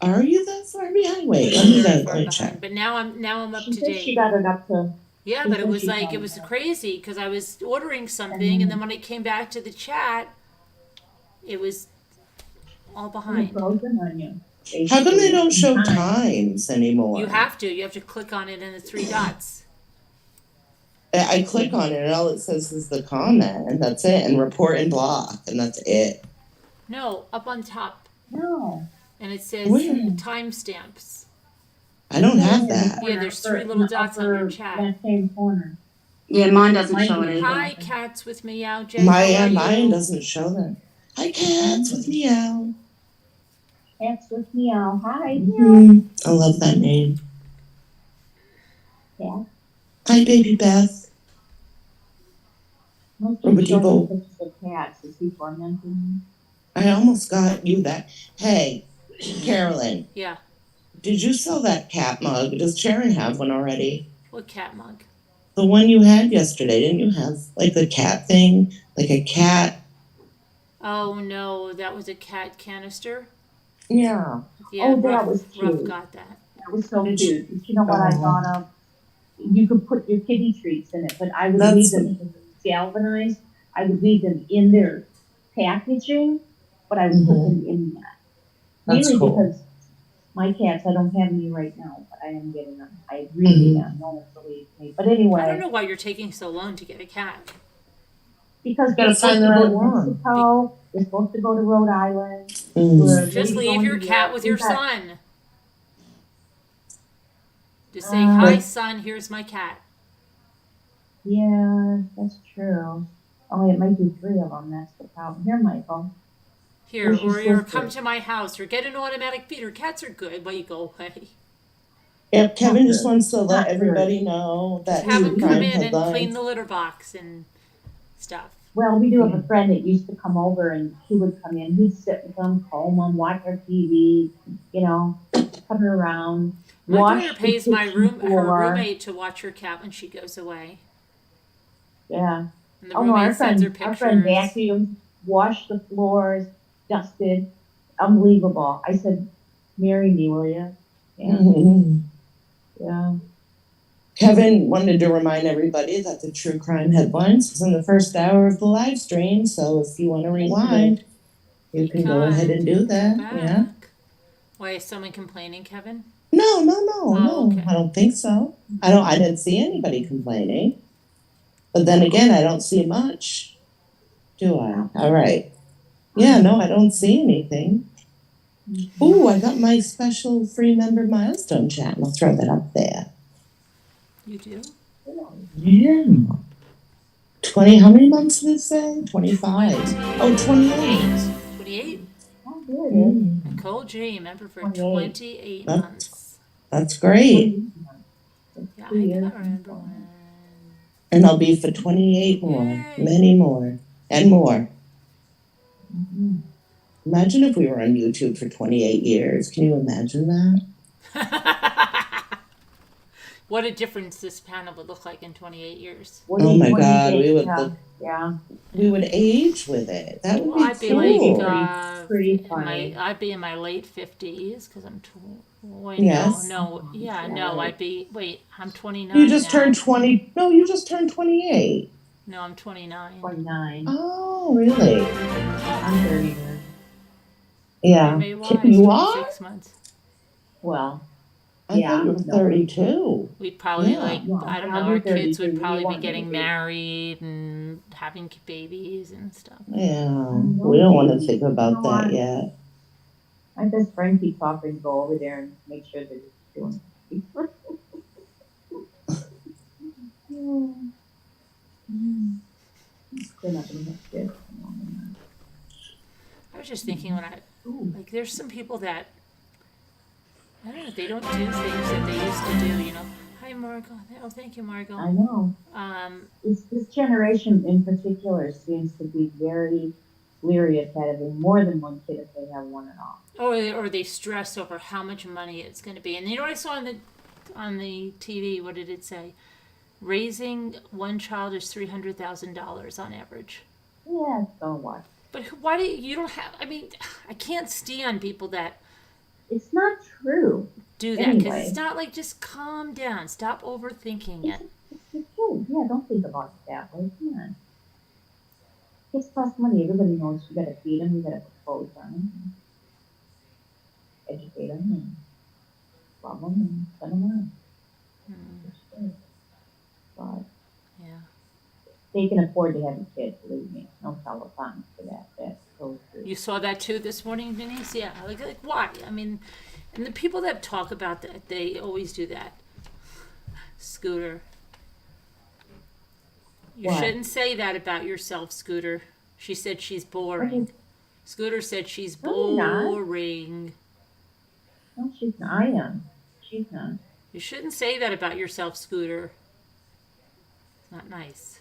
Are you that far behind? Wait, let me Very go. far Let me behind, check. but now I'm up She to said date. she got it up to. Yeah, she but it said was she like, found it was it. crazy because I was ordering something and then when I came back to the chat, it was all And behind. frozen on you. How come they don't show Time. times anymore? You have to click on it in the three dots. I click on it and all it says is the comment and that's it, and report and block, and that's it. No, up on top. No. And it says Where? timestamps. I don't have that. Yeah, there's three little dots on your chat. Left hand corner. Yeah, mine doesn't Mine show doesn't. anything. Hi, cats with meow. Jen, how are Mine you? doesn't show them. Hi, cats with meow. Cats with meow. Hi. I love that name. Yeah. Hi, baby Beth. Most Or would of you the go? pictures of cats. Is he tormenting I almost got you that. Hey, Carolyn, Yeah. did you sell that cat mug? Does Sharon have one already? What cat mug? The one you had yesterday, didn't you have like the cat thing? Like a cat? Oh no, that was a cat canister. Yeah. Yeah, Oh, that Ruff, was Ruff cute. got that. That was so Did cute. You know what I thought of? You could put your kitty treats in it, but I would leave them because it's galvanized. I would leave them in their packaging, but I would put them in that. That's Mainly cool. because my cats, I don't have any right now, but I am getting them. I really am. No one believes me. But anyway. I don't know why you're taking so long to get a cat. Because Gotta they're supposed find to the go right to one. Mexico. They're supposed to go to Rhode Island. We're Just maybe leave going your to cat Europe. with We your got- son. Just say, hi son, here's my cat. Yeah, that's true. Only it might be 3 of them. That's the problem. Here, Michael. Here, Where's your or sister? come to my house, or get an automatic feeder. Cats are good, but you go away. Yep, Kevin Not just good. wants to let Not everybody know that Have true them come crime in and headlines. clean the litter box and stuff. Well, we do have a friend that used to come over, and he would come in. He'd sit with them, comb them, watch our TV, you know, come around, My wash daughter the pays my kitchen her floor. roommate to watch her cat when she goes away. Yeah. And the Oh no, roommate sends her our friend pictures. vacuumed, washed the floors, dusted. Unbelievable. I said, marry me, will you? Yeah. Mhm. Yeah. Kevin wanted to remind everybody that the true crime headlines was in the first hour of the live stream. So if you want to rewind, you can go ahead and do that. Yeah. Back. Why is someone complaining, Kevin? No. okay. I don't think so. I didn't see anybody complaining. But then again, I don't see much. Do I? All right. Yeah, no, I don't see anything. Ooh, I got my special free member milestone chat. I'll throw that up there. You do? Yeah. 20, how many months did it say? 25. Oh, 28. 28? Oh, good. Nicole J, member for 28. 28 That's- months. That's great. Yeah, I can't remember when. And I'll be for 28 more. Yay. Many more. And more. Mhm. Imagine if we were on YouTube for 28 years. Can you imagine that? What a difference this panel would look like in 28 years. What do Oh you- my what do you God, think? we would Yeah. look, Yeah. we would age with it. That would Well, be I'd be cool. like, Pretty funny. I'd be in my late 50s because I'm Wait, Yes. no, yeah, no, I'd be, wait, I'm 29 You just now. turned 20. No, you just turned 28. No, I'm 29. 29. Oh, really? I'm 31. Yeah. May wise, You are? 26 months. Well, I thought you were no. 32. We'd probably Yeah. like, No, I don't I'll know, be our kids 32. would You probably be want me to getting be. married and having babies and stuff. Yeah. No, We don't want to baby. think You about know that what? yet. My best friend keeps offering to go over there and make sure that it's doing. They're not gonna have kids. No, they're not. I was just thinking when like, there's some people that, I don't know, they don't do things that they used to do, you know. Hi, Margot. Oh, thank you, Margot. I know. This generation in particular seems to be very leery of having more than one kid if they have one at all. Or they stress over how much money it's going to be. And you know what I saw on the TV? What did it say? Raising one child is $300,000 on average. Yeah, so what? But why do you don't have? I mean, I can't stand people that It's not true. do that because Anyway. it's not like, just calm down, stop overthinking it. It's your kid. Yeah, don't think about it that way. Come on. Kids cost money. Everybody knows you gotta feed them, you gotta put clothes on them, educate them, and love them, and send them on. But Yeah. they can afford to have a kid, believe me. No telephone for that. That's so true. You saw that too this morning, Denise? Yeah. Like why? I mean, and the people that talk about that, they always do that. Scooter. You What? shouldn't say that about yourself, Scooter. She said she's boring. Scooter said she's No, you're not. boring. No, she's not. I am. She's not. You shouldn't say that about yourself, Scooter. It's not nice.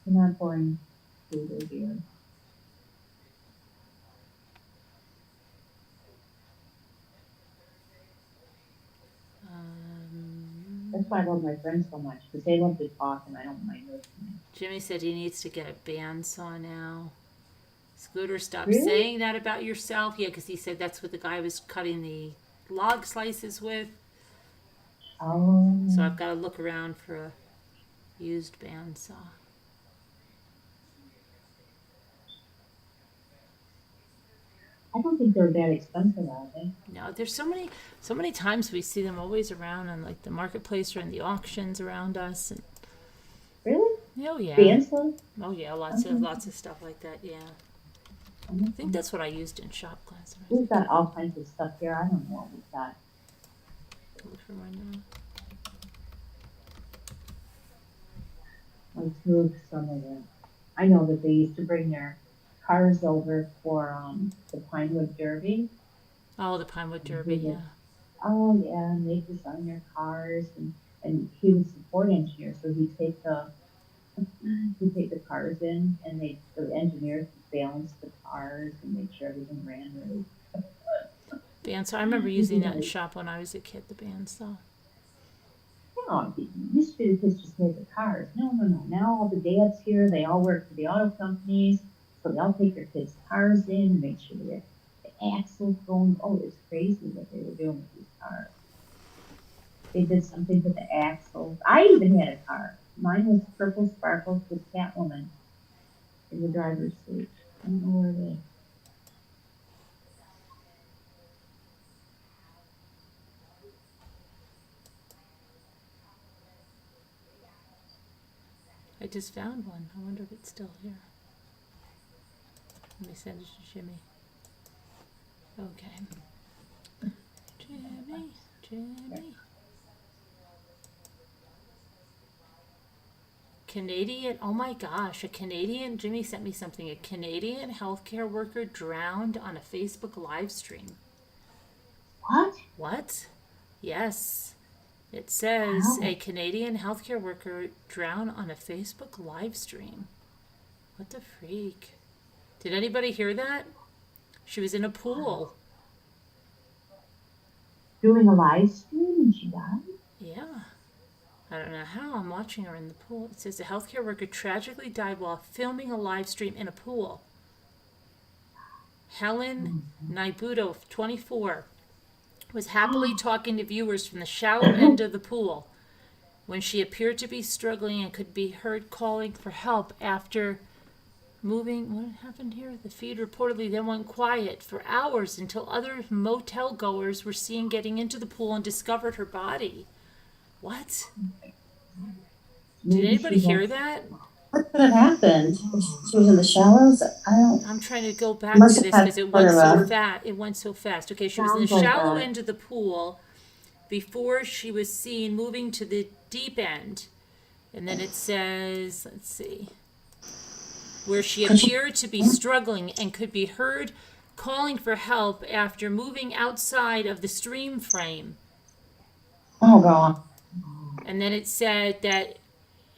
You're not boring, Scooter, dear. That's why I love my friends so much, because they love to talk and I don't mind listening. Jimmy said he needs to get a bandsaw now. Scooter, stop Really? saying that about yourself. Yeah, because he said that's what the guy was cutting the log slices with. Oh. So I've got to look around for a used bandsaw. I don't think they're that expensive, are they? No, there's so many times we see them always around on like the marketplace or in the auctions around us. And, Really? oh yeah. Bandsaw? Oh yeah, lots of stuff like that. Yeah. I think that's what I used in shop class. We've got all kinds of stuff here. I don't know what we've got. Look for mine now. Like through some of them. I know that they used to bring their cars over for the Pinewood Derby. Oh, the Pinewood Derby, yeah. Oh yeah, and they design their cars, and he was the Ford engineer, so he'd take the cars in, and the engineers would balance the cars and make sure everything ran really. Bandsaw. I remember using that in shop when I was a kid. The bandsaw. No, used to be the kids just made the cars. No. Now all the dads here, they all work for the auto companies, so they all take their kids' cars in and make sure that the axles going. Oh, it's crazy what they were doing with these cars. They did something with the axles. I even had a car. Mine was purple sparkles with Catwoman in the driver's seat. I don't know where it is. I just found one. I wonder if it's still here. Let me send it to Jimmy. Okay. Jimmy. Canadian, oh my gosh, Jimmy sent me something. A Canadian healthcare worker drowned on a Facebook live stream. What? What? Yes. It says a Canadian healthcare worker drowned on a Facebook live stream. What the freak? Did anybody hear that? She was in a pool. Doing a live stream and she died? Yeah. I don't know how. I'm watching her in the pool. It says a healthcare worker tragically died while filming a live stream in a pool. Helen Naibudo, 24, was happily talking to viewers from the shallow end of the pool when she appeared to be struggling and could be heard calling for help after moving. What happened here? The feed reportedly then went quiet for hours until other motel goers were seen getting into the pool and discovered her body. What? Did anybody hear that? What could have happened? She was in the shallows? I'm trying to go back Must to this have because it had went so sort of a- fast. It went so fast. Okay, she was in the Sounds like shallow that. end of the pool before she was seen moving to the deep end. And then it says, let's see, where she appeared to be struggling and could be heard calling for help after moving outside of the stream frame. Oh, God. And then it said that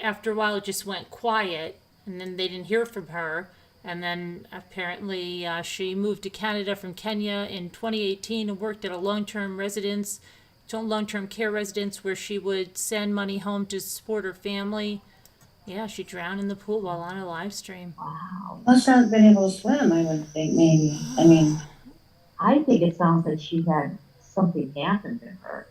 after a while it just went quiet, and then they didn't hear from her. And then apparently she moved to Canada from Kenya in 2018 and worked at a long-term care residence where she would send money home to support her family. Yeah, she drowned in the pool while on a live stream. Wow. Must have been able to swim, I would think, maybe. I mean, I think it sounds like she had something happen to her.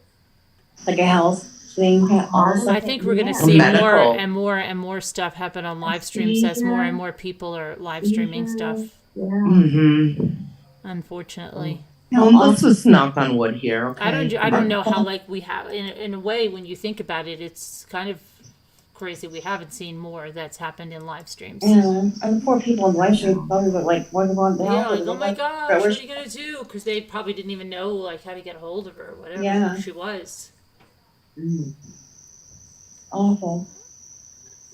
like a health thing. I think we're going to Yeah. see Medical. more and more and more stuff happen on live streams as more and more people are live streaming stuff, Yeah. Mm-hmm. unfortunately. Well, let's just knock on wood here, okay? I don't know how, like, we have, in a way, when you think about it, it's kind of crazy we haven't seen more that's happened in live streams. Yeah, and the poor people in live stream probably were like, what about the Yeah, help? like, oh my gosh, That what was- are you going to do? Because they probably didn't even know, like, how to get a hold of her, whatever Yeah. who she was. Awful.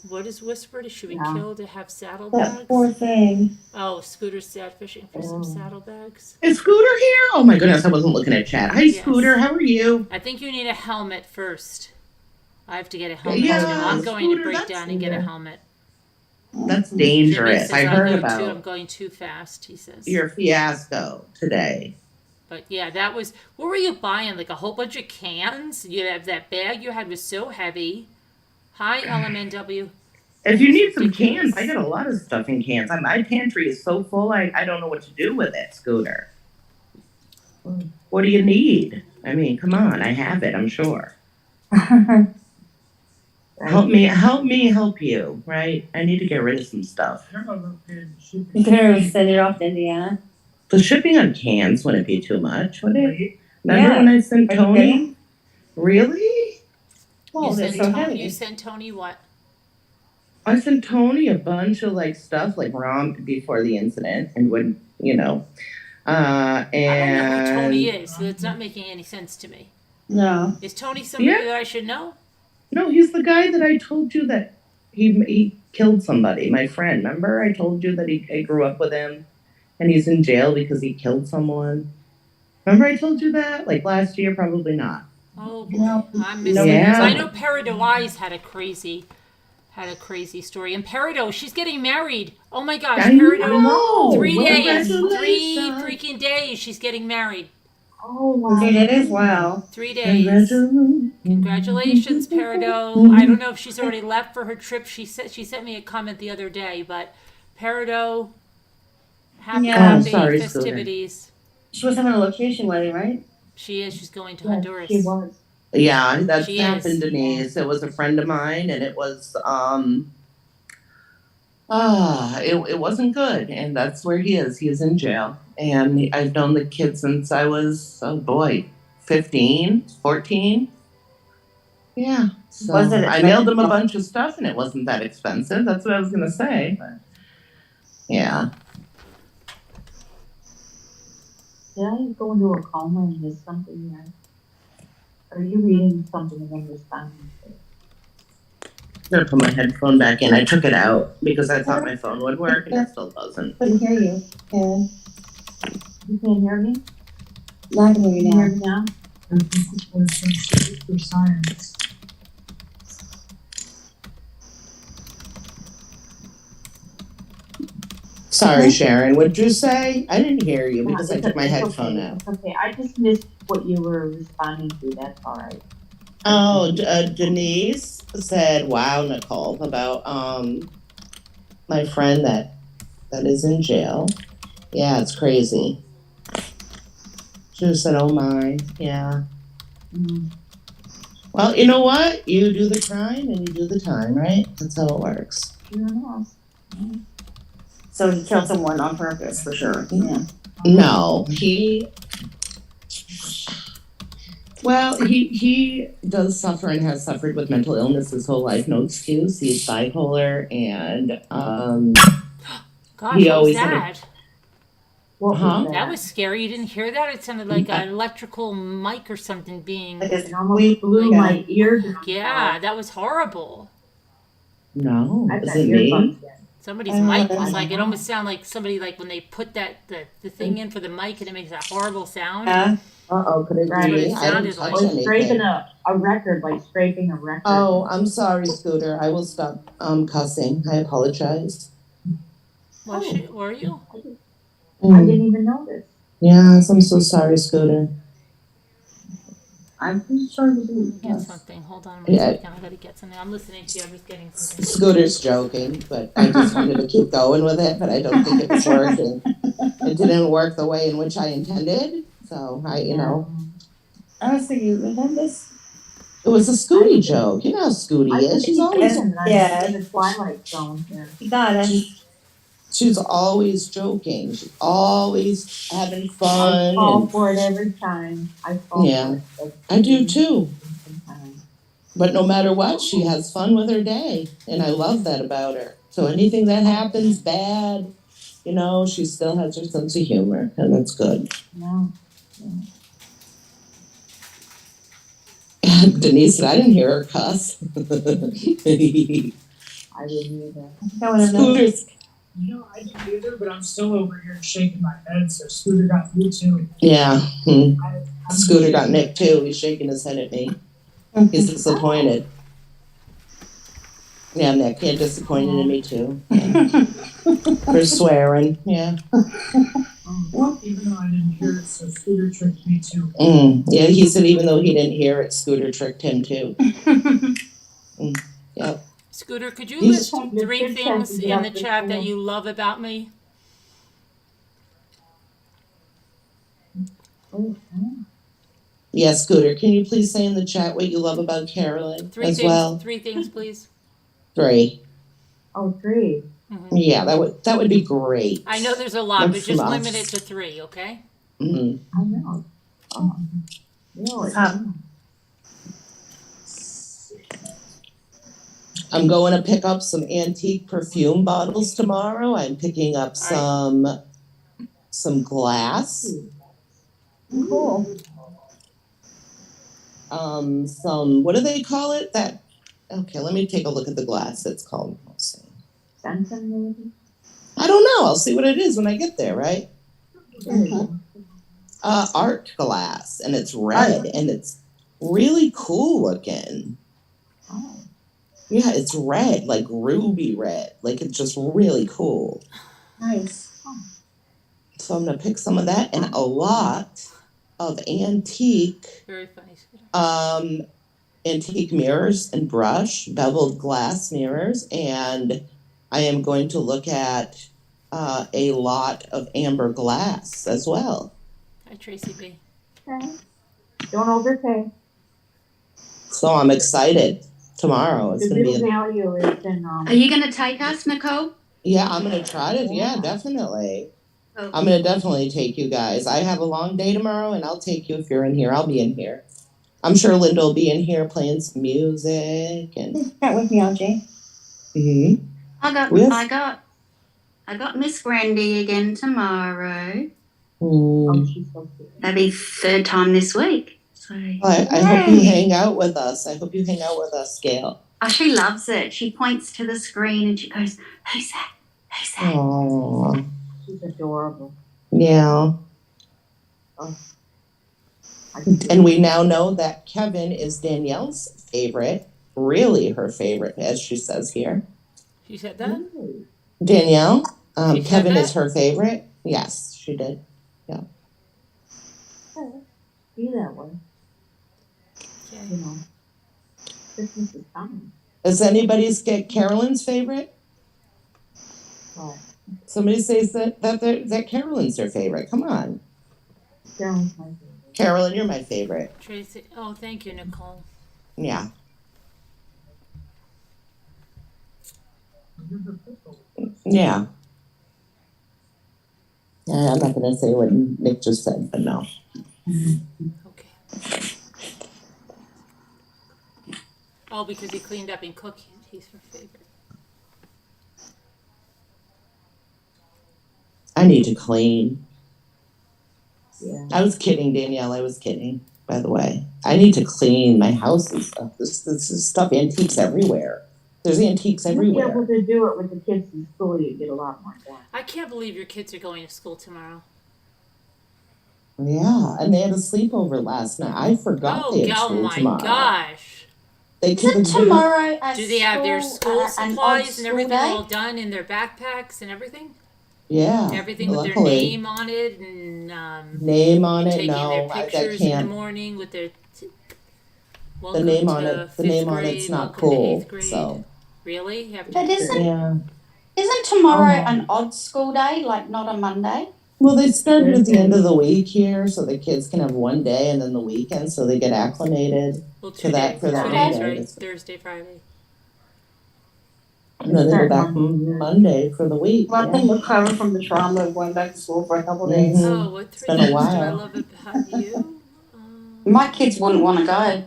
What is whispered? Should we Yeah. kill to have saddlebags? That poor thing. Oh, Scooter's sad fishing for some Oh. saddlebags. Is Scooter here? Oh my goodness, I wasn't looking at chat. Hi, Yes. Scooter. How are you? I think you need a helmet first. I have to get a helmet Yeah, too. I'm going to Scooter, break that's- down and get a helmet. That's Jimmy dangerous. says I I'm heard going about I'm going too fast, he says. your fiasco today. But yeah, that was, what were you buying? Like a whole bunch of cans? You have that bag you had was so heavy. Hi, LMNW. If you need some cans, I got a lot of stuff in cans. My pantry is so full, I don't know what to do with it, Scooter. What do you need? I mean, come on, I have it, I'm sure. Help me help you, right? I need to get rid of some stuff. You can send it off to Indiana. The shipping on cans wouldn't be too much, would it? Remember Yeah. when I sent Are you Tony? kidding? Really? Well, You they're sent so Tony, heavy. you sent Tony what? I sent Tony a bunch of like stuff like before the incident and when, you know. I don't know who Tony And is, so it's not making any sense to me. No. Is Tony somebody Yeah. that I should know? no, he's the guy that I told you that he killed somebody, my friend. Remember I told you that I grew up with him and he's in jail because he killed someone. Remember I told you that? Like last year, probably not. Oh boy, No. I'm missing Yeah. this. I know Peridot Wise had a crazy story. And Peridot, she's getting married. Oh my gosh, I Peridot, know. 3 days, Congratulations. 3 freaking days. She's getting married. Oh, wow. It is, wow. 3 days. Congratulations, Peridot. I don't know if she's already left for her trip. She sent me a comment the other day, but Peridot, happy Yeah. Oh, sorry, Scooter. festivities. She was having a location wedding, right? She is. She's going to Yes, Honduras. she was. Yeah, that's She happened, is. Denise. It was a friend of mine and it was it wasn't good, and that's where he is. He is in jail. And I've known the kid since I was 15, 14. Yeah. So Was it I mailed him a bunch of stuff and it wasn't that expensive. That's what I was gonna say. But yeah. Did I go into a coma and miss something there? Are you reading something and then responding to it? I'm gonna put my headphone back in. I took it out because I thought my phone would work and it still doesn't. Couldn't hear you. Yeah. You can't hear me? Not gonna hear you Can you hear now. me now? I think it was for science. Sorry, Sharon. What'd you say? I didn't hear you because I It's took my okay, headphone out. It's okay, I just missed what you were responding to, that's all right. Oh, Denise said, "Wow, Nicole," about my friend that is in jail. Yeah, it's crazy. Should have said, oh my, yeah. Mm. Well, you know what? You do the crime and you do the time, right? That's how it works. Sure enough. So he killed someone on purpose, for sure, yeah. No, he does suffer and has suffered with mental illness his whole life. No excuse. He's bipolar and Gosh, He what was always had a- that? What Huh? was That was scary. You didn't hear that? It sounded like an electrical mic or something being. Like It almost blew Yeah. my eardrum. Yeah, that was horrible. no, I've is got it me? earbuds in. Somebody's mic was like, it almost sounded like somebody, like when they put the thing in for the mic and it makes that horrible sound. Yeah, Could it Right. be me? It I sounded didn't touch like- Or scraping anything. a record, like scraping a record. Oh, I'm sorry, Scooter. I will stop cussing. I apologize. Were you? I didn't even notice. Yes, I'm so sorry, Scooter. I'm pretty sure he didn't. Get something. Hold on Yeah. one second. I gotta get something. I'm listening to you. I'm just getting something. Scooter's joking, but I just wanted to keep going with it, but I don't think it was working. It didn't work the way in which I intended, so I was thinking, remember this? it was a Scooty joke. You know how Scooty is. She's always Yeah. In the Twilight Zone here. He got it. she's always joking. She's always having fun. I fall And for it every time. I fall Yeah. for it. I do too. Sometimes. But no matter what, she has fun with her day, and I love that about her. So anything that happens bad, she still has her sense of humor, and that's good. No. Denise said, I didn't hear her cuss. I didn't either. Scooter's, I didn't either, but I'm still over here shaking my head, so Scooter got you too. yeah. I'm Scooter got Nick too. He's shaking his head at me. He's disappointed. Yeah, Nick, you're disappointed in me too. Yeah. For swearing, yeah. Even though I didn't hear it, so Scooter tricked me too. Yeah, he said even though he didn't hear it, Scooter tricked him too. Yep. Scooter, could you He's- list 3 things in the chat that you love about me? Yeah, Scooter, can you please say in the chat what you love about Carolyn 3 as things. well? 3 things, please. 3. Oh, 3. Yeah, that would be great. I know there's a lot, but That's just enough. limit it to 3, okay? Mhm. I know. Oh. Really? I'm going to pick up some antique perfume bottles tomorrow. I'm picking up some glass. Cool. Some, what do they call it? Okay, let me take a look at the glass it's called. Let's see. Benson, maybe? I don't know. I'll see what it is when I get there, right? Art glass, and it's red, and it's really cool looking. Oh. Yeah, it's red, like ruby red. Like, it's just really cool. Nice. So I'm going to pick some of that and a lot of antique Very funny, Scooter. antique mirrors and brush, beveled glass mirrors, and I am going to look at a lot of amber glass as well. Hi, Tracy B. Okay. Don't overpay. So I'm excited. Tomorrow it's The going to real be value is in Are you going to take us, Nicole? yeah, I'm going to try to. Yeah, definitely. I'm going to definitely take you guys. I have a long day tomorrow, and I'll take you if you're in here. I'll be in here. I'm sure Linda will be in here playing some music and. That with me, LJ. Mm-hmm. I got Miss Grandy again tomorrow. Oh, she's so cute. That'll be 3rd time this week. So I hope you hang out with us. I hope you hang out with us, Gail. oh, she loves it. She points to the screen and she goes, "Who's that? Who's that?" Aww. She's adorable. Yeah. Oh. And we now know that Kevin is Danielle's favorite, really her favorite, as she says here. She said that? Danielle, She said Kevin that? is her favorite. Yes, she did. Be that way. Okay. You know. Christmas is coming. Is anybody's Carolyn's favorite? But Somebody says that Carolyn's their favorite. Come on. Carolyn's my favorite. Carolyn, you're my favorite. Tracy. Oh, thank you, Nicole. Yeah. Yeah. I'm not going to say what Nick just said, but no. Okay. Oh, because he cleaned up and cooked. He's her favorite. I need to clean. Yeah. I was kidding, Danielle. I was kidding, by the way. I need to clean my house and stuff. This is stuff, antiques everywhere. There's antiques You'll be everywhere. able to do it with the kids in school. You get a lot more done. I can't believe your kids are going to school tomorrow. Yeah, and they had a sleepover last night. I forgot they had school tomorrow. Oh my gosh. They Is it tomorrow? Do they have their school supplies and everything day? all done in their backpacks and everything? Yeah. Everything with their luckily. name on it and Name on it? taking No, their I pictures in the can't. morning with their The welcome name on to it. The fifth name on grade, it's not welcome to cool. eighth grade. So Really? You have to But yeah. isn't tomorrow an odd school day, like not a Monday? Well, they started at the end of the week here, so the kids can have one day and then the weekend, so they get acclimated well, to that for that 2 days, day. right? Thursday, Friday. And then they go back Monday for the week. Well, I think recover from the trauma of going back to school for a couple days. Oh, what It's 3 been a things do I while. love about you? My kids wouldn't want to go.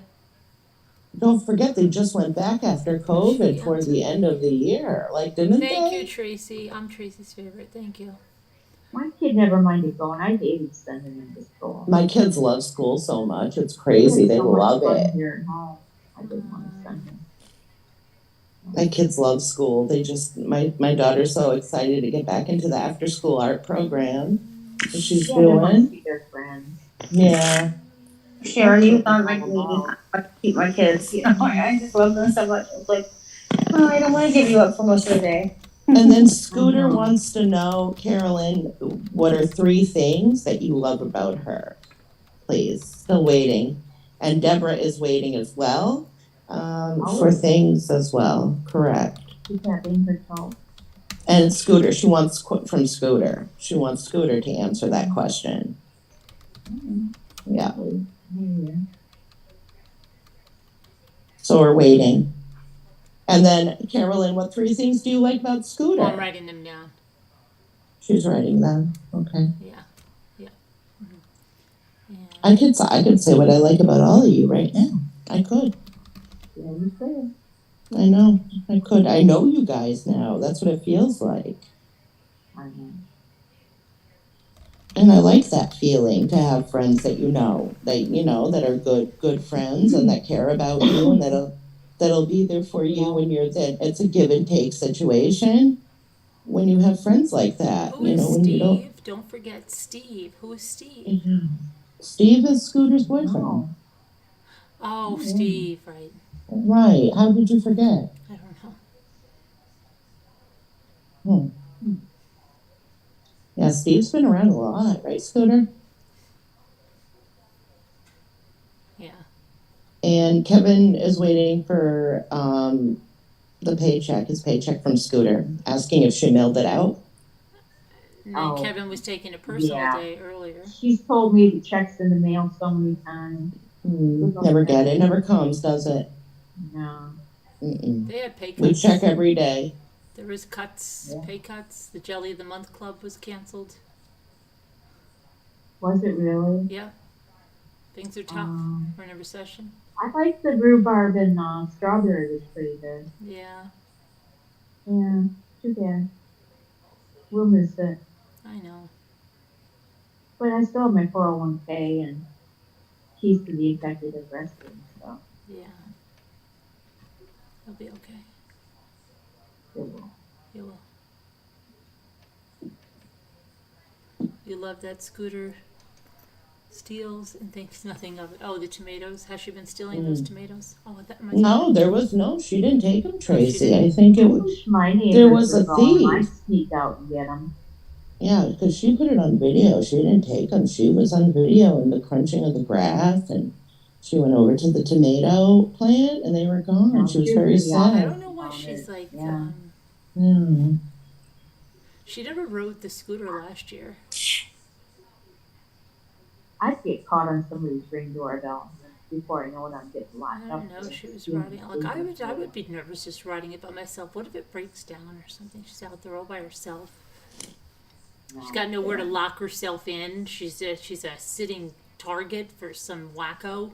Don't forget, they just went back after COVID toward the end of the year. Like, didn't Thank they? you, Tracy. I'm Tracy's favorite. Thank you. My kid never minded going. I hated sending him to school. My kids love school so much. It's crazy. They love it. Here at home. I didn't want to send him. My kids love school. They just, my daughter's so excited to get back into the after school art program that she's They want to doing. see their friends. Yeah. Sharon, you sound like me. I keep my kids. You know, I just love them so much. It's like, oh, I don't want to give you up for most of the day. And then Scooter wants to know, Carolyn, what are 3 things that you love about her? Please. Still waiting. And Deborah is waiting as well for things as well. Correct. She's having her told. And Scooter, she wants from Scooter. She wants Scooter to answer that question. Yeah. So we're waiting. And then, Carolyn, what 3 things do you like about Scooter? I'm writing them down. She's writing them. Okay. Yeah. Yeah. I could say what I like about all of you right now. I could. Yeah, you could. I know. I could. I know you guys now. That's what it feels like. I know. And I like that feeling to have friends that that are good friends and that care about you and that'll be there for you when you're that. It's a give and take situation when you have friends like that. Who is when Steve? you don't. Don't forget Steve. Who is Steve? Steve is Scooter's boyfriend. Oh, Steve, right. Right. How did you forget? I don't know. Yeah, Steve's been around a lot, right, Scooter? Yeah. And Kevin is waiting for his paycheck from Scooter, asking if she mailed it out. No, Kevin was taking a personal day earlier. She's told me the check's in the mail so many times. Never get it. Never comes, does it? No. They had pay cuts. We check every day. There was cuts, pay cuts. The Jelly of the Month Club was canceled. Was it really? Yeah. Things are tough. We're in a recession. I like the rhubarb and strawberry was pretty good. Yeah. Yeah, too bad. We'll miss it. I know. But I still have my 401k and keys to the executive restroom, so. Yeah. It'll be okay. It will. You will. You love that Scooter steals and thinks nothing of it. Oh, the tomatoes. Has she been stealing those tomatoes? Oh, that reminds me. She didn't take them, Tracy. I think it was. There was a thief. I sneak out and get them. Yeah, because she put it on video. She didn't take them. She was on video in the crunching of the grass, and she went over to the tomato plant, and they were gone. No, she was very sad. I don't know why she's like. Yeah. She never rode the scooter last year. I'd get caught on somebody's ring doorbell before I know it. I'm getting locked I up. don't know. She was riding. Like I would be nervous just riding it by myself. What if it breaks down or something? She's out there all by herself. She's got nowhere to lock herself in. She's a sitting target for some wacko.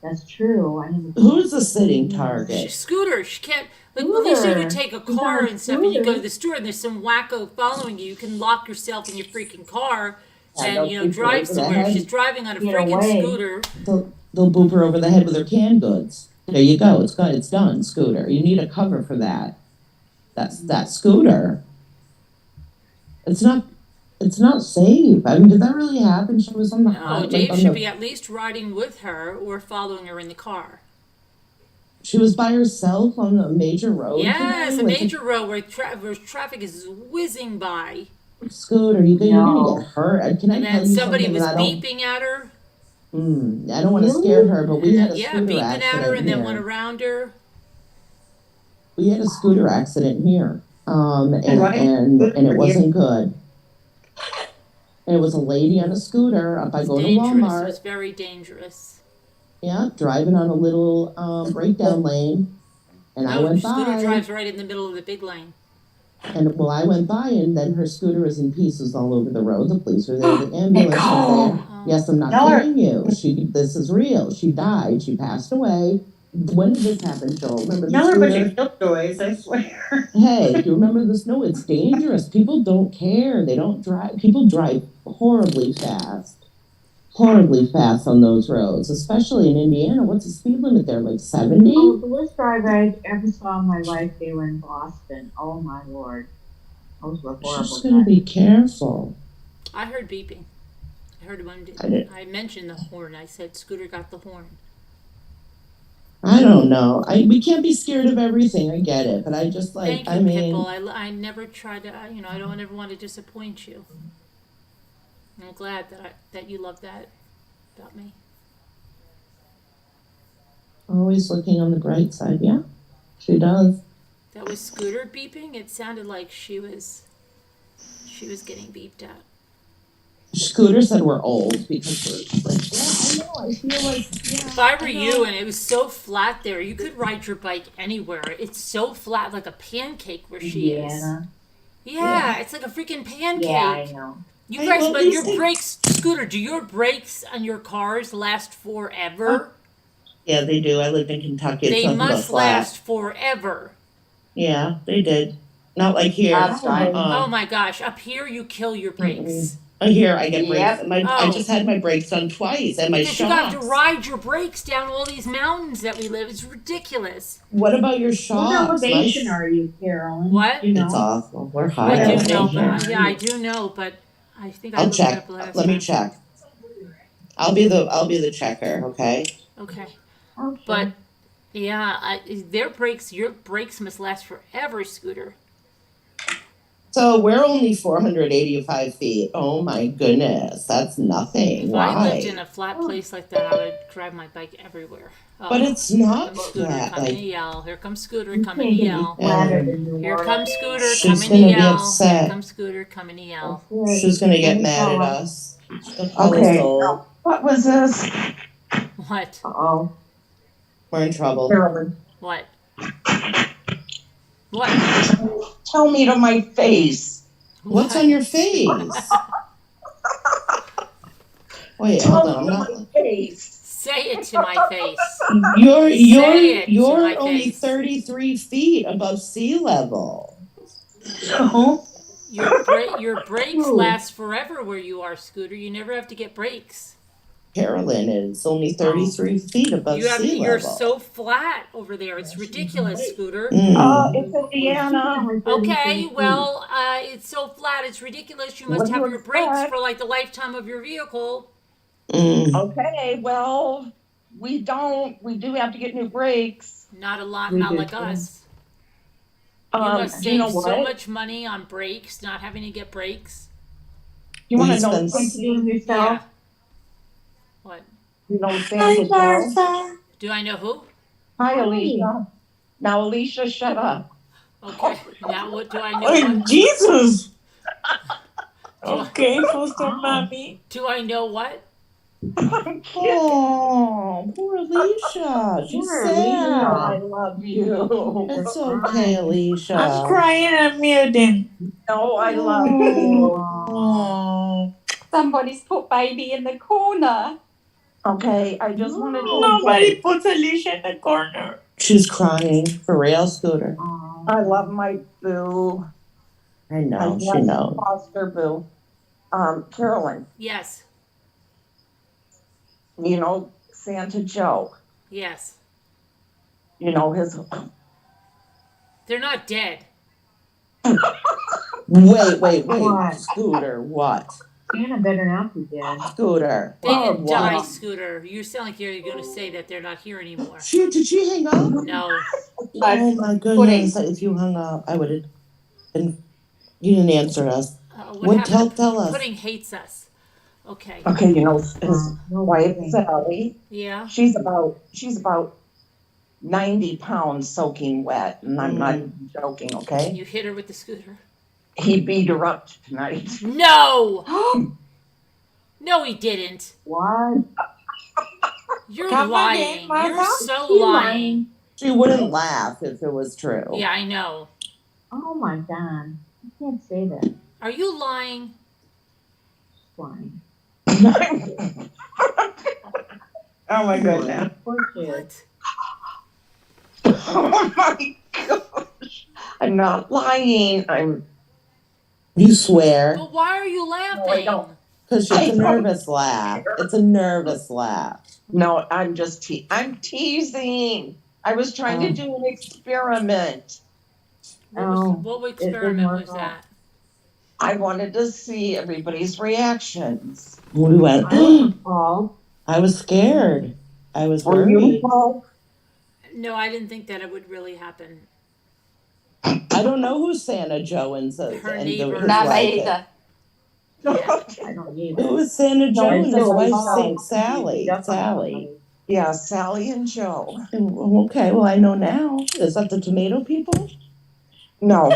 That's true. Who's a sitting target? Scooter. She can't. Like, at least you could take a car and stuff, and you go to the store, and there's some wacko following you. You can lock yourself in your freaking car, and drive somewhere. She's driving on a freaking scooter. They'll boop her over the head with her canned goods. There you go. It's done, Scooter. You need a cover for that. That's that Scooter. It's not safe. I mean, did that really happen? She was on the No, Dave should be at least riding with her or following her in the car. She was by herself on a major road. Yes, a major road where traffic is whizzing by. Scooter, you're gonna get hurt. And then somebody was beeping at her. I don't want to scare her, but we had a scooter beeping accident at her and here. then went around her. We had a scooter accident here, and it wasn't good. And it was a lady on a scooter up by go to Walmart. It was very dangerous. Yeah, driving on a little breakdown lane, and I went by. Scooter drives right in the middle of the big lane. And I went by, and then her scooter was in pieces all over the road. The police were there, the ambulance was there. Yes, I'm not kidding you. This is real. She died. She passed away. When did this happen, Joel? Remember the Y'all are a bunch of killjoys, I swear. Hey, do you remember this? No, it's dangerous. People don't care. They don't drive. People drive horribly fast on those roads, especially in Indiana. What's the speed limit there? Like 70? Oh, the worst driver I ever saw in my life, they were in Boston. Oh my Lord. Those were horrible. She's going to be careful. I heard beeping. I heard one. I mentioned the horn. I said Scooter got the horn. I don't know. We can't be scared of everything. I get it, but I just like. Thank you, Pitbull. I never try to. I don't ever want to disappoint you. I'm glad that you love that about me. Always looking on the bright side. Yeah, she does. That was Scooter beeping. It sounded like she was getting beeped at. Scooter said we're old because we're like, yeah, I know. I feel like, yeah. If I were you and it was so flat there, you could ride your bike anywhere. It's so flat, like a pancake where she is. Yeah, it's like a freaking pancake. Yeah, I know. You guys, but your brakes, Scooter, do your brakes on your cars last forever? Yeah, they do. I lived in Kentucky. They must last forever. Yeah, they did. Not like here. Oh my gosh, up here you kill your brakes. Here I get brakes. I just had my brakes done twice, and my because shocks. You have to ride your brakes down all these mountains that we live. It's ridiculous. What about your shocks? What elevation are you, Carolyn? What? It's awful. We're high. I do know, but I do know, but I think I'll check. Let me check. I'll be the checker. Okay. Okay. But yeah, your brakes must last forever, Scooter. So we're only 485 feet. Oh my goodness, that's nothing. If I lived in a flat place like that, I would drive my bike everywhere. But it's not flat. Like, to yell. Here comes Scooter coming to yell. Here comes Scooter She's coming to yell. Upset. Here comes Scooter coming to yell. She's gonna get mad at us. Okay. What was this? What? Uh-oh. We're in trouble. Carolyn. What? What? Tell me to my face. What's on your face? Wait, hold on. My face. Say it to my face. You're only 33 feet above sea level. So? Your brakes last forever where you are, Scooter. You never have to get brakes. Carolyn is only 33 feet above sea level. You're so flat over there. It's ridiculous, Scooter. It's Indiana. Okay, well, it's so flat. It's ridiculous. You must have your brakes for like the lifetime of your vehicle. Okay, well, we don't. We do have to get new brakes. Not a lot. Not like us. You must save so much money on brakes, not having to get brakes. You want to know something yourself? Yeah. What? You know Sam? Do I know who? Hi, Alicia. Now, Alicia, shut up. Okay. Now what do I know? Oh, Jesus! Okay, foster mommy. Do I know what? Oh, poor Alicia. She's Poor Alicia, I sad. love you. It's okay, Alicia. I'm crying and muting. No, I love you. Oh. Somebody's put baby in the corner. Okay, I just wanted to Nobody puts Alicia in the corner. She's crying. For real, Scooter. I love my boo. I know, My she blessed knows. foster boo. Carolyn, Yes. you know Santa Joe. Yes. You know his. They're not dead. Wait. What? Scooter, what? Santa better not be dead. Scooter. They didn't what? die, Scooter. You sound like you're going to say that they're not here anymore. Did she hang up? No. Oh my goodness. If you hung up, I would have been. You didn't answer us. What happened? Tell us. Pudding hates us. Okay. Okay, you know his wife Sally. Yeah. She's about 90 pounds soaking wet, and I'm not joking. Okay. You hit her with the scooter. He beat her up tonight. No. No, he didn't. What? You're Come lying. again, Mama? You're so lying. She wouldn't laugh if it was true. Yeah, I know. Oh my God. You can't say that. Are you lying? Flying. Oh my goodness. Of course she is. What? Oh my gosh. I'm not lying. You swear? But why are you laughing? No, I don't. Because it's a nervous laugh. It's a nervous laugh. No, I'm just I'm teasing. I was trying to do an experiment. What experiment was that? I wanted to see everybody's reactions. We went, Oh, I was scared. I was Were you worried. involved? No, I didn't think that it would really happen. I don't know who Santa Joe and Her his neighbor. Not wife is. either. I don't either. It was Santa Joe and his No, wife, no. Sally. Sally. Yeah, Sally and Joe. Okay, well, I know now. Is that the tomato people? No.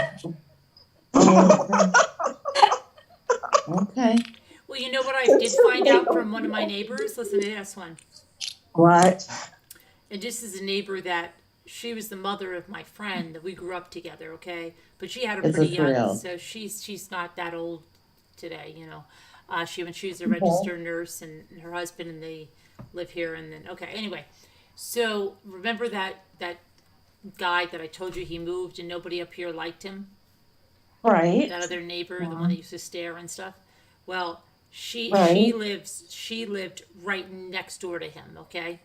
Okay. Well, you know what I did find out from one of my neighbors? Listen to this one. What? And this is a neighbor that she was the mother of my friend that we grew up together, okay? But she had her It's a pretty young, thrill. so she's not that old today, you know. She was a registered nurse, and her husband and they live here, and then anyway. So remember that guy that I told you he moved and nobody up here liked him? Right. That other neighbor, the one that used to stare and stuff. Well, she lived right next door to him, okay?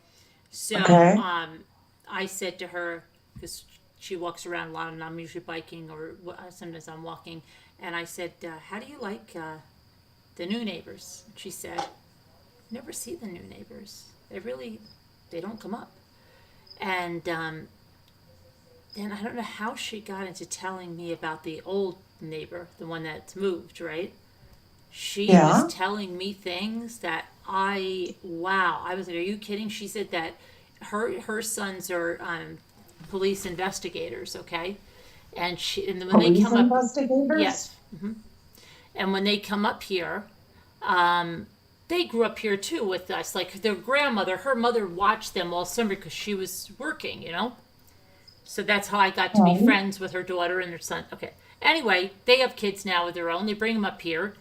So I said to her, because she walks around a lot and I'm usually biking or sometimes I'm walking, and I said, how do you like the new neighbors? She said, never see the new neighbors. They don't come up. And then I don't know how she got into telling me about the old neighbor, the one that's moved, right? She was telling me things that I was like, are you kidding? She said that her sons are police investigators, okay? And when they come up, investigators? yes, and when they come up here, they grew up here too with us. Like their grandmother, her mother watched them all summer because she was working, you know. So that's how I got to be friends with her daughter and her son. Okay. Anyway, they have kids now of their own. They bring them up here.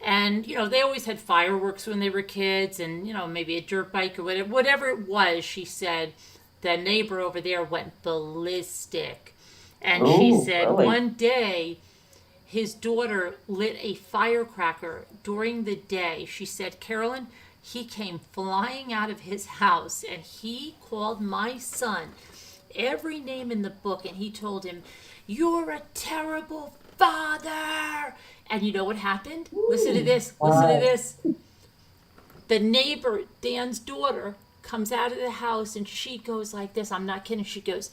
And, you know, they always had fireworks when they were kids and, you know, maybe a dirt bike or whatever it was. She said the neighbor over there went ballistic. And she said one day his daughter lit a firecracker during the day. She said, Carolyn, he came flying out of his house and he called my son every name in the book and he told him, you're a terrible father. And you know what happened? Listen to this. The neighbor, Dan's daughter, comes out of the house and she goes like this. I'm not kidding. She goes,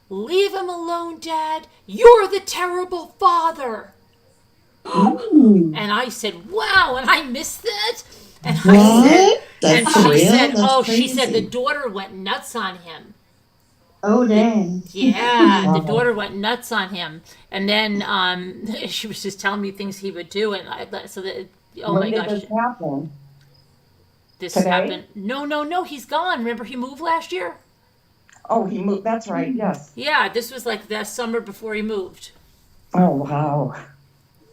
leave him alone, Dad. You're the terrible father. And I said, wow. And I missed that. And I said, That's and she real? said, That's she crazy. said the daughter went nuts on him. Oh, dang. Yeah, the Wow. daughter went nuts on him, and then she was just telling me things he would do, and so that oh my When did gosh, this happen? this Today? happened. No, he's gone. Remember he moved last year? Oh, he moved. That's right. Yes. Yeah, this was like the summer before he moved. Oh, wow.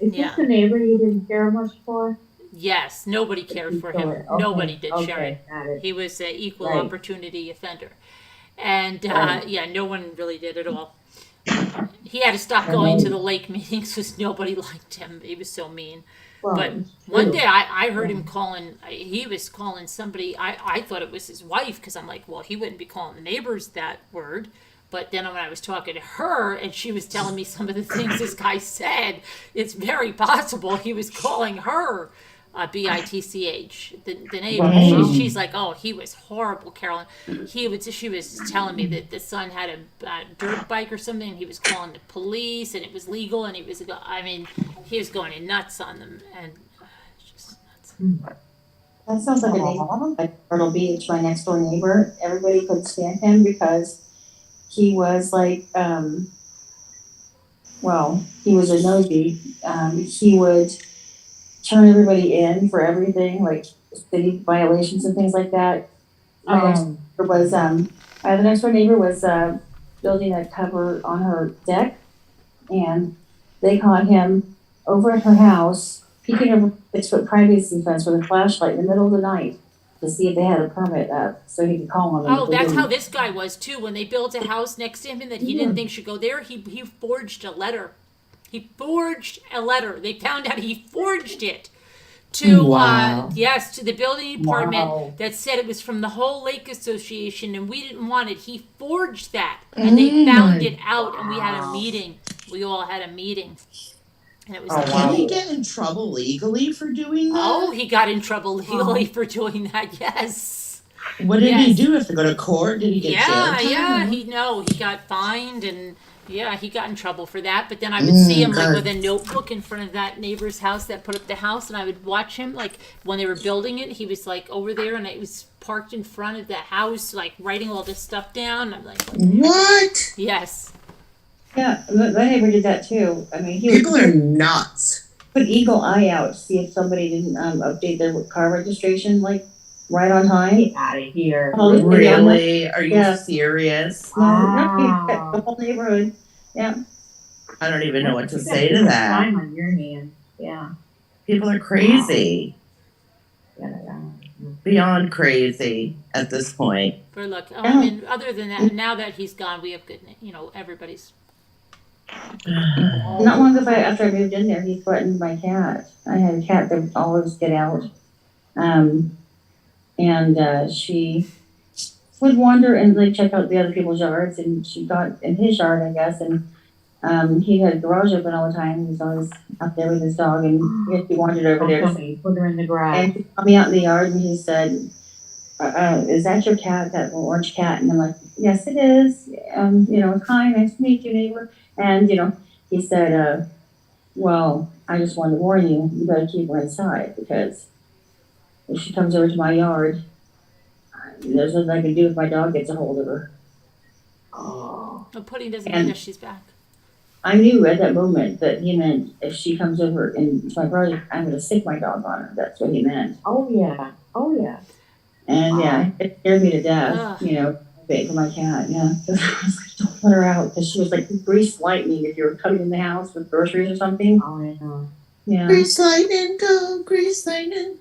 Is Yeah. this the neighbor you didn't care much for? Yes, nobody cared for him. Okay, Nobody did, okay, Sharon. got it. He was an equal Right. opportunity offender, and Right. yeah, no one really did at all. He had to stop going to the lake meetings because nobody liked him. He was so mean. Well, But it's one true. day I heard him calling, he was calling somebody, I thought it was his wife because I'm like, well, he wouldn't be calling the neighbors that word. But then when I was talking to her and she was telling me some of the things this guy said, it's very possible he was calling her bitch, the neighbor. Wow. She's like, oh, he was horrible, Carolyn. She was telling me that the son had a dirt bike or something, and he was calling the police, and it was legal, and he was going nuts on them, and just nuts. That sounds like a neighbor, like Myrtle Beach, my next door neighbor. Everybody could stand him because he was like, he was a nosy. He would turn everybody in for everything, like city violations and things like that. My next door neighbor was building a cover on her deck, and they caught him over at her house peeking over a 6-foot privacy fence with a flashlight in the middle of the night to see if they had a permit up so he could call them. Oh, that's how this guy was too. When they built a house next to him and that he didn't think should go there, he forged a letter. He forged a letter. They found out he forged it to Wow. to the building department Wow. that said it was from the whole lake association and we didn't want it. He forged that and they Oh found my- it out and we had a meeting. We all had a meeting. And it was Oh, like, Can wow. he get in trouble legally for doing that? oh, he got in trouble legally for doing that. Yes. What did he yes. do? Have to go to court? Did he get jail time? Yeah, he got fined and yeah, he got in trouble for that. But then I would see him like God. with a notebook in front of that neighbor's house that put up the house, and I would watch him like when they were building it. He was like over there, and it was parked in front of the house, like writing all this stuff down. I'm like, What? yes, Yeah, my neighbor did that too. I mean, he People would are nuts. put eagle eye out to see if somebody didn't update their car registration like right on time. Get out of here. Oh, Really? Are you Yeah. serious? Wow. The whole neighborhood. Yeah. I don't even know what to You got say too to much that. time on your hands. Yeah. People are crazy. Yeah. Beyond crazy at this point. we're lucky. I mean, other than that, now that he's gone, we have good. Everybody's. Not long after I moved in there, he threatened my cat. I had a cat that would always get out. She would wander and like check out the other people's yards, and she got in his yard, I guess, and he had the garage open all the time. He was always out there with his dog, and he wandered over there. Somebody put her in the garage. And he saw me out in the yard, and he said, "Is that your cat, that little orange cat?" And I'm like, "Yes, it is. Hi, nice to meet you, neighbor." And he said, "Well, I just wanted to warn you. You better keep her inside because if she comes over to my yard, there's nothing I can do if my dog gets a hold of her." Oh. No, Pudding doesn't And- mean that she's back. I knew at that moment that he meant if she comes over into my project, I'm going to stick my dog on her. That's what he meant. Oh yeah. Oh yeah. And yeah, it scared me to death, Ugh. bait for my cat, yeah. I was like, don't let her out, because she was like grease lightning if you were coming in the house with groceries or something. Oh yeah. Yeah. Grease lightning, go, grease lightning.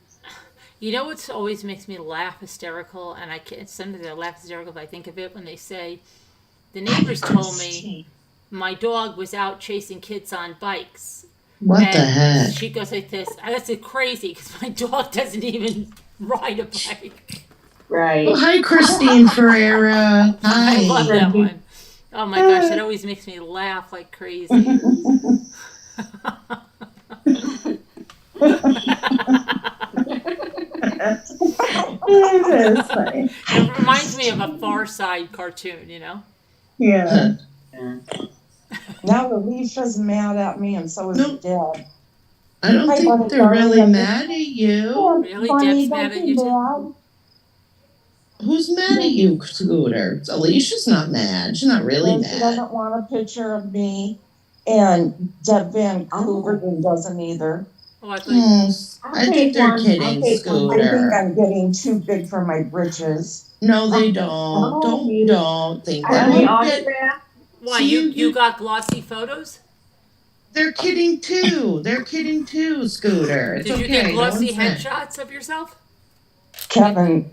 You know what always makes me laugh hysterical, and I can't. Sometimes I laugh hysterical if I think of it when they say, the neighbors told me my dog was out chasing kids on bikes. What And the heck? she goes like this. That's crazy because my dog doesn't even ride a bike. Right. Oh, hi, Christine Ferreira. I love Hi. that one. Oh my gosh, that always makes me laugh like crazy. That's funny. It reminds me of a Far Side cartoon, Yeah. Now Alicia's mad at me, and so is Nope. Deb. I don't Hi, think Bunny, they're darling. really mad at you. Really? Deb's mad at you too? Who's mad at you, Scooter? Alicia's not mad. She's not really She mad. doesn't want a picture of me, and Deb Van Cooverton doesn't either. Oh, I thought I think they're kidding, I think Scooter. I'm getting too big for my britches. No, they don't. Don't think that. why you got glossy photos? They're kidding too. They're kidding too, Scooter. It's Did you okay. get glossy Don't say- headshots of yourself Kevin,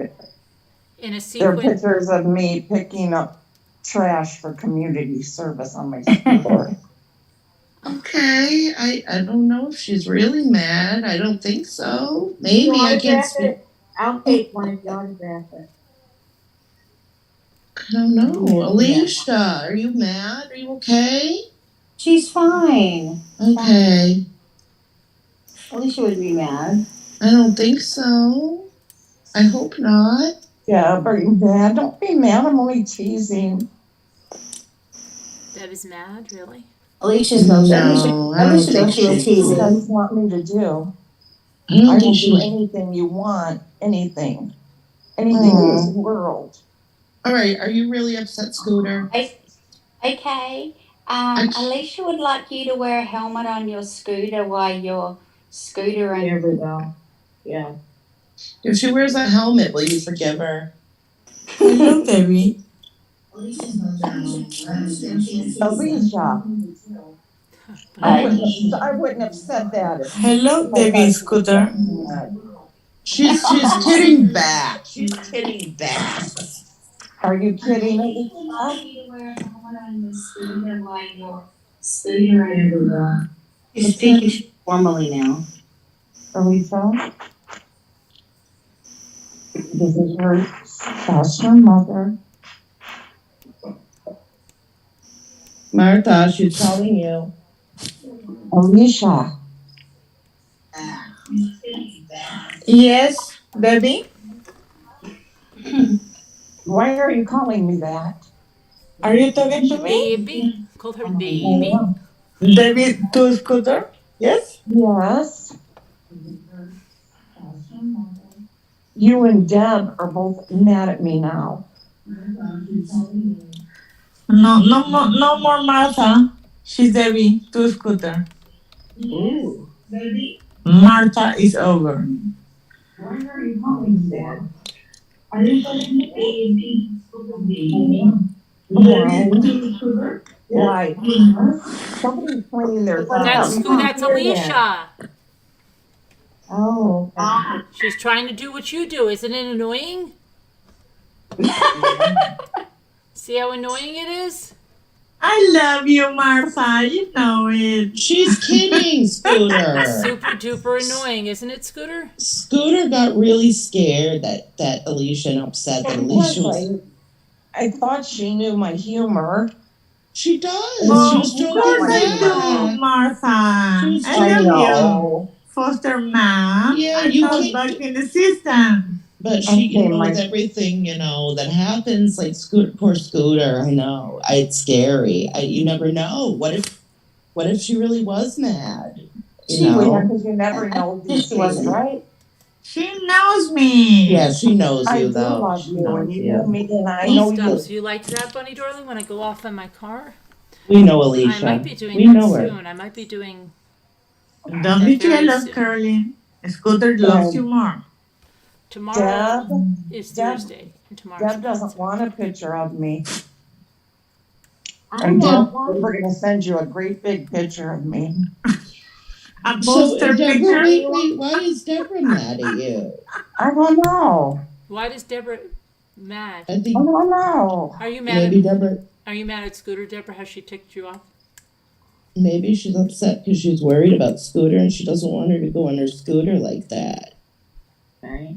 in a they're sequence? pictures of me picking up trash for community service on my skateboard. Okay, I don't know if she's really mad. I don't think so. Maybe I can't speak. I'll take one if you autograph it. I don't know. Alicia, are you mad? Are you okay? She's fine. Okay. Alicia would be mad. I don't think so. I hope not. Yeah, are you mad? Don't be mad. I'm only teasing. Deb is mad, really? Alicia's no. No, I don't Alicia think knows she was she- What do you teasing. guys want me to do? I don't I will think do she. anything you want. Anything. Anything in this world. All right, are you really upset, Scooter? Okay. I- Alicia would like you to wear a helmet on your scooter while you're scootering. There we go. Yeah. If she wears a helmet, will you forgive her? Hello, Debbie. Alicia, I wouldn't have said that. Hello, Debbie Scooter. She's kidding back. She's kidding back. Are you kidding Alicia me? would like you to wear a helmet on your scooter while you're scootering. She's speaking formally now. Alicia? This is her foster mother. Martha, she's telling you. Alicia, Yes, Debbie. why are you calling me that? Are you talking to me? Baby. Called her baby. Debbie to Scooter? Yes. Yes. You and Deb are both mad at me now. No more Martha. She's Debbie to Scooter. Ooh. Martha is over. Why are you calling me that? Are you calling me baby? Why? Somebody's playing their That's Alicia. Oh. She's trying to do what you do. Isn't it annoying? See how annoying it is? I love you, Martha. You know it. She's kidding, Scooter. Super duper annoying, isn't it, Scooter? Scooter got really scared that Alicia and upset that Alicia was. I thought she knew my humor. She does. Oh, She was of course I do, Martha. I love you. Foster mom. Yeah, I you know can't- back in the system. But she knows everything, that happens. Like Scooter, poor Scooter. I know. It's scary. You never know. What if she really was mad? Because you never know these She wasn't things. right. She knows me. Yeah, she knows I you do though. love She you, knows and you know me, and I Hey, know Stubbs, you. you like that, Bunny Darling, when I go off in my car? We know Alicia. I might be doing we that know her. soon. I might be doing Don't be very jealous, soon. Caroline. Scooter loves you more. tomorrow. Deb, Is Deb- Thursday. And tomorrow's Deb doesn't want a picture of me. I And want Deb, one. we're gonna send you a great big picture of me. A So, poster Deborah, picture. wait, why is Deborah mad at you? I don't know. Why does Deborah mad? I think I don't know. Are you mad maybe at Deborah, Are you mad at Scooter, Deborah? Has she ticked you off? maybe she's upset because she's worried about Scooter and she doesn't want her to go on her scooter like that. Right.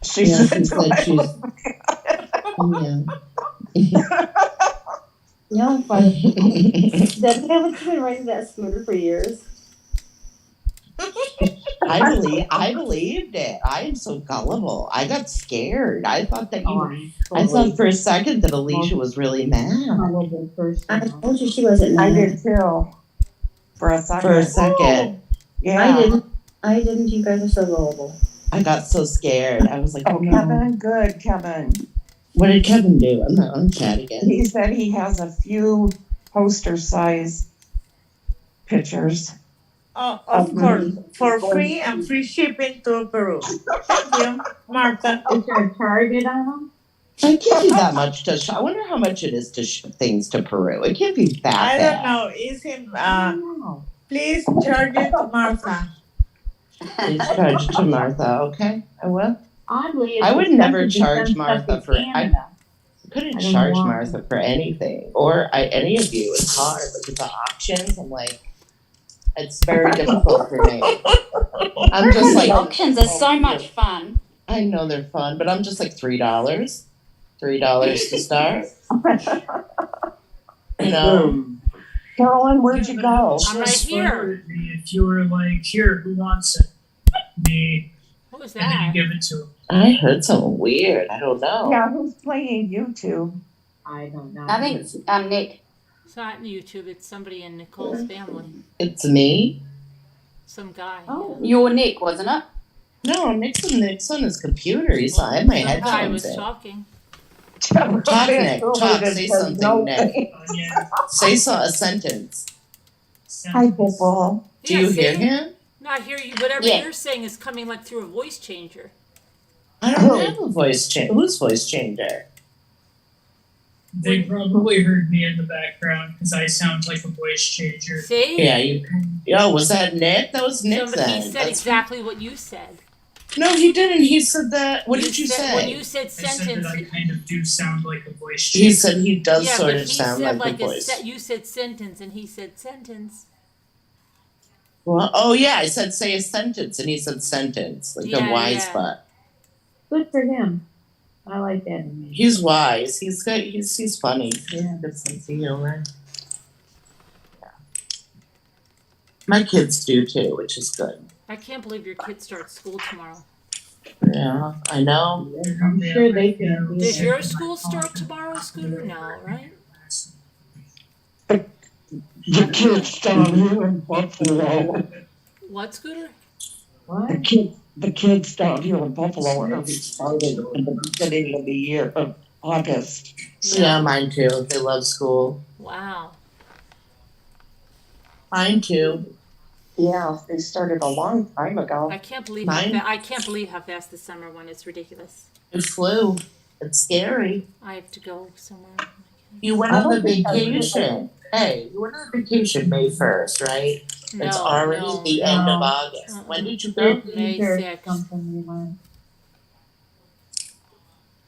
She Yeah, said, she said she's. Yeah. Yeah, but Debbie, haven't you been riding that scooter for years? I believed it. I am so gullible. I got scared. I thought that you. I thought for a second that Alicia was really mad. I told you she wasn't I mad. did too. For a second. For a second. Yeah. I didn't. You guys are so gullible. I got so scared. I was like, Oh, no. Kevin, good, Kevin. What did Kevin do? I'm not on chat again. He said he has a few poster size pictures. Oh, of course, for free and free shipping to Peru. Thank you, Martha. Is there a target on them? I can't be that much to I wonder how much it is to ship things to Peru. It can't be that I bad. don't know. Is him? Please charge it to Martha. Please charge it to Martha. Okay, I will. Oddly, I would never expensive to charge send Martha stuff to for. Canada. I couldn't I don't charge know why. Martha for anything, or any of you. It's hard. Like the auctions, I'm like, it's very difficult for me. I'm just like, auctions are so much fun. I know they're fun, but I'm just like $3 to start. You know, Carolyn, where'd you go? I'm right here. Would be if you were like, here, who wants it? Me. What was And then that? you give it to him. I heard something weird. I don't know. Yeah, who's playing YouTube? I don't know. I think it's Nick. It's not YouTube. It's somebody in Nicole's family. It's me. Some guy. Oh, your Nick, wasn't it? No, Nick's on his computer. I have my Some guy was headphones in. talking. Talk, Nick. Talk. Say something, Nick. Yeah. Say a sentence. Hi, people. Do you hear him? No, I hear you. Whatever Yeah. you're saying is coming like through a voice changer. I don't have a voice changer. Whose voice changer? They probably heard me in the background because I sound like a voice changer. See? Yeah, was that Nick? That was Nick Somebody then. said That's- exactly what you said. No, he didn't. He said that. What did you say? When you said I said sentence. that I kind of do sound like a voice changer. He said he does Yeah, sort but of he sound said like a voice. you said sentence and he said sentence. Well, oh yeah, I said say a sentence, and he said sentence, like Yeah, a wise yeah. butt. Good for him. I like that in me. He's wise. He's good. He's funny. Yeah. Good sense of humor. Yeah. My kids do too, which is good. I can't believe your kid starts school tomorrow. Yeah, I know. I'm sure they can. Does your school start tomorrow, Scooter? No, right? The kids down here in Buffalo. What, Scooter? What? The kids down here in Buffalo are already started in the beginning of the year of August. Yeah, mine too. They love school. Wow. Mine too. Yeah, they started a long time ago. I can't believe Mine? I can't believe how fast the summer went. It's ridiculous. It flew. It's scary. I have to go somewhere. You went on the vacation. Hey, you went on vacation May 1st, right? No, It's already no, the end of no. August. When did you go? May 6th.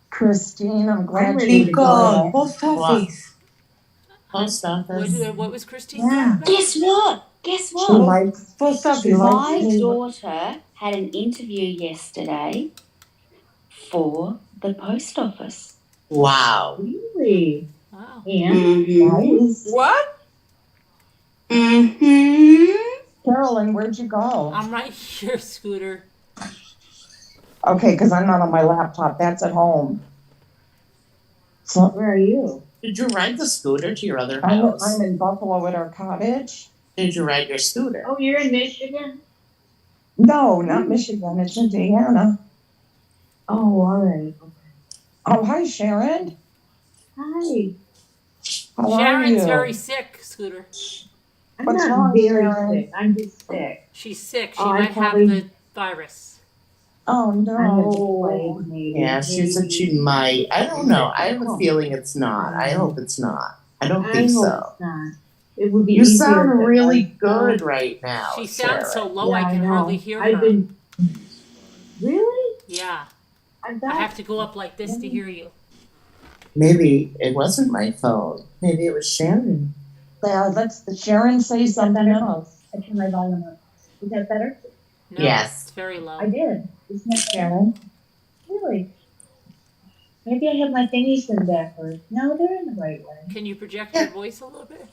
Christine, I'm glad I'm you ready to go. Post office. Post office. What was Christine Yeah. talking about? Guess what? Guess She what? likes, Post office. she likes My me. daughter had an interview yesterday for the post office. Wow. Really? Wow. And Nice. What? Carolyn, where'd you go? I'm right here, Scooter. Okay, because I'm not on my laptop. That's at home. So where are you? Did you ride the scooter to your other I'm house? in Buffalo at our cottage. Did you ride your scooter? Oh, you're in Michigan? No, not Michigan. It's Indiana. Oh, all right. Oh, hi, Sharon. Hi. How are Sharon's you? very sick, Scooter. I'm What's not wrong, very Sharon? sick. I'm just sick. She's sick. She Oh, I might probably- have the virus. Oh, I have the no. plague, maybe. Yeah, she said she might. I don't know. I have a feeling it's not. I hope it's not. I don't I think hope so. it's not. It would be You easier sound if really I- good right now. She sounds so Sarah. low I Yeah, can know. hardly hear I've her. been. Really? Yeah. I I have to go up like this to hear you. Maybe it wasn't my phone. Maybe it was Sharon. Yeah, let's Sharon say something else. I turned my volume up. Is that better? No, Yes. it's very low. I did. Isn't that Sharon? Really? Maybe I have my thingies in backwards. No, they're in the right way. Can you project your voice a little bit?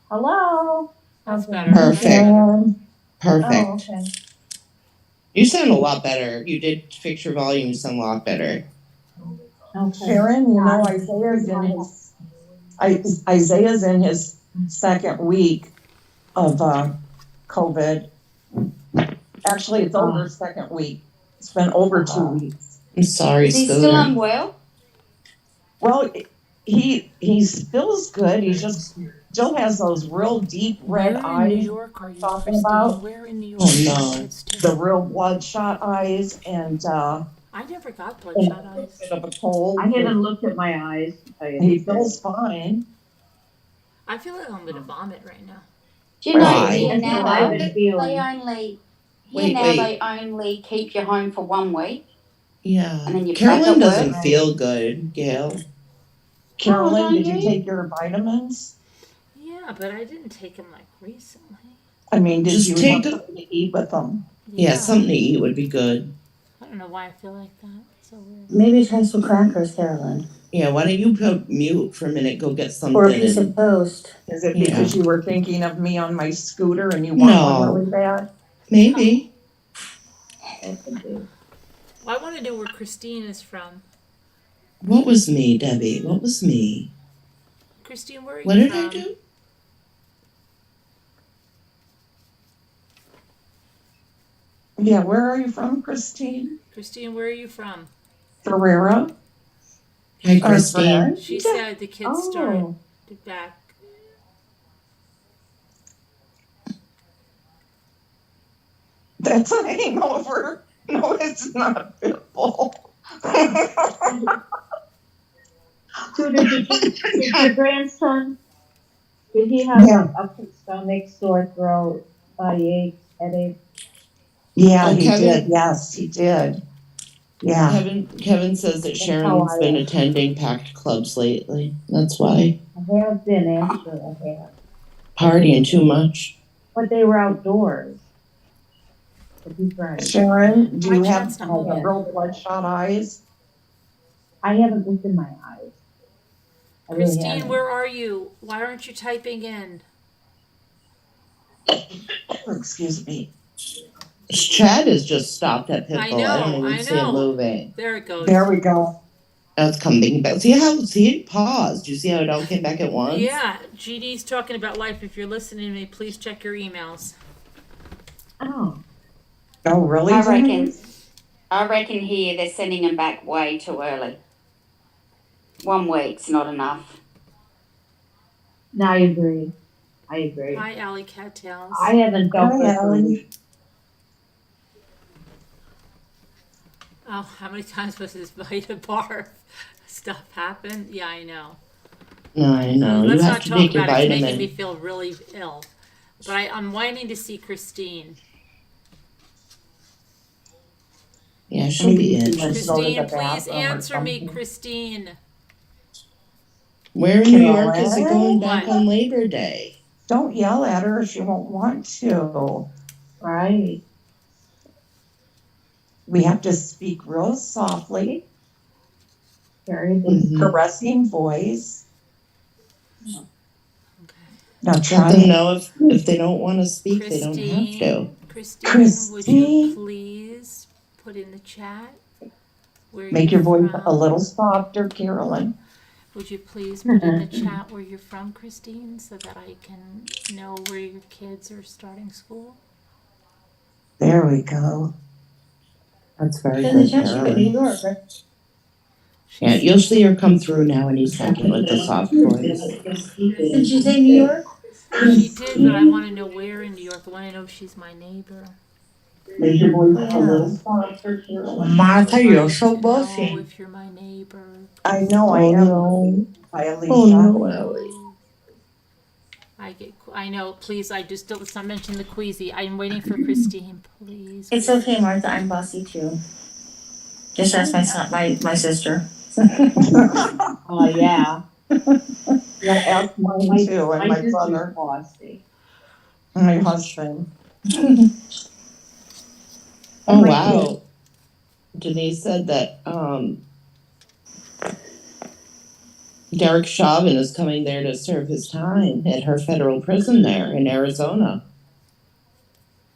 Hello? That's Okay. better. Perfect. Oh, Perfect. okay. You sound a lot better. You did fix your volume. You sound a lot better. Okay. Sharon, you know Isaiah's in his second week of COVID, Actually, it's over second week. It's been over 2 weeks. I'm sorry, Is he Scooter. still unwell? Well, he feels good. He just still has those real deep red Where in eyes. New York are you, talking Christine? about. Where in New York? Oh, no. It's too- The real bloodshot eyes and I never got bloodshot a eyes. bit of a cold. I haven't looked at my eyes. to tell you He the truth. feels fine. I feel like I'm gonna vomit right now. Do you know Why? here That's now what I've though, been feeling. they only keep you home for 1 week Yeah. and then you're back Carolyn at doesn't work. feel good, Gail. Carolyn, don't did you you? take your vitamins? Yeah, but I didn't take them like recently. I mean, did Just you take have something to eat with them? Yeah, something to eat would be good. I don't know why I feel like that. It's so weird. Maybe try some crackers, Carolyn. Yeah, why don't you put mute for a minute, go get something. Or a piece of and- toast. Is it Yeah. because you were thinking of me on my scooter and you want No. one really bad? Maybe. That could be. Well, I want to know where Christine is from. What was me, Debbie? What was me? Christine, where are What you did from? I do? Yeah, where are you from, Christine? Christine, where are you from? Ferrera? Hi, Or Christine. Brent? She said the kids started Oh, back. that's a hangover. No, it's not Pitbull. Scooter, did your grandson, did he have Yeah. like upset stomach, sore throat, body aches, headaches? Yeah, Oh, he Kevin? did. Yes, he did. Yeah. Kevin says that That's Sharon's how I been am. attending packed clubs lately. That's why. I have been, actually, I have. Partying too much. But they were outdoors. To be right. Sharon, do My you chat's have not moving. real bloodshot eyes? I haven't looked in my eyes. I really Christine, haven't. where are you? Why aren't you typing in? Excuse me. Chad has just stopped at Pitbull. I I know, don't even I see it know. moving. There it goes. There we go. That's coming back. See it paused. You see how it all came back at once? Yeah, GD's talking about life. If you're listening to me, please check your emails. Oh, Oh, really? I reckon here they're sending them back way too early. 1 week's not enough. no, I agree. I agree. Hi, Alley Cattails. I haven't felt Hi, this for Allie. weeks. Oh, how many times was this Vita barf stuff happen? Yeah, I know. No, I know. You Let's have not to talk take your about it. It's making me vitamin. feel really ill. But I'm wanting to see Christine. Yeah, she'll be in. Maybe let's go to the Christine, please bathroom or answer me, something. Christine. Where in New York is it Carolyn? going back What? on Labor Day? Don't yell at her if she won't want to. Right. We have to speak real softly, Very Mhm. busy. caressing voice. Okay. Now Let try them to know if they don't want to speak, they don't have to. Christine, would you Christine. please put in the chat where make you're your voice from? a little softer, Carolyn. Would you please put in the chat where you're from, Christine, so that I can know where your kids are starting school? There we go. That's very Doesn't good, show you in New Carolyn. York, right? Yeah, you'll see her come through now any second with the soft voice. Did you say New York? She did, but I want to know where in New York. I want to know if she's my neighbor. Make your voice a little softer, Carolyn. Martha, you're so Know bossy. if you're my neighbor. I know I Oh, am. no. By Alicia. Oh, no, Ellie. I know. Please, I just don't. Let's not mention the queasy. I'm waiting for Christine. Please. It's okay, Martha. I'm bossy too. Just ask my son, my sister. Oh, yeah. Yeah, ask mine too, and my sister's brother, bossy. and my husband. Oh, wow. Denise said that Derek Chauvin is coming there to serve his time at her federal prison there in Arizona.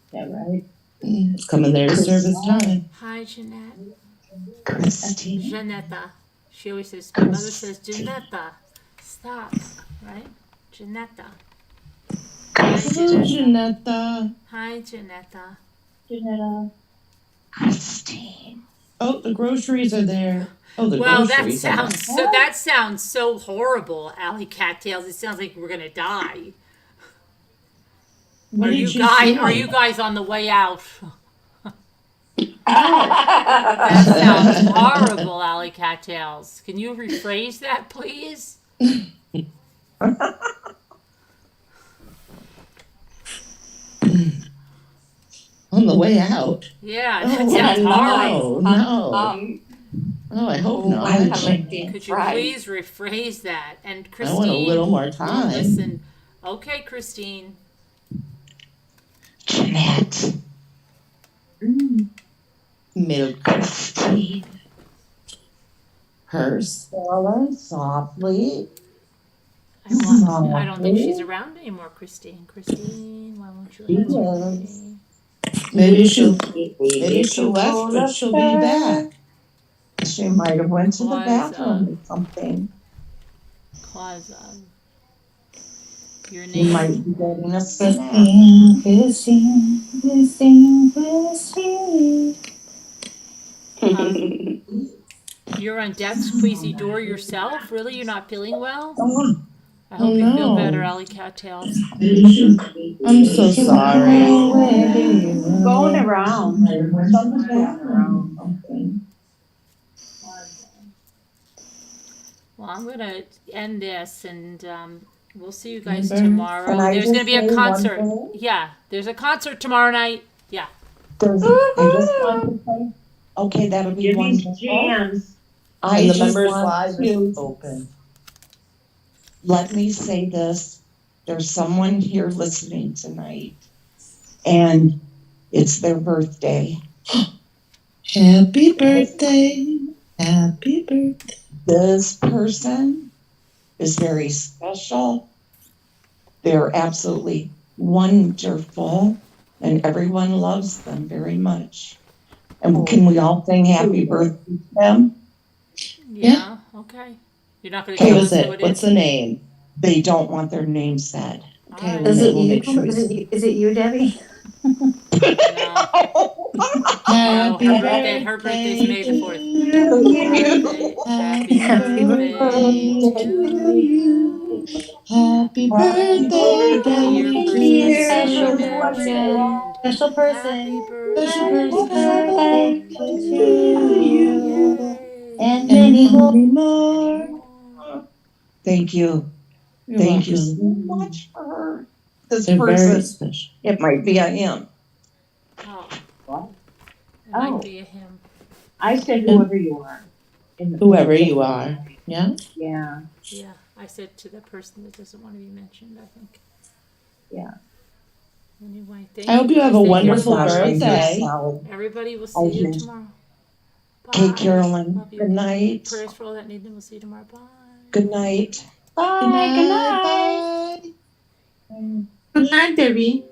Is that right? He's coming there to serve his time. Hi, Jeanette. Christine. Janetta. She always says, my mother says, Janetta. Stop. Right? Janetta. Hi, Hello, Janetta. Janetta. Hi, Janetta. Janetta. Christine. Oh, the groceries are there. Oh, the Well, that groceries are sounds so horrible, Alley Cattails. It sounds like we're gonna die. What Are did you you guys? say? Are you guys on the way out? That sounds horrible, Alley Cattails. Can you rephrase that, please? On the way out. Yeah, Oh, that sounds horrible. no. Oh, I hope not. Could you please rephrase that? And I Christine, want a little more time. listen. Okay, Christine. Jeanette. Milk Christine. Hers. Softly. I don't think she's around anymore, Christine. Christine, why won't you answer me? Maybe she left, but she'll be back. She might have went to the bathroom or something. Cause of your She might name. be getting a snack. You're on death's queasy door yourself? Really? You're not feeling well? I Oh, hope you feel no. better, Alley Cattails. I'm so sorry. Going around. Something's going around. Well, I'm going to end this and we'll see you guys Remember? tomorrow. Can I There's just going to be a say one concert. thing? Yeah, there's a concert tomorrow night. Yeah. I just want to say, okay, that'll be wonderful. I And the just members want live to is open. let me say this. There's someone here listening tonight, and it's their birthday. Happy birthday. Happy birthday. This person is very special. They're absolutely wonderful, and everyone loves them very much. And can we all sing happy birthday to them? Yeah. Okay. You're not going to Okay, tell us who it is? the name? They don't want their name said. Okay. Is it you? Is it you, Debbie? No, her birthday's May the 4th. Happy birthday to you. Happy birthday, dear Special person. Special person. Happy Special birthday to you. And many many more. Thank you. Thank you so much for her. This person. It might be a him. Oh, What? it might be a him. I said whoever you are. Whoever you are. Yeah? Yeah. Yeah, I said to the person that doesn't want to be mentioned, I think. Yeah. Anyway, thank I hope you have a Thank wonderful you. birthday. Everybody will see you tomorrow. Bye. Okay, Carolyn. Love you. Good night. Prayers for all that need them. We'll see you tomorrow. Bye. Good night. Bye. Good night. Good night, Debbie.